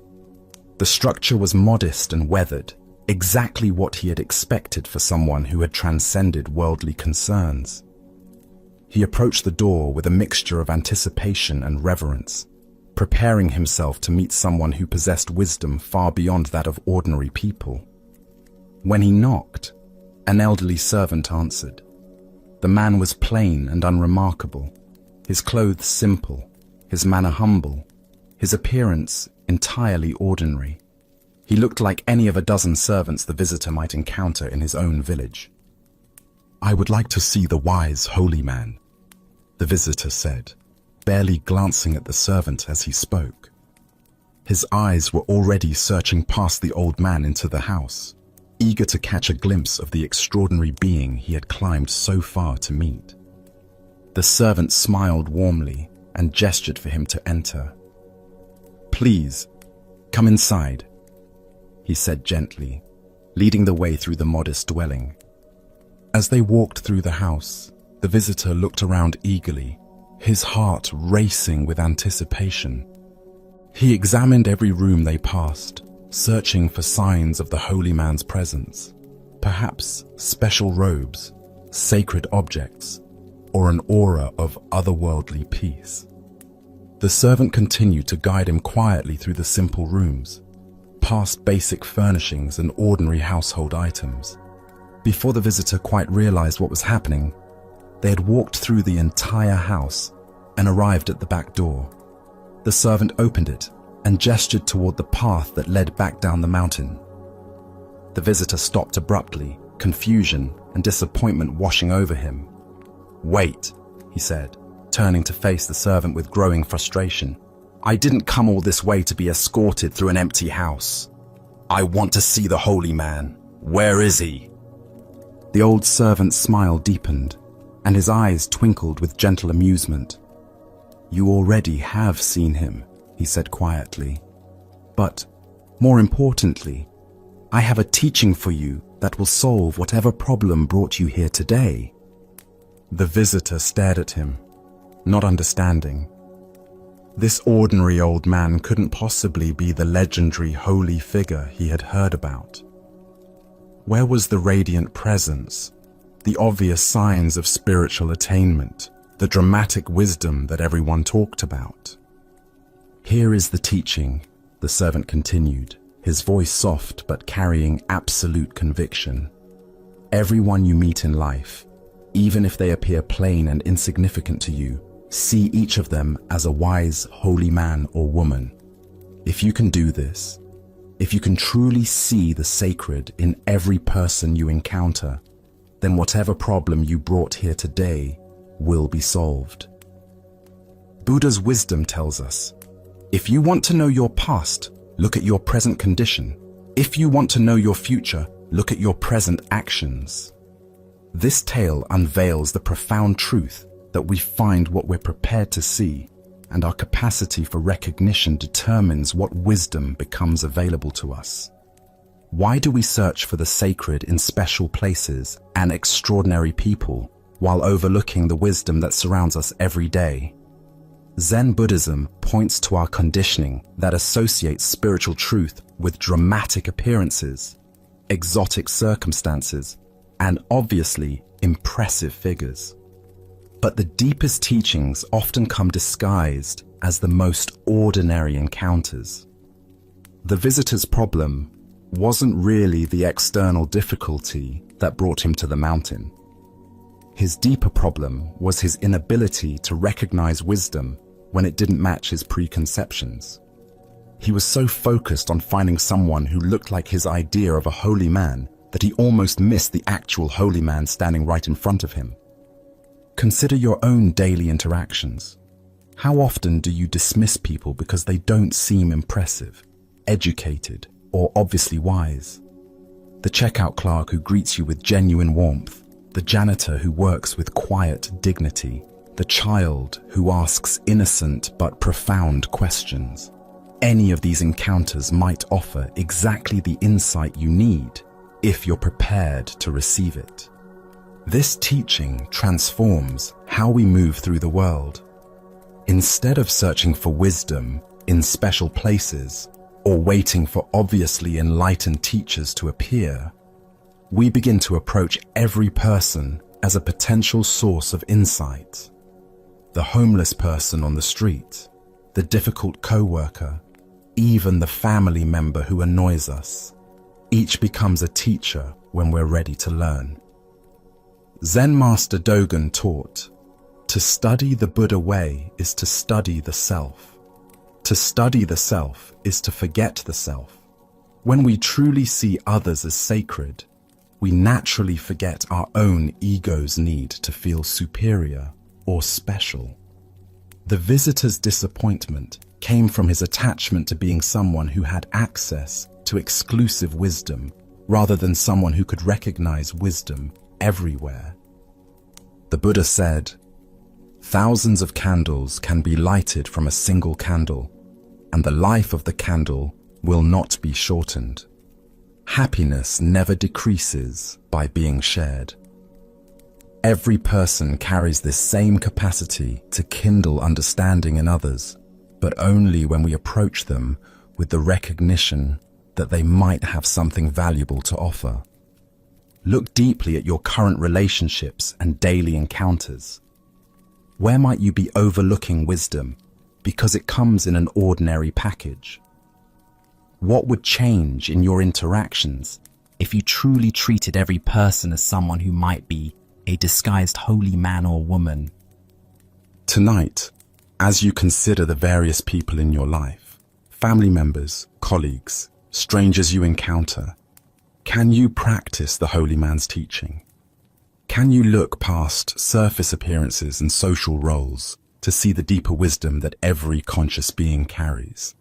The structure was modest and weathered, exactly what he had expected for someone who had transcended worldly concerns. He approached the door with a mixture of anticipation and reverence, preparing himself to meet someone who possessed wisdom far beyond that of ordinary people. When he knocked, an elderly servant answered. The man was plain and unremarkable, his clothes simple, his manner humble, his appearance entirely ordinary. He looked like any of a dozen servants the visitor might encounter in his own village. "I would like to see the wise holy man," the visitor said, barely glancing at the servant as he spoke. His eyes were already searching past the old man into the house, eager to catch a glimpse of the extraordinary being he had climbed so far to meet. The servant smiled warmly and gestured for him to enter. "Please, come inside," he said gently, leading the way through the modest dwelling. As they walked through the house, the visitor looked around eagerly, his heart racing with anticipation. He examined every room they passed, searching for signs of the holy man's presence, perhaps special robes, sacred objects, or an aura of otherworldly peace. The servant continued to guide him quietly through the simple rooms, past basic furnishings and ordinary household items. Before the visitor quite realized what was happening, they had walked through the entire house and arrived at the back door. The servant opened it and gestured toward the path that led back down the mountain. The visitor stopped abruptly, confusion and disappointment washing over him. "Wait," he said, turning to face the servant with growing frustration. "I didn't come all this way to be escorted through an empty house. I want to see the holy man. Where is he?" The old servant's smile deepened, and his eyes twinkled with gentle amusement. "You already have seen him," he said quietly. "But, more importantly, I have a teaching for you that will solve whatever problem brought you here today." The visitor stared at him, not understanding. This ordinary old man couldn't possibly be the legendary holy figure he had heard about. Where was the radiant presence, the obvious signs of spiritual attainment, the dramatic wisdom that everyone talked about? "Here is the teaching," the servant continued, his voice soft but carrying absolute conviction. "Everyone you meet in life, even if they appear plain and insignificant to you, see each of them as a wise holy man or woman. If you can do this, if you can truly see the sacred in every person you encounter, then whatever problem you brought here today will be solved." Buddha's wisdom tells us, if you want to know your past, look at your present condition. If you want to know your future, look at your present actions. This tale unveils the profound truth that we find what we're prepared to see. and our capacity for recognition determines what wisdom becomes available to us. Why do we search for the sacred in special places and extraordinary people while overlooking the wisdom that surrounds us every day? Zen Buddhism points to our conditioning that associates spiritual truth with dramatic appearances, exotic circumstances, and obviously impressive figures. But the deepest teachings often come disguised as the most ordinary encounters. The visitor's problem wasn't really the external difficulty that brought him to the mountain. His deeper problem was his inability to recognize wisdom when it didn't match his preconceptions. He was so focused on finding someone who looked like his idea of a holy man that he almost missed the actual holy man standing right in front of him. Consider your own daily interactions. How often do you dismiss people because they don't seem impressive, educated, or obviously wise? The checkout clerk who greets you with genuine warmth, the janitor who works with quiet dignity, the child who asks innocent but profound questions. Any of these encounters might offer exactly the insight you need if you're prepared to receive it. This teaching transforms how we move through the world. Instead of searching for wisdom in special places or waiting for obviously enlightened teachers to appear, we begin to approach every person as a potential source of insight. The homeless person on the street, the difficult co-worker, even the family member who annoys us. Each becomes a teacher when we're ready to learn. Zen Master Dogen taught, to study the Buddha way is to study the self. To study the self is to forget the self. When we truly see others as sacred, we naturally forget our own ego's need to feel superior or special. The visitor's disappointment came from his attachment to being someone who had access to exclusive wisdom rather than someone who could recognize wisdom everywhere. The Buddha said, "Thousands of candles can be lighted from a single candle, and the life of the candle will not be shortened. Happiness never decreases by being shared." Every person carries this same capacity to kindle understanding in others, but only when we approach them with the recognition that they might have something valuable to offer. Look deeply at your current relationships and daily encounters. Where might you be overlooking wisdom because it comes in an ordinary package? What would change in your interactions if you truly treated every person as someone who might be a disguised holy man or woman? Tonight, as you consider the various people in your life, family members, colleagues, strangers you encounter, can you practice the holy man's teaching? Can you look past surface appearances and social roles to see the deeper wisdom that every conscious being carries?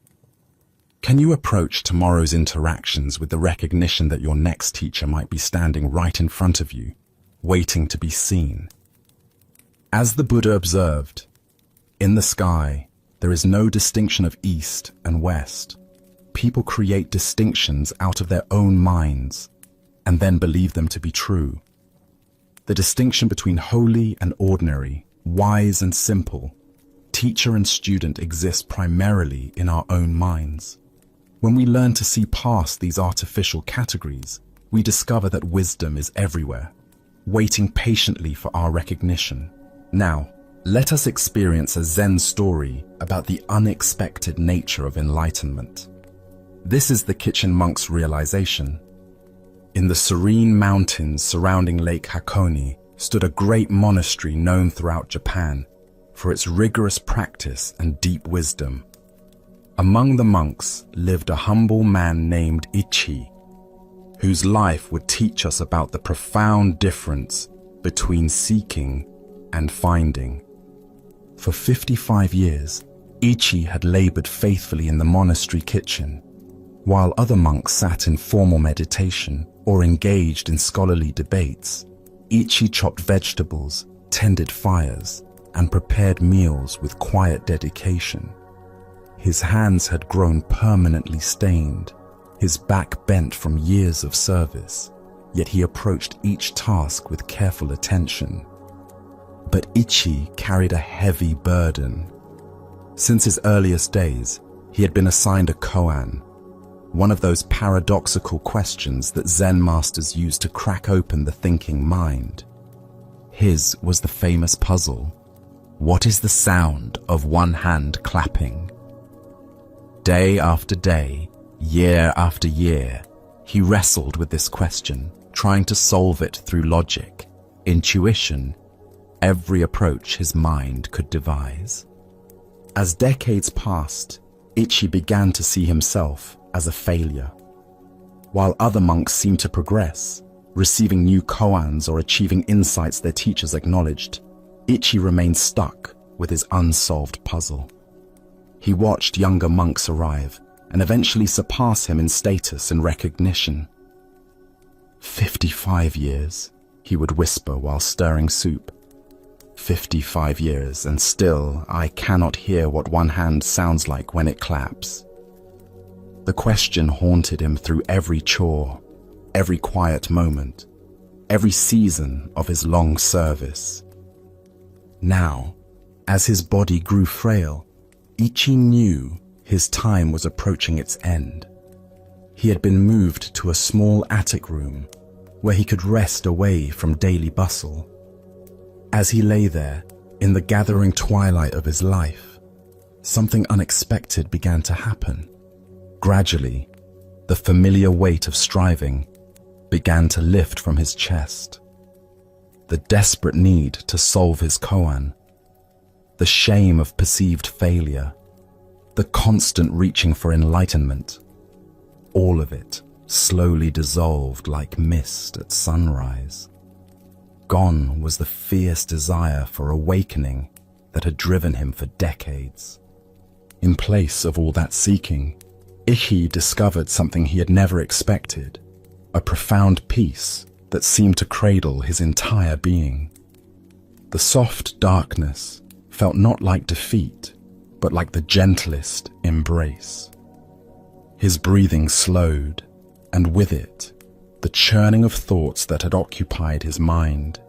Can you approach tomorrow's interactions with the recognition that your next teacher might be standing right in front of you, waiting to be seen? As the Buddha observed, in the sky, there is no distinction of east and west. People create distinctions out of their own minds and then believe them to be true. The distinction between holy and ordinary, wise and simple, teacher and student exists primarily in our own minds. When we learn to see past these artificial categories, we discover that wisdom is everywhere, waiting patiently for our recognition. Now, let us experience a Zen story about the unexpected nature of enlightenment. This is the kitchen monk's realization. In the serene mountains surrounding Lake Hakone stood a great monastery known throughout Japan for its rigorous practice and deep wisdom. Among the monks lived a humble man named Ichi, whose life would teach us about the profound difference between seeking and finding. For 55 years, Ichi had labored faithfully in the monastery kitchen, while other monks sat in formal meditation or engaged in scholarly debates. Ichi chopped vegetables, tended fires, and prepared meals with quiet dedication. His hands had grown permanently stained, his back bent from years of service, yet he approached each task with careful attention. But Ichi carried a heavy burden. Since his earliest days, he had been assigned a koan, one of those paradoxical questions that Zen masters use to crack open the thinking mind. His was the famous puzzle: what is the sound of one hand clapping? Day after day, year after year, he wrestled with this question, trying to solve it through logic, intuition, every approach his mind could devise. As decades passed, Ichi began to see himself as a failure. While other monks seemed to progress, receiving new koans or achieving insights their teachers acknowledged, Ichi remained stuck with his unsolved puzzle. He watched younger monks arrive and eventually surpass him in status and recognition. 55 years, he would whisper while stirring soup. 55 years, and still I cannot hear what one hand sounds like when it claps. The question haunted him through every chore, every quiet moment, every season of his long service. Now, as his body grew frail, Ichi knew his time was approaching its end. He had been moved to a small attic room where he could rest away from daily bustle. As he lay there, in the gathering twilight of his life, something unexpected began to happen. Gradually, the familiar weight of striving began to lift from his chest. The desperate need to solve his koan, the shame of perceived failure, the constant reaching for enlightenment, all of it slowly dissolved like mist at sunrise. Gone was the fierce desire for awakening that had driven him for decades. In place of all that seeking, Ichi discovered something he had never expected, a profound peace that seemed to cradle his entire being. The soft darkness felt not like defeat, but like the gentlest embrace. His breathing slowed, and with it, the churning of thoughts that had occupied his mind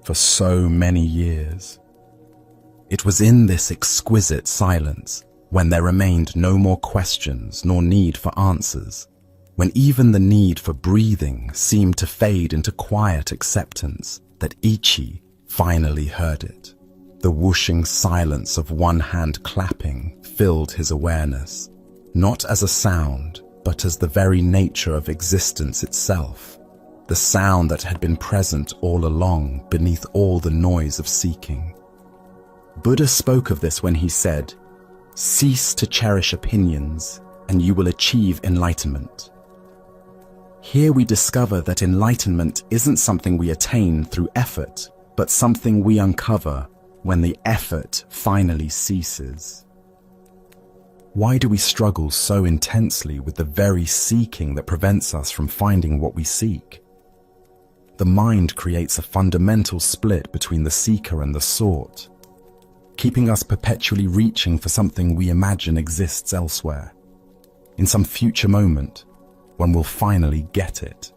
for so many years. It was in this exquisite silence, when there remained no more questions nor need for answers, when even the need for breathing seemed to fade into quiet acceptance, that Ichi finally heard it. The whooshing silence of one hand clapping filled his awareness, not as a sound, but as the very nature of existence itself, the sound that had been present all along beneath all the noise of seeking. Buddha spoke of this when he said, "Cease to cherish opinions, and you will achieve enlightenment." Here we discover that enlightenment isn't something we attain through effort, but something we uncover when the effort finally ceases. Why do we struggle so intensely with the very seeking that prevents us from finding what we seek? The mind creates a fundamental split between the seeker and the sought, keeping us perpetually reaching for something we imagine exists elsewhere, in some future moment when we'll finally get it.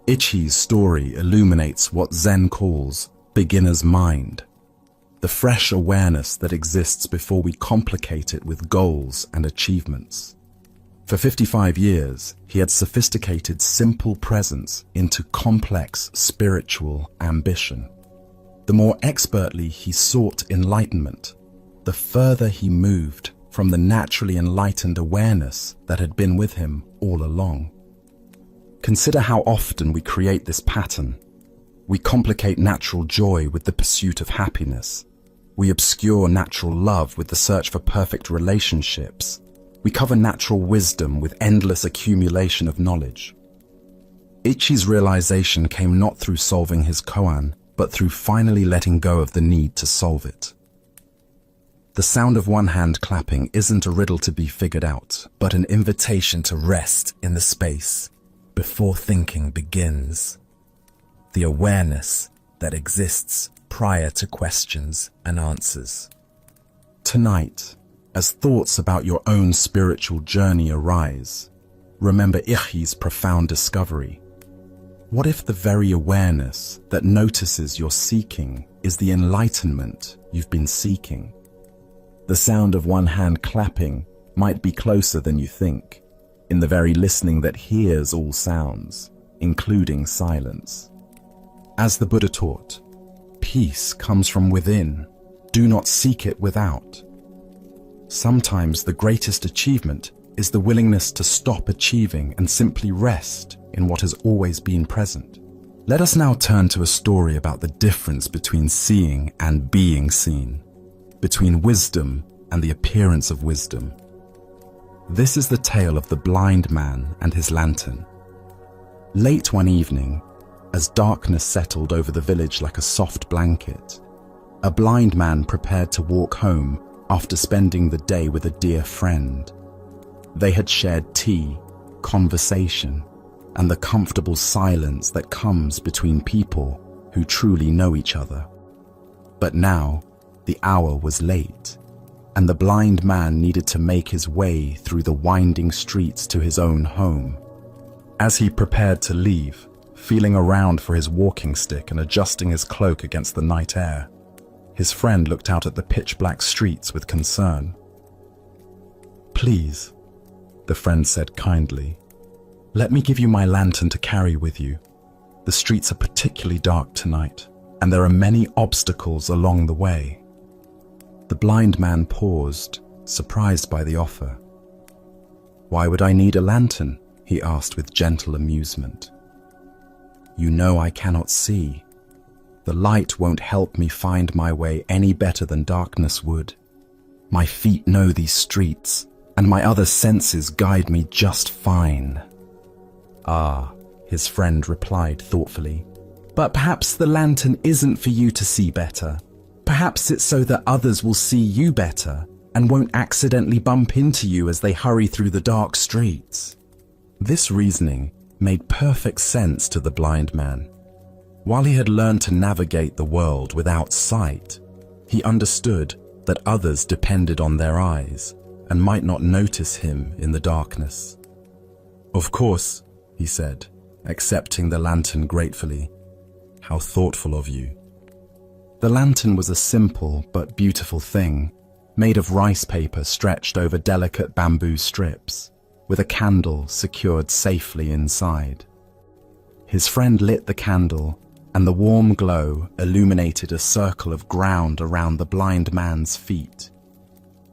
Ichi's story illuminates what Zen calls beginner's mind, the fresh awareness that exists before we complicate it with goals and achievements. For 55 years, he had sophisticated simple presence into complex spiritual ambition. The more expertly he sought enlightenment, the further he moved from the naturally enlightened awareness that had been with him all along. Consider how often we create this pattern. We complicate natural joy with the pursuit of happiness. We obscure natural love with the search for perfect relationships. We cover natural wisdom with endless accumulation of knowledge. Ichi's realization came not through solving his koan, but through finally letting go of the need to solve it. The sound of one hand clapping isn't a riddle to be figured out, but an invitation to rest in the space before thinking begins. The awareness that exists prior to questions and answers. Tonight, as thoughts about your own spiritual journey arise, remember Ichi's profound discovery. What if the very awareness that notices your seeking is the enlightenment you've been seeking? The sound of one hand clapping might be closer than you think, in the very listening that hears all sounds, including silence. As the Buddha taught, peace comes from within. Do not seek it without. Sometimes the greatest achievement is the willingness to stop achieving and simply rest in what has always been present. Let us now turn to a story about the difference between seeing and being seen, between wisdom and the appearance of wisdom. This is the tale of the blind man and his lantern. Late one evening, as darkness settled over the village like a soft blanket, a blind man prepared to walk home after spending the day with a dear friend. They had shared tea, conversation, and the comfortable silence that comes between people who truly know each other. But now, the hour was late, and the blind man needed to make his way through the winding streets to his own home. As he prepared to leave, feeling around for his walking stick and adjusting his cloak against the night air, his friend looked out at the pitch-black streets with concern. "Please," the friend said kindly, "let me give you my lantern to carry with you. The streets are particularly dark tonight, and there are many obstacles along the way." The blind man paused, surprised by the offer. "Why would I need a lantern?" he asked with gentle amusement. "You know I cannot see. The light won't help me find my way any better than darkness would. My feet know these streets, and my other senses guide me just fine." "Ah," his friend replied thoughtfully, "but perhaps the lantern isn't for you to see better. Perhaps it's so that others will see you better and won't accidentally bump into you as they hurry through the dark streets." This reasoning made perfect sense to the blind man. While he had learned to navigate the world without sight, he understood that others depended on their eyes and might not notice him in the darkness. "Of course," he said, accepting the lantern gratefully. "How thoughtful of you." The lantern was a simple but beautiful thing, made of rice paper stretched over delicate bamboo strips, with a candle secured safely inside. His friend lit the candle, and the warm glow illuminated a circle of ground around the blind man's feet.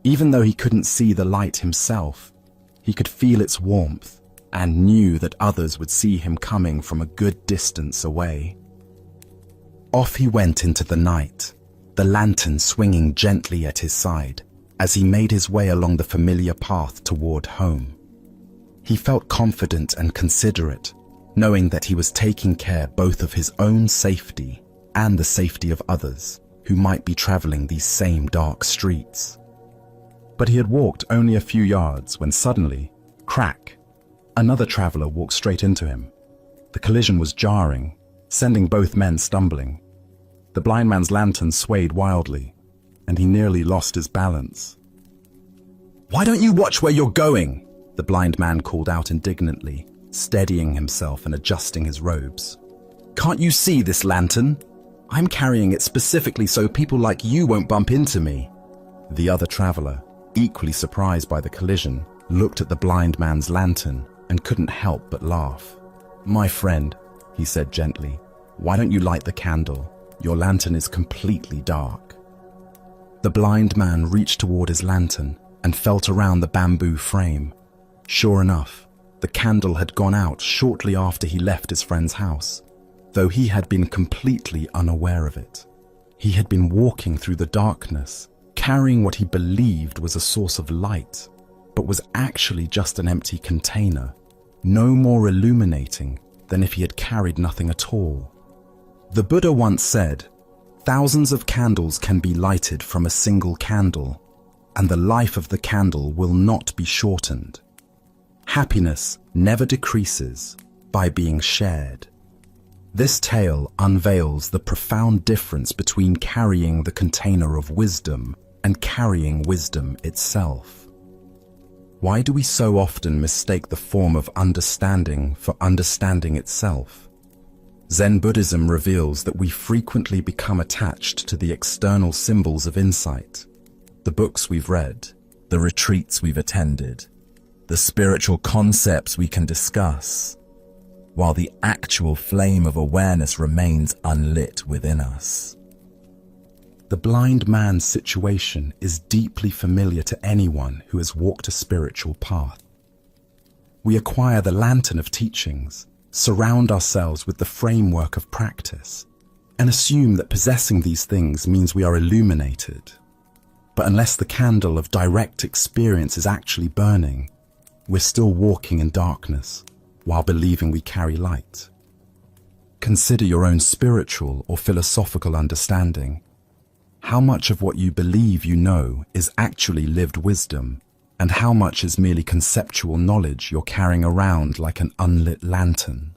Even though he couldn't see the light himself, he could feel its warmth and knew that others would see him coming from a good distance away. Off he went into the night, the lantern swinging gently at his side as he made his way along the familiar path toward home. He felt confident and considerate, knowing that he was taking care both of his own safety and the safety of others who might be traveling these same dark streets. But he had walked only a few yards when suddenly, crack, another traveler walked straight into him. The collision was jarring, sending both men stumbling. The blind man's lantern swayed wildly, and he nearly lost his balance. "Why don't you watch where you're going?" the blind man called out indignantly, steadying himself and adjusting his robes. "Can't you see this lantern? I'm carrying it specifically so people like you won't bump into me." The other traveler, equally surprised by the collision, looked at the blind man's lantern and couldn't help but laugh. "My friend," he said gently, "why don't you light the candle? Your lantern is completely dark." The blind man reached toward his lantern and felt around the bamboo frame. Sure enough, the candle had gone out shortly after he left his friend's house, though he had been completely unaware of it. He had been walking through the darkness, carrying what he believed was a source of light, but was actually just an empty container, no more illuminating than if he had carried nothing at all. The Buddha once said, "Thousands of candles can be lighted from a single candle, and the life of the candle will not be shortened." Happiness never decreases by being shared. This tale unveils the profound difference between carrying the container of wisdom and carrying wisdom itself. Why do we so often mistake the form of understanding for understanding itself? Zen Buddhism reveals that we frequently become attached to the external symbols of insight, the books we've read, the retreats we've attended, the spiritual concepts we can discuss, while the actual flame of awareness remains unlit within us. The blind man's situation is deeply familiar to anyone who has walked a spiritual path. We acquire the lantern of teachings, surround ourselves with the framework of practice, and assume that possessing these things means we are illuminated. But unless the candle of direct experience is actually burning, we're still walking in darkness while believing we carry light. Consider your own spiritual or philosophical understanding. How much of what you believe you know is actually lived wisdom, and how much is merely conceptual knowledge you're carrying around like an unlit lantern?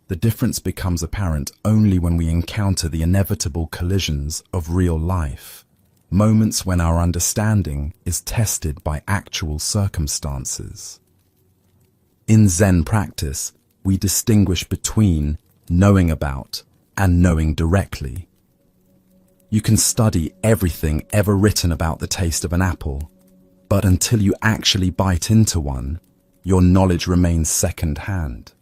The difference becomes apparent only when we encounter the inevitable collisions of real life, moments when our understanding is tested by actual circumstances. In Zen practice, we distinguish between knowing about and knowing directly. You can study everything ever written about the taste of an apple, but until you actually bite into one, your knowledge remains second-hand.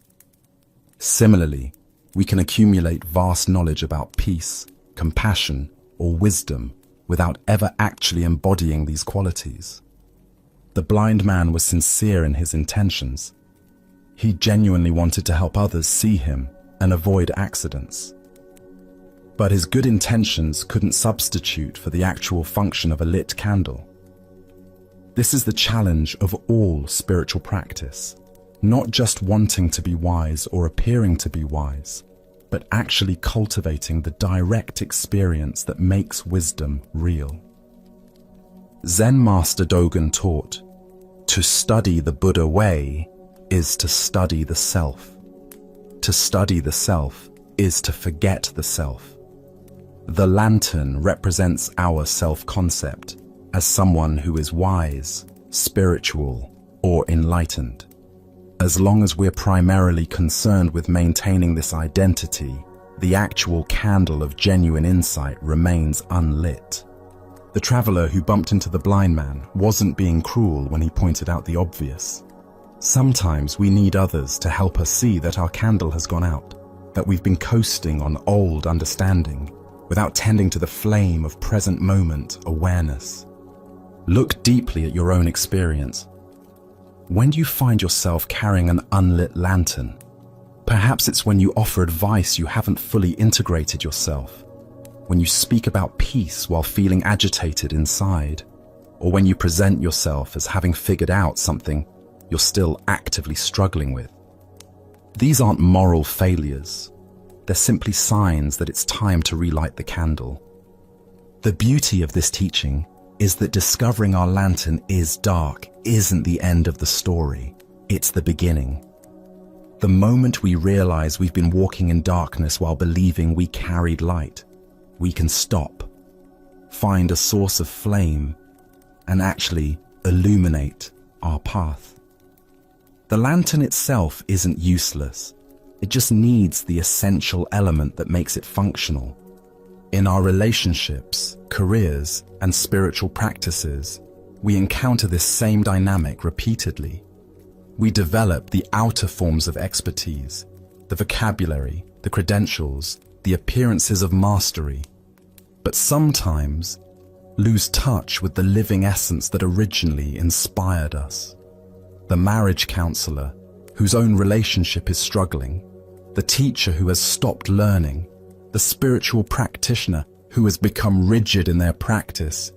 Similarly, we can accumulate vast knowledge about peace, compassion, or wisdom without ever actually embodying these qualities. The blind man was sincere in his intentions. He genuinely wanted to help others see him and avoid accidents. But his good intentions couldn't substitute for the actual function of a lit candle. This is the challenge of all spiritual practice, not just wanting to be wise or appearing to be wise, but actually cultivating the direct experience that makes wisdom real. Zen Master Dogen taught, "To study the Buddha way is to study the self. To study the self is to forget the self." The lantern represents our self-concept as someone who is wise, spiritual, or enlightened. As long as we're primarily concerned with maintaining this identity, the actual candle of genuine insight remains unlit. The traveler who bumped into the blind man wasn't being cruel when he pointed out the obvious. Sometimes we need others to help us see that our candle has gone out, that we've been coasting on old understanding, without tending to the flame of present moment awareness. Look deeply at your own experience. When do you find yourself carrying an unlit lantern? Perhaps it's when you offer advice you haven't fully integrated yourself, when you speak about peace while feeling agitated inside, or when you present yourself as having figured out something you're still actively struggling with. These aren't moral failures. They're simply signs that it's time to relight the candle. The beauty of this teaching is that discovering our lantern is dark isn't the end of the story. It's the beginning. The moment we realize we've been walking in darkness while believing we carried light, we can stop, find a source of flame, and actually illuminate our path. The lantern itself isn't useless. It just needs the essential element that makes it functional. In our relationships, careers, and spiritual practices, we encounter this same dynamic repeatedly. We develop the outer forms of expertise, the vocabulary, the credentials, the appearances of mastery, but sometimes lose touch with the living essence that originally inspired us. The marriage counselor, whose own relationship is struggling, the teacher who has stopped learning, the spiritual practitioner who has become rigid in their practice,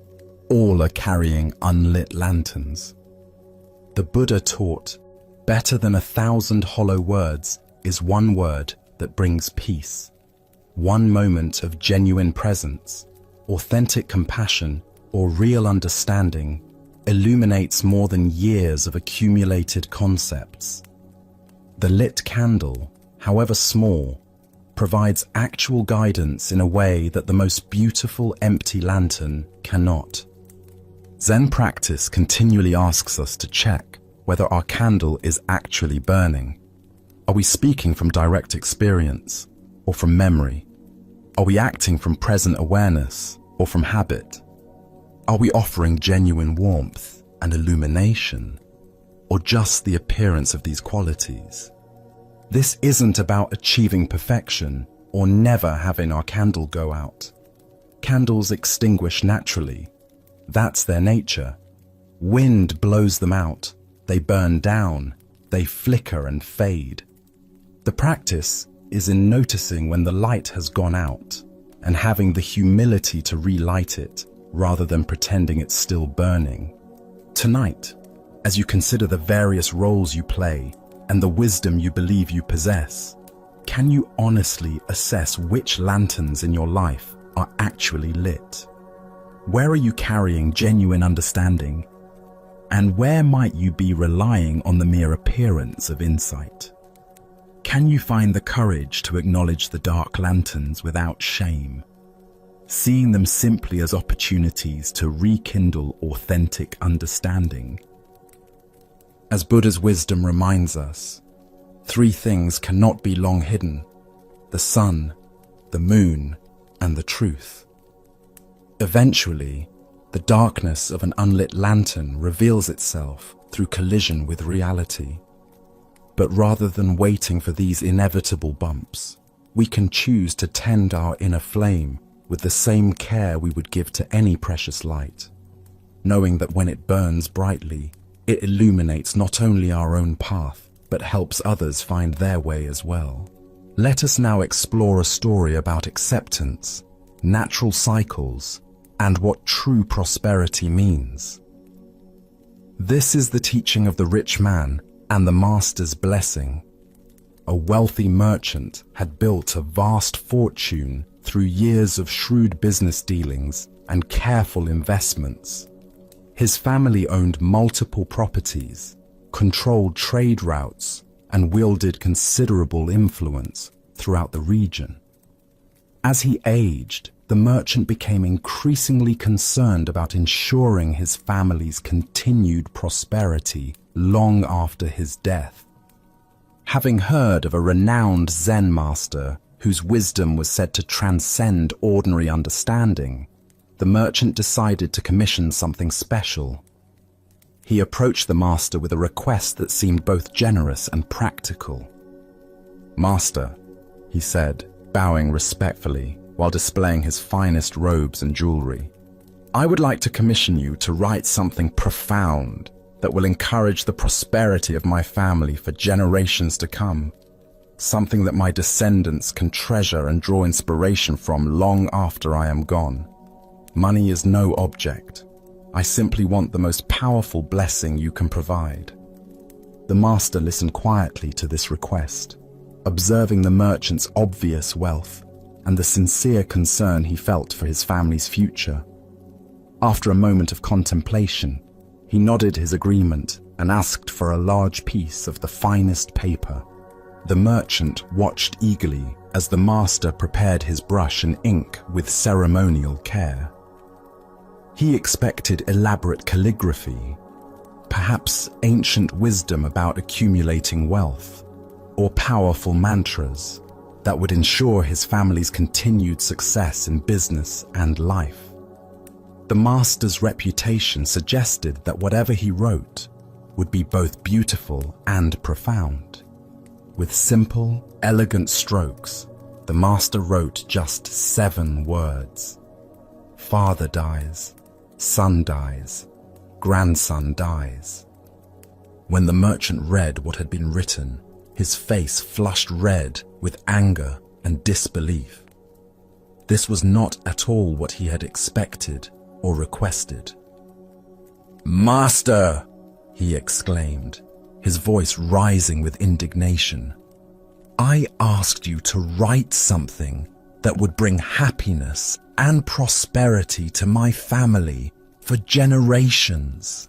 all are carrying unlit lanterns. The Buddha taught, better than 1,000 hollow words is one word that brings peace. One moment of genuine presence, authentic compassion, or real understanding illuminates more than years of accumulated concepts. The lit candle, however small, provides actual guidance in a way that the most beautiful empty lantern cannot. Zen practice continually asks us to check whether our candle is actually burning. Are we speaking from direct experience or from memory? Are we acting from present awareness or from habit? Are we offering genuine warmth and illumination, or just the appearance of these qualities? This isn't about achieving perfection or never having our candle go out. Candles extinguish naturally. That's their nature. Wind blows them out. They burn down. They flicker and fade. The practice is in noticing when the light has gone out and having the humility to relight it rather than pretending it's still burning. Tonight, as you consider the various roles you play and the wisdom you believe you possess, can you honestly assess which lanterns in your life are actually lit? Where are you carrying genuine understanding? And where might you be relying on the mere appearance of insight? Can you find the courage to acknowledge the dark lanterns without shame, seeing them simply as opportunities to rekindle authentic understanding? As Buddha's wisdom reminds us, 3 things cannot be long hidden: the sun, the moon, and the truth. Eventually, the darkness of an unlit lantern reveals itself through collision with reality. But rather than waiting for these inevitable bumps, we can choose to tend our inner flame with the same care we would give to any precious light, knowing that when it burns brightly, it illuminates not only our own path, but helps others find their way as well. Let us now explore a story about acceptance, natural cycles, and what true prosperity means. This is the teaching of the rich man and the master's blessing. A wealthy merchant had built a vast fortune through years of shrewd business dealings and careful investments. His family owned multiple properties, controlled trade routes, and wielded considerable influence throughout the region. As he aged, the merchant became increasingly concerned about ensuring his family's continued prosperity long after his death. Having heard of a renowned Zen master whose wisdom was said to transcend ordinary understanding, the merchant decided to commission something special. He approached the master with a request that seemed both generous and practical. "Master," he said, bowing respectfully while displaying his finest robes and jewelry, "I would like to commission you to write something profound that will encourage the prosperity of my family for generations to come, something that my descendants can treasure and draw inspiration from long after I am gone. Money is no object. I simply want the most powerful blessing you can provide." The master listened quietly to this request, observing the merchant's obvious wealth and the sincere concern he felt for his family's future. After a moment of contemplation, he nodded his agreement and asked for a large piece of the finest paper. The merchant watched eagerly as the master prepared his brush and ink with ceremonial care. He expected elaborate calligraphy, perhaps ancient wisdom about accumulating wealth, or powerful mantras that would ensure his family's continued success in business and life. The master's reputation suggested that whatever he wrote would be both beautiful and profound. With simple, elegant strokes, the master wrote just 7 words. Father dies, son dies, grandson dies. When the merchant read what had been written, his face flushed red with anger and disbelief. This was not at all what he had expected or requested. "Master!" he exclaimed, his voice rising with indignation. "I asked you to write something that would bring happiness and prosperity to my family for generations.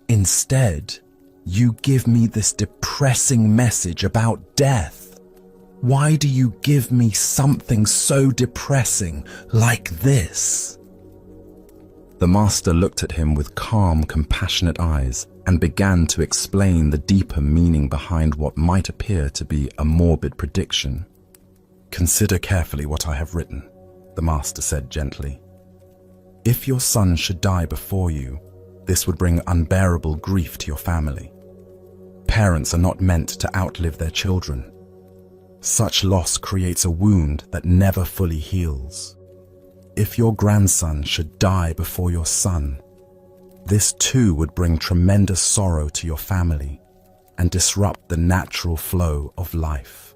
Instead, you give me this depressing message about death. Why do you give me something so depressing like this?" The master looked at him with calm, compassionate eyes and began to explain the deeper meaning behind what might appear to be a morbid prediction. "Consider carefully what I have written," the master said gently. "If your son should die before you, this would bring unbearable grief to your family. Parents are not meant to outlive their children. Such loss creates a wound that never fully heals. If your grandson should die before your son, this too would bring tremendous sorrow to your family and disrupt the natural flow of life."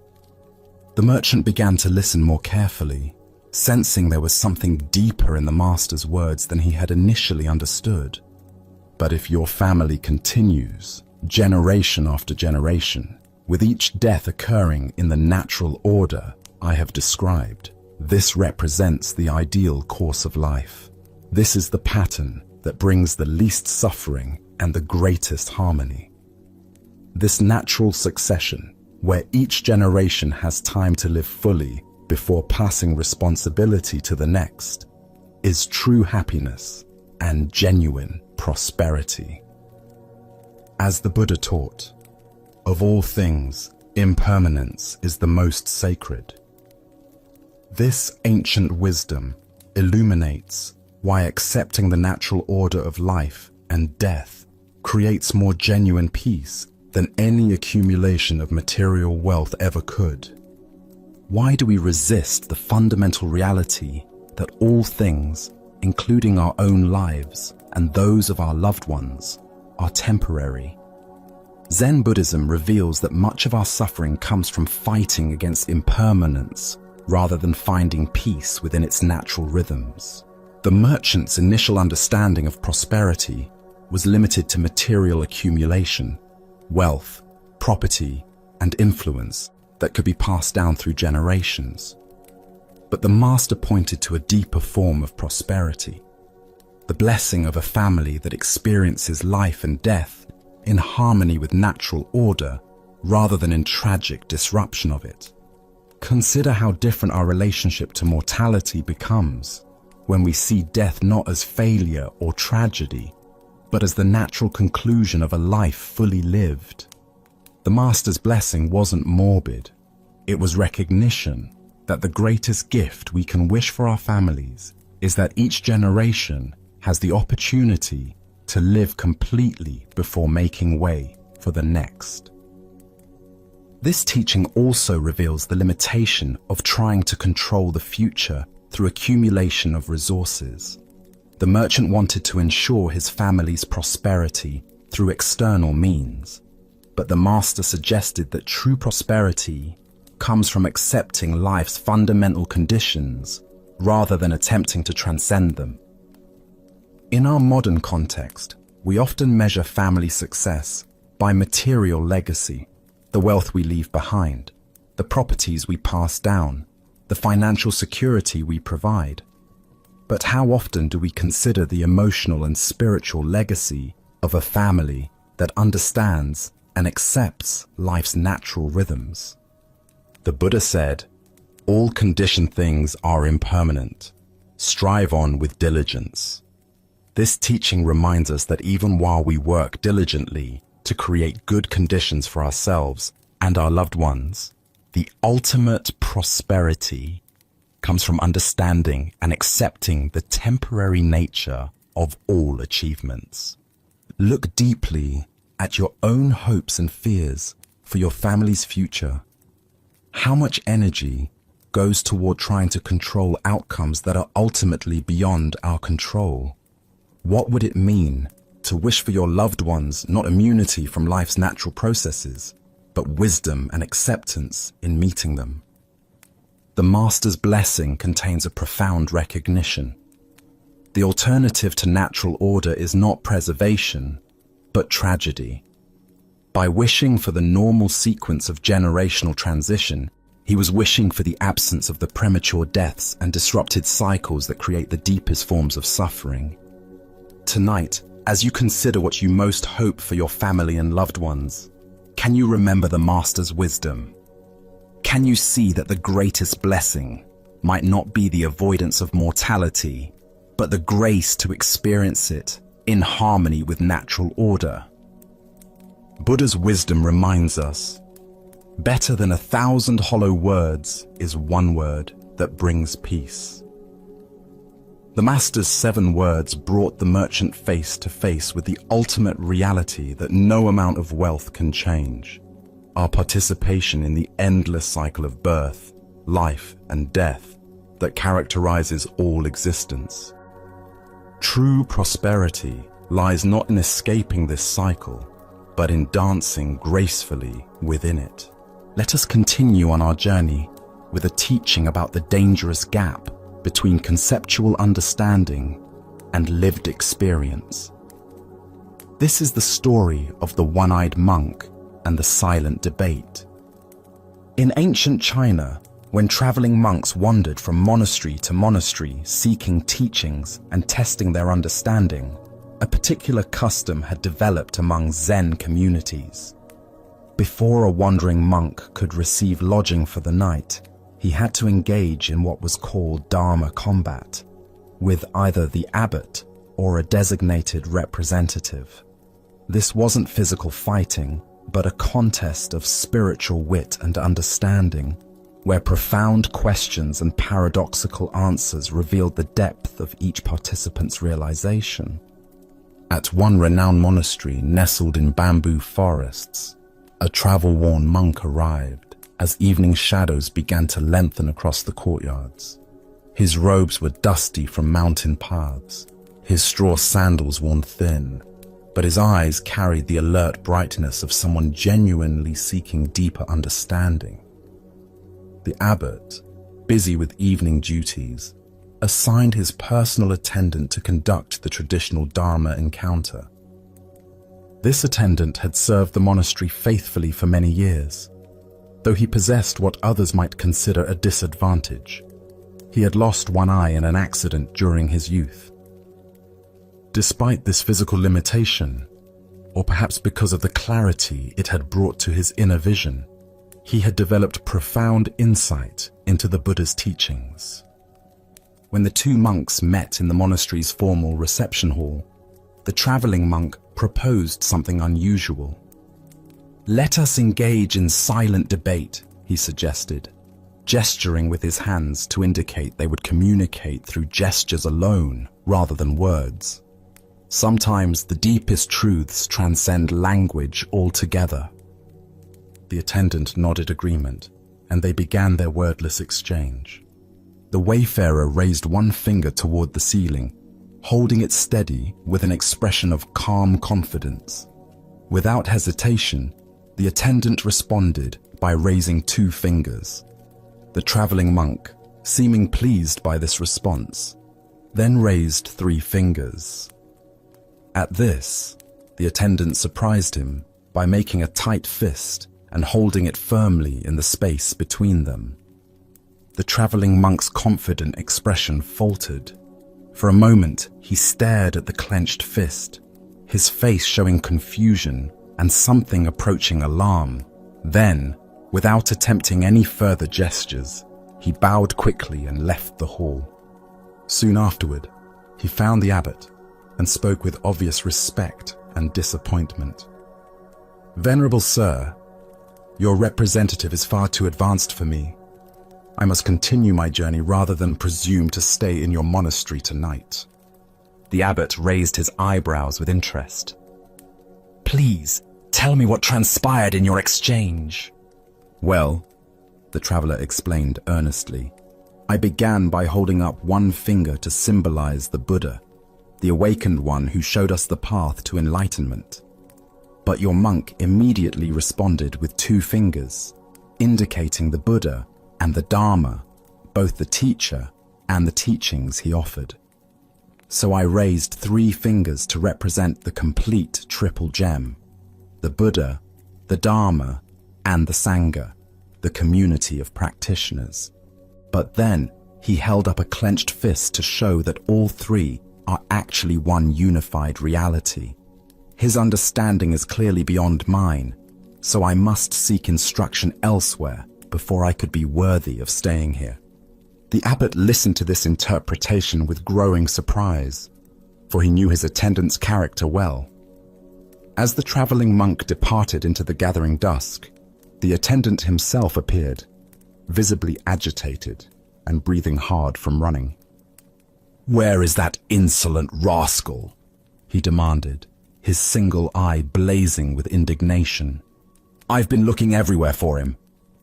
The merchant began to listen more carefully, sensing there was something deeper in the master's words than he had initially understood. "But if your family continues, generation after generation, with each death occurring in the natural order I have described, this represents the ideal course of life. This is the pattern that brings the least suffering and the greatest harmony. This natural succession, where each generation has time to live fully before passing responsibility to the next, is true happiness and genuine prosperity." As the Buddha taught, of all things, impermanence is the most sacred. This ancient wisdom illuminates why accepting the natural order of life and death creates more genuine peace than any accumulation of material wealth ever could. Why do we resist the fundamental reality that all things, including our own lives and those of our loved ones, are temporary? Zen Buddhism reveals that much of our suffering comes from fighting against impermanence rather than finding peace within its natural rhythms. The merchant's initial understanding of prosperity was limited to material accumulation, wealth, property, and influence that could be passed down through generations. But the master pointed to a deeper form of prosperity, the blessing of a family that experiences life and death in harmony with natural order rather than in tragic disruption of it. Consider how different our relationship to mortality becomes when we see death not as failure or tragedy, but as the natural conclusion of a life fully lived. The master's blessing wasn't morbid. It was recognition that the greatest gift we can wish for our families is that each generation has the opportunity to live completely before making way for the next. This teaching also reveals the limitation of trying to control the future through accumulation of resources. The merchant wanted to ensure his family's prosperity through external means, but the master suggested that true prosperity comes from accepting life's fundamental conditions rather than attempting to transcend them. In our modern context, we often measure family success by material legacy, the wealth we leave behind, the properties we pass down, the financial security we provide. But how often do we consider the emotional and spiritual legacy of a family that understands and accepts life's natural rhythms? The Buddha said, "All conditioned things are impermanent. Strive on with diligence." This teaching reminds us that even while we work diligently to create good conditions for ourselves and our loved ones, the ultimate prosperity comes from understanding and accepting the temporary nature of all achievements. Look deeply at your own hopes and fears for your family's future. How much energy goes toward trying to control outcomes that are ultimately beyond our control? What would it mean to wish for your loved ones not immunity from life's natural processes, but wisdom and acceptance in meeting them? The master's blessing contains a profound recognition. The alternative to natural order is not preservation, but tragedy. By wishing for the normal sequence of generational transition, he was wishing for the absence of the premature deaths and disrupted cycles that create the deepest forms of suffering. Tonight, as you consider what you most hope for your family and loved ones, can you remember the master's wisdom? Can you see that the greatest blessing might not be the avoidance of mortality, but the grace to experience it in harmony with natural order? Buddha's wisdom reminds us, better than 1,000 hollow words is one word that brings peace. The Master's 7 words brought the merchant face to face with the ultimate reality that no amount of wealth can change: our participation in the endless cycle of birth, life, and death that characterizes all existence. True prosperity lies not in escaping this cycle, but in dancing gracefully within it. Let us continue on our journey with a teaching about the dangerous gap between conceptual understanding and lived experience. This is the story of the one-eyed monk and the silent debate. In ancient China, when traveling monks wandered from monastery to monastery seeking teachings and testing their understanding, a particular custom had developed among Zen communities. Before a wandering monk could receive lodging for the night, he had to engage in what was called Dharma combat, with either the abbot or a designated representative. This wasn't physical fighting, but a contest of spiritual wit and understanding, where profound questions and paradoxical answers revealed the depth of each participant's realization. At one renowned monastery nestled in bamboo forests, a travel-worn monk arrived as evening shadows began to lengthen across the courtyards. His robes were dusty from mountain paths, his straw sandals worn thin, but his eyes carried the alert brightness of someone genuinely seeking deeper understanding. The abbot, busy with evening duties, assigned his personal attendant to conduct the traditional Dharma encounter. This attendant had served the monastery faithfully for many years, though he possessed what others might consider a disadvantage. He had lost one eye in an accident during his youth. Despite this physical limitation, or perhaps because of the clarity it had brought to his inner vision, he had developed profound insight into the Buddha's teachings. When the two monks met in the monastery's formal reception hall, the traveling monk proposed something unusual. "Let us engage in silent debate," he suggested, gesturing with his hands to indicate they would communicate through gestures alone rather than words. Sometimes the deepest truths transcend language altogether. The attendant nodded agreement, and they began their wordless exchange. The wayfarer raised one finger toward the ceiling, holding it steady with an expression of calm confidence. Without hesitation, the attendant responded by raising 2 fingers. The traveling monk, seeming pleased by this response, then raised 3 fingers. At this, the attendant surprised him by making a tight fist and holding it firmly in the space between them. The traveling monk's confident expression faltered. For a moment, he stared at the clenched fist, his face showing confusion and something approaching alarm. Then, without attempting any further gestures, he bowed quickly and left the hall. Soon afterward, he found the abbot and spoke with obvious respect and disappointment. "Venerable Sir, your representative is far too advanced for me. I must continue my journey rather than presume to stay in your monastery tonight." The abbot raised his eyebrows with interest. "Please, tell me what transpired in your exchange." "Well," the traveler explained earnestly, "I began by holding up one finger to symbolize the Buddha, the awakened one who showed us the path to enlightenment. But your monk immediately responded with 2 fingers, indicating the Buddha and the Dharma, both the teacher and the teachings he offered. So I raised 3 fingers to represent the complete triple gem: the Buddha, the Dharma, and the Sangha, the community of practitioners. But then he held up a clenched fist to show that all 3 are actually one unified reality. His understanding is clearly beyond mine, so I must seek instruction elsewhere before I could be worthy of staying here. The abbot listened to this interpretation with growing surprise, for he knew his attendant's character well. As the traveling monk departed into the gathering dusk, the attendant himself appeared, visibly agitated and breathing hard from running. "Where is that insolent rascal?" he demanded, his single eye blazing with indignation. "I've been looking everywhere for him.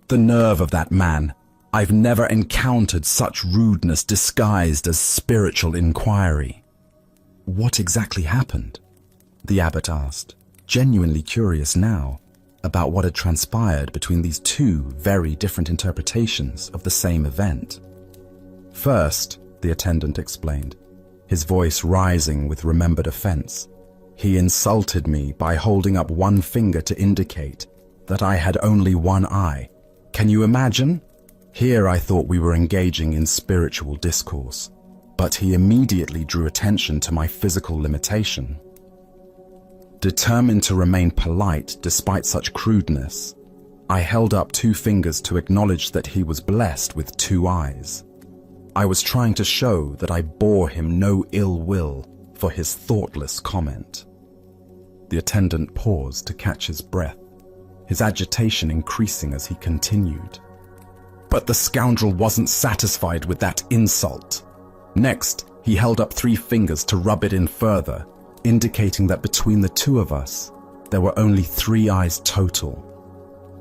The nerve of that man! I've never encountered such rudeness disguised as spiritual inquiry." "What exactly happened?" the abbot asked, genuinely curious now about what had transpired between these two very different interpretations of the same event. "First," the attendant explained, his voice rising with remembered offense, "he insulted me by holding up one finger to indicate that I had only one eye. Can you imagine? Here I thought we were engaging in spiritual discourse, but he immediately drew attention to my physical limitation. Determined to remain polite despite such crudeness, I held up two fingers to acknowledge that he was blessed with two eyes. I was trying to show that I bore him no ill will for his thoughtless comment." The attendant paused to catch his breath, his agitation increasing as he continued. "But the scoundrel wasn't satisfied with that insult. Next, he held up three fingers to rub it in further, indicating that between the two of us, there were only 3 eyes total.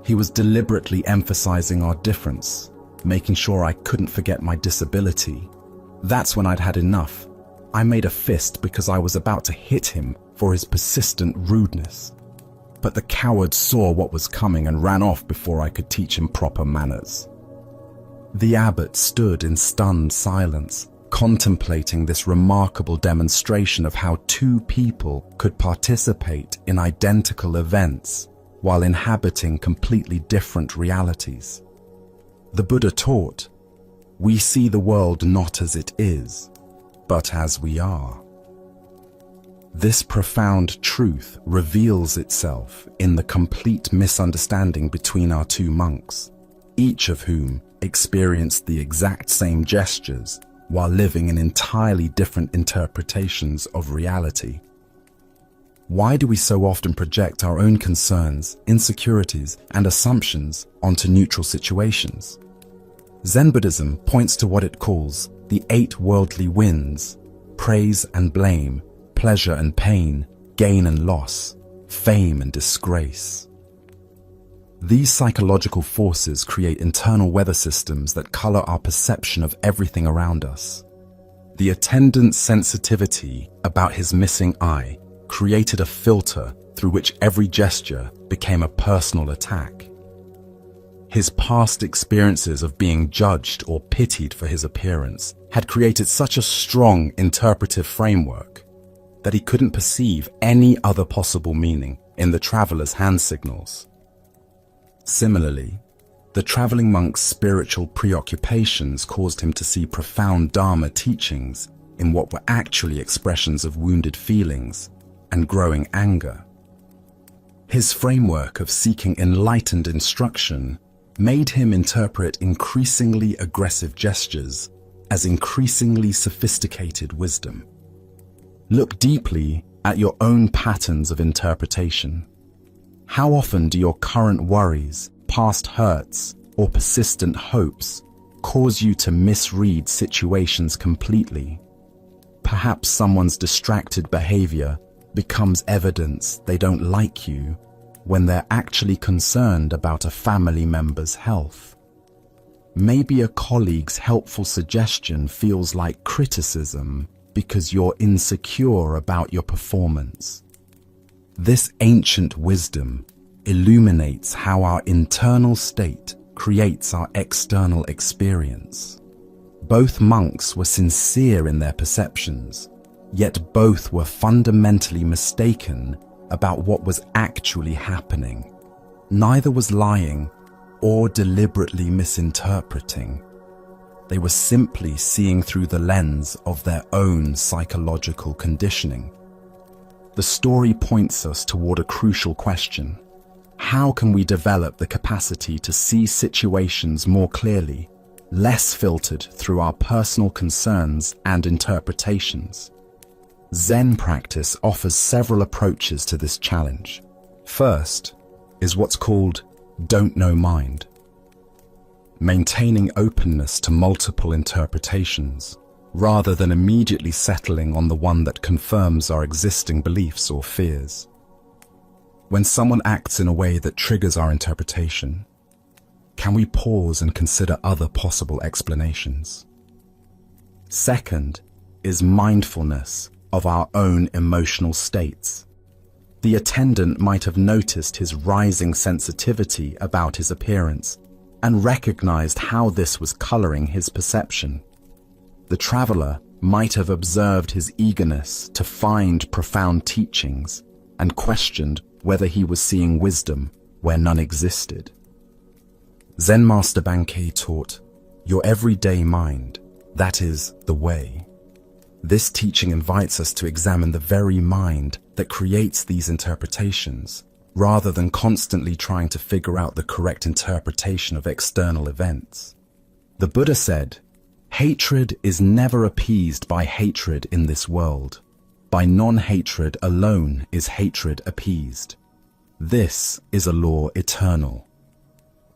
He was deliberately emphasizing our difference, making sure I couldn't forget my disability. That's when I'd had enough. I made a fist because I was about to hit him for his persistent rudeness. But the coward saw what was coming and ran off before I could teach him proper manners." The abbot stood in stunned silence, contemplating this remarkable demonstration of how two people could participate in identical events while inhabiting completely different realities. The Buddha taught, "We see the world not as it is, but as we are." This profound truth reveals itself in the complete misunderstanding between our two monks, each of whom experienced the exact same gestures while living in entirely different interpretations of reality. Why do we so often project our own concerns, insecurities, and assumptions onto neutral situations? Zen Buddhism points to what it calls the 8 worldly winds: praise and blame, pleasure and pain, gain and loss, fame and disgrace. These psychological forces create internal weather systems that color our perception of everything around us. The attendant's sensitivity about his missing eye created a filter through which every gesture became a personal attack. His past experiences of being judged or pitied for his appearance had created such a strong interpretive framework that he couldn't perceive any other possible meaning in the traveler's hand signals. Similarly, the traveling monk's spiritual preoccupations caused him to see profound Dharma teachings in what were actually expressions of wounded feelings and growing anger. His framework of seeking enlightened instruction made him interpret increasingly aggressive gestures as increasingly sophisticated wisdom. Look deeply at your own patterns of interpretation. How often do your current worries, past hurts, or persistent hopes cause you to misread situations completely? Perhaps someone's distracted behavior becomes evidence they don't like you when they're actually concerned about a family member's health. Maybe a colleague's helpful suggestion feels like criticism because you're insecure about your performance. This ancient wisdom illuminates how our internal state creates our external experience. Both monks were sincere in their perceptions, yet both were fundamentally mistaken about what was actually happening. Neither was lying or deliberately misinterpreting. They were simply seeing through the lens of their own psychological conditioning. The story points us toward a crucial question. How can we develop the capacity to see situations more clearly, less filtered through our personal concerns and interpretations? Zen practice offers several approaches to this challenge. First is what's called don't know mind. Maintaining openness to multiple interpretations, rather than immediately settling on the one that confirms our existing beliefs or fears. When someone acts in a way that triggers our interpretation, can we pause and consider other possible explanations? Second is mindfulness of our own emotional states. The attendant might have noticed his rising sensitivity about his appearance and recognized how this was coloring his perception. The traveler might have observed his eagerness to find profound teachings and questioned whether he was seeing wisdom where none existed. Zen Master Bankei taught, "Your everyday mind, that is the way." This teaching invites us to examine the very mind that creates these interpretations, rather than constantly trying to figure out the correct interpretation of external events. The Buddha said, "Hatred is never appeased by hatred in this world. By non-hatred alone is hatred appeased. This is a law eternal."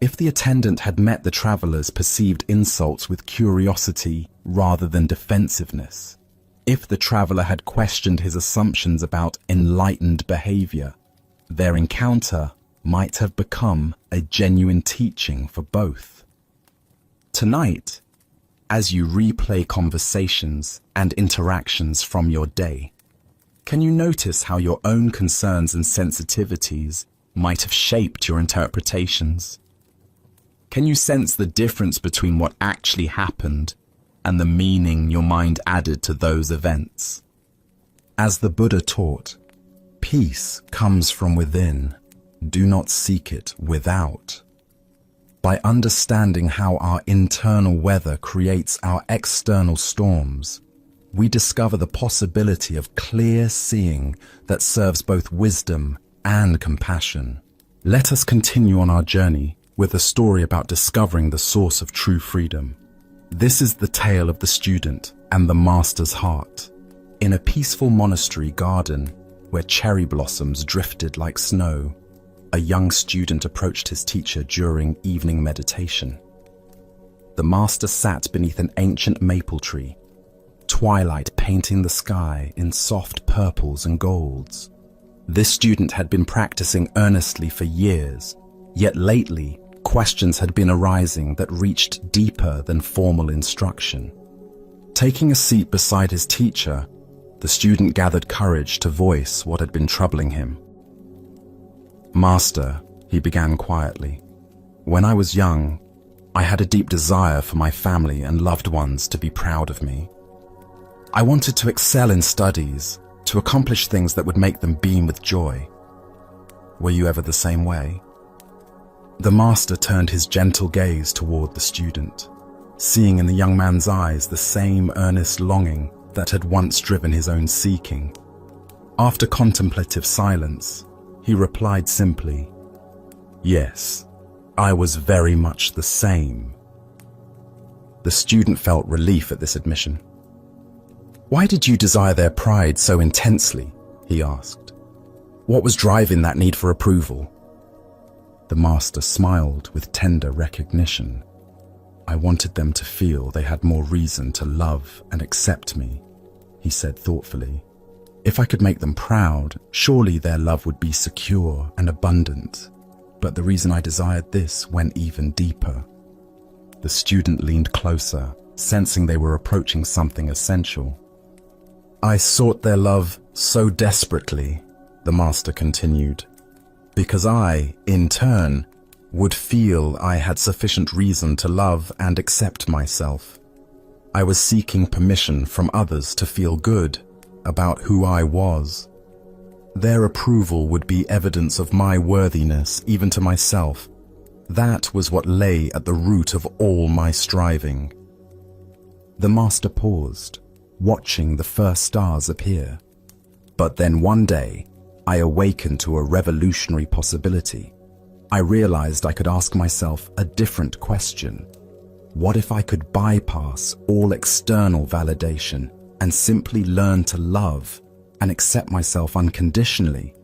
If the attendant had met the traveler's perceived insults with curiosity rather than defensiveness, if the traveler had questioned his assumptions about enlightened behavior, their encounter might have become a genuine teaching for both. Tonight, as you replay conversations and interactions from your day, can you notice how your own concerns and sensitivities might have shaped your interpretations? Can you sense the difference between what actually happened and the meaning your mind added to those events? As the Buddha taught, peace comes from within. Do not seek it without. By understanding how our internal weather creates our external storms, we discover the possibility of clear seeing that serves both wisdom and compassion. Let us continue on our journey with a story about discovering the source of true freedom. This is the tale of the student and the master's heart. In a peaceful monastery garden where cherry blossoms drifted like snow, a young student approached his teacher during evening meditation. The master sat beneath an ancient maple tree, twilight painting the sky in soft purples and golds. This student had been practicing earnestly for years, yet lately questions had been arising that reached deeper than formal instruction. Taking a seat beside his teacher, the student gathered courage to voice what had been troubling him. "Master," he began quietly, "when I was young, I had a deep desire for my family and loved ones to be proud of me. I wanted to excel in studies, to accomplish things that would make them beam with joy. Were you ever the same way?" The master turned his gentle gaze toward the student, seeing in the young man's eyes the same earnest longing that had once driven his own seeking. After contemplative silence, he replied simply, "Yes, I was very much the same." The student felt relief at this admission. "Why did you desire their pride so intensely?" he asked. "What was driving that need for approval?" The master smiled with tender recognition. "I wanted them to feel they had more reason to love and accept me," he said thoughtfully. "If I could make them proud, surely their love would be secure and abundant. But the reason I desired this went even deeper." The student leaned closer, sensing they were approaching something essential. "I sought their love so desperately," the master continued, "because I, in turn, would feel I had sufficient reason to love and accept myself. I was seeking permission from others to feel good about who I was. Their approval would be evidence of my worthiness even to myself. That was what lay at the root of all my striving." The master paused, watching the first stars appear. "But then one day, I awakened to a revolutionary possibility. I realized I could ask myself a different question. What if I could bypass all external validation and simply learn to love and accept myself unconditionally?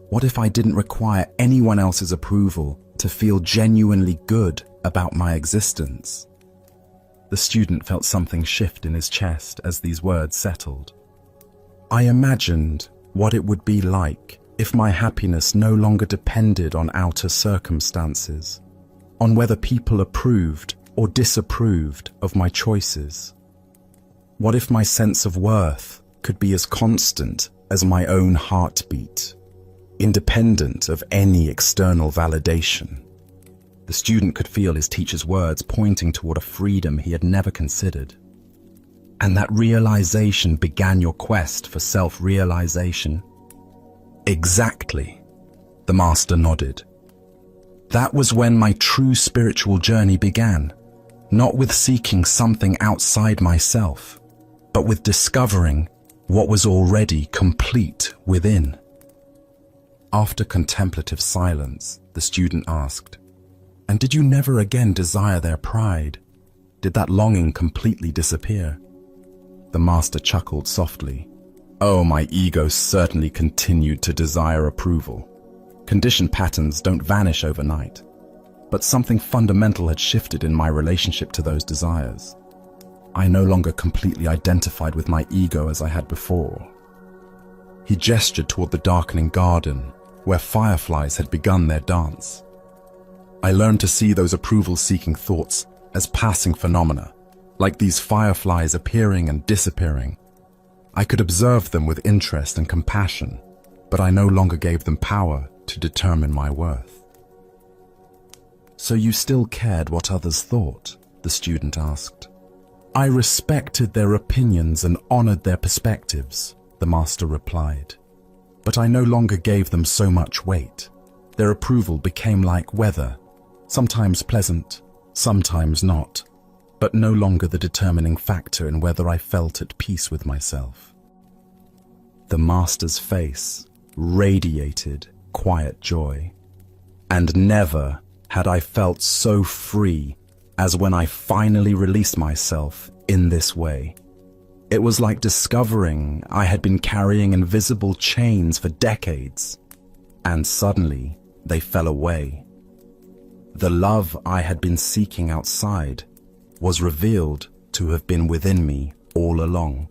What if I didn't require anyone else's approval to feel genuinely good about my existence? The student felt something shift in his chest as these words settled. I imagined what it would be like if my happiness no longer depended on outer circumstances, on whether people approved or disapproved of my choices. What if my sense of worth could be as constant as my own heartbeat, independent of any external validation? The student could feel his teacher's words pointing toward a freedom he had never considered. And that realization began your quest for self-realization? Exactly, the master nodded. That was when my true spiritual journey began, not with seeking something outside myself, but with discovering what was already complete within. After contemplative silence, the student asked, "And did you never again desire their pride? Did that longing completely disappear?" The master chuckled softly. "Oh, my ego certainly continued to desire approval. Conditioned patterns don't vanish overnight, but something fundamental had shifted in my relationship to those desires. I no longer completely identified with my ego as I had before." He gestured toward the darkening garden, where fireflies had begun their dance. I learned to see those approval-seeking thoughts as passing phenomena, like these fireflies appearing and disappearing. I could observe them with interest and compassion, but I no longer gave them power to determine my worth. "So you still cared what others thought?" the student asked. "I respected their opinions and honored their perspectives," the master replied. "But I no longer gave them so much weight. Their approval became like weather, sometimes pleasant, sometimes not, but no longer the determining factor in whether I felt at peace with myself." The master's face radiated quiet joy, and never had I felt so free as when I finally released myself in this way. It was like discovering I had been carrying invisible chains for decades, and suddenly they fell away. The love I had been seeking outside was revealed to have been within me all along.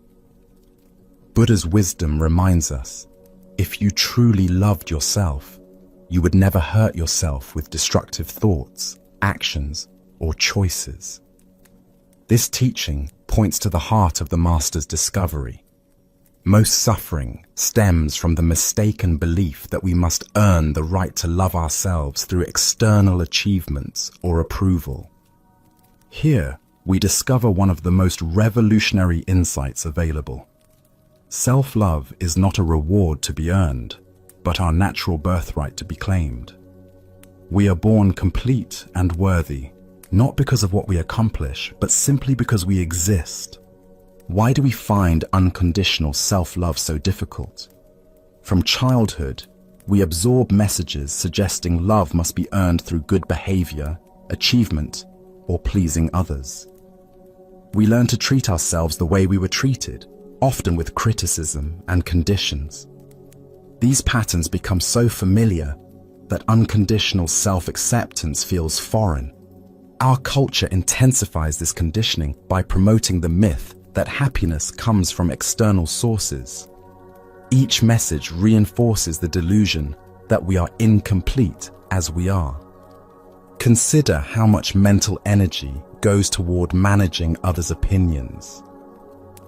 Buddha's wisdom reminds us, if you truly loved yourself, you would never hurt yourself with destructive thoughts, actions, or choices. This teaching points to the heart of the master's discovery. Most suffering stems from the mistaken belief that we must earn the right to love ourselves through external achievements or approval. Here, we discover one of the most revolutionary insights available. Self-love is not a reward to be earned, but our natural birthright to be claimed. We are born complete and worthy, not because of what we accomplish, but simply because we exist. Why do we find unconditional self-love so difficult? From childhood, we absorb messages suggesting love must be earned through good behavior, achievement, or pleasing others. We learn to treat ourselves the way we were treated, often with criticism and conditions. These patterns become so familiar that unconditional self-acceptance feels foreign. Our culture intensifies this conditioning by promoting the myth that happiness comes from external sources. Each message reinforces the delusion that we are incomplete as we are. Consider how much mental energy goes toward managing others' opinions.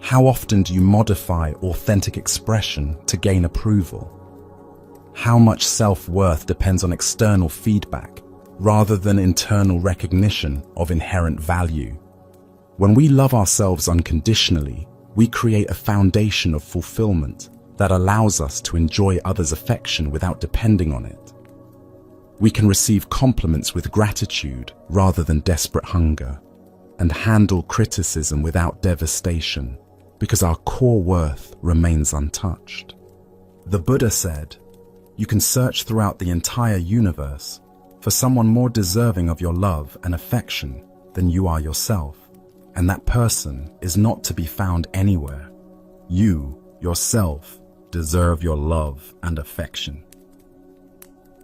How often do you modify authentic expression to gain approval? How much self-worth depends on external feedback rather than internal recognition of inherent value? When we love ourselves unconditionally, we create a foundation of fulfillment that allows us to enjoy others' affection without depending on it. We can receive compliments with gratitude rather than desperate hunger, and handle criticism without devastation, because our core worth remains untouched. The Buddha said, "You can search throughout the entire universe for for someone more deserving of your love and affection than you are yourself, and that person is not to be found anywhere. You, yourself, deserve your love and affection.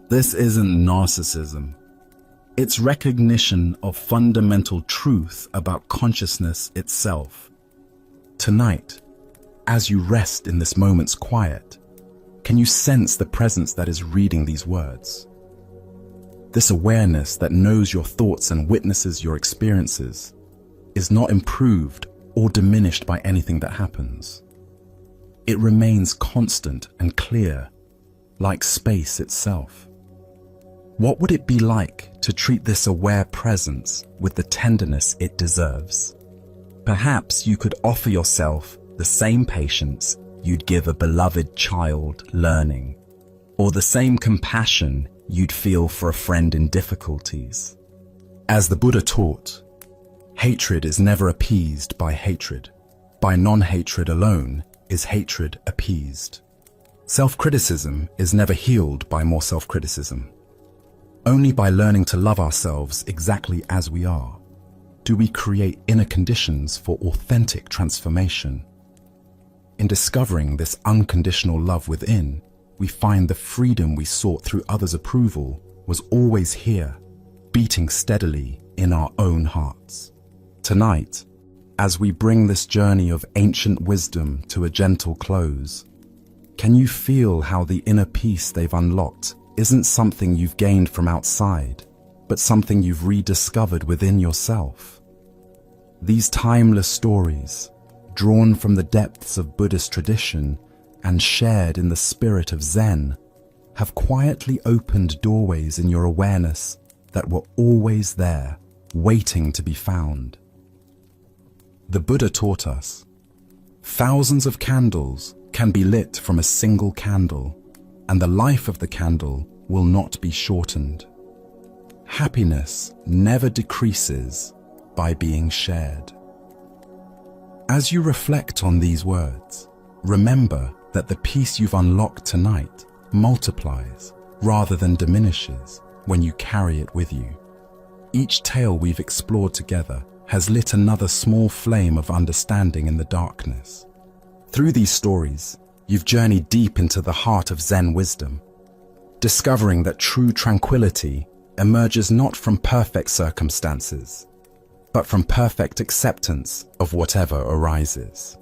This isn't narcissism. It's recognition of fundamental truth about consciousness itself. Tonight, as you rest in this moment's quiet, can you sense the presence that is reading these words? This awareness that knows your thoughts and witnesses your experiences is not improved or diminished by anything that happens. It remains constant and clear, like space itself. What would it be like to treat this aware presence with the tenderness it deserves? Perhaps you could offer yourself the same patience you'd give a beloved child learning, or the same compassion you'd feel for a friend in difficulties. As the Buddha taught, hatred is never appeased by hatred. By non-hatred alone is hatred appeased. Self-criticism is never healed by more self-criticism. Only by learning to love ourselves exactly as we are do we create inner conditions for authentic transformation. In discovering this unconditional love within, we find the freedom we sought through others' approval was always here, beating steadily in our own hearts. Tonight, as we bring this journey of ancient wisdom to a gentle close, can you feel how the inner peace they've unlocked isn't something you've gained from outside, but something you've rediscovered within yourself? These timeless stories, drawn from the depths of Buddhist tradition and shared in the spirit of Zen, have quietly opened doorways in your awareness that were always there, waiting to be found. The Buddha taught us, thousands of candles can be lit from a single candle, and the life of the candle will not be shortened. Happiness never decreases by being shared. As you reflect on these words, remember that the peace you've unlocked tonight multiplies rather than diminishes when you carry it with you. Each tale we've explored together has lit another small flame of understanding in the darkness. Through these stories, you've journeyed deep into the heart of Zen wisdom, discovering that true tranquility emerges not from perfect circumstances, but from perfect acceptance of whatever arises.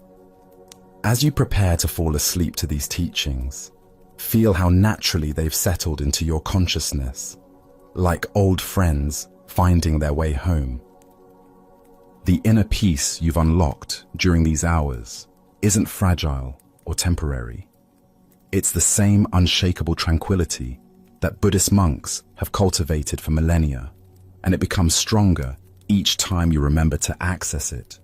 As you prepare to fall asleep to these teachings, feel how naturally they've settled into your consciousness, like old friends finding their way home. The inner peace you've unlocked during these hours isn't fragile or temporary. It's the same unshakable tranquility that Buddhist monks have cultivated for millennia, and it becomes stronger each time you remember to access it.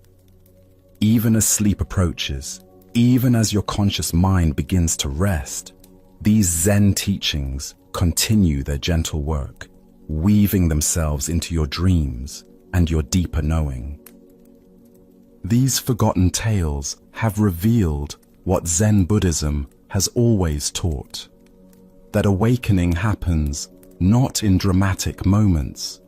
Even as sleep approaches, even as your conscious mind begins to rest, these Zen teachings continue their gentle work, weaving themselves into your dreams and your deeper knowing. These forgotten tales have revealed what Zen Buddhism has always taught, that awakening happens not in dramatic moments,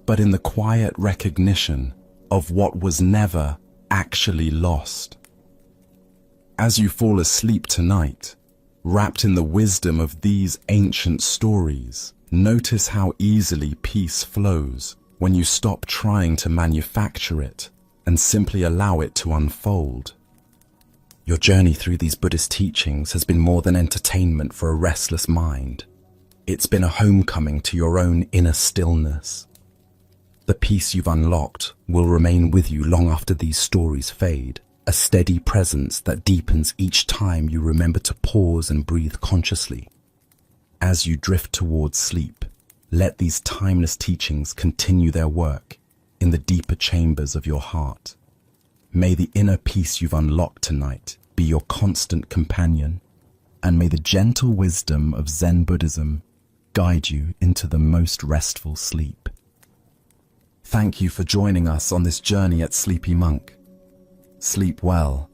but in the quiet recognition of what was never actually lost. As you fall asleep tonight, wrapped in the wisdom of these ancient stories, notice how easily peace flows when you stop trying to manufacture it and simply allow it to unfold. Your journey through these Buddhist teachings has been more than entertainment for a restless mind. It's been a homecoming to your own inner stillness. The peace you've unlocked will remain with you long after these stories fade, a steady presence that deepens each time you remember to pause and breathe consciously. As you drift towards sleep, let these timeless teachings continue their work in the deeper chambers of your heart. May the inner peace you've unlocked tonight be your constant companion, and may the gentle wisdom of Zen Buddhism guide you into the most restful sleep. Thank you for joining us on this journey at Sleepy Monk. Sleep well,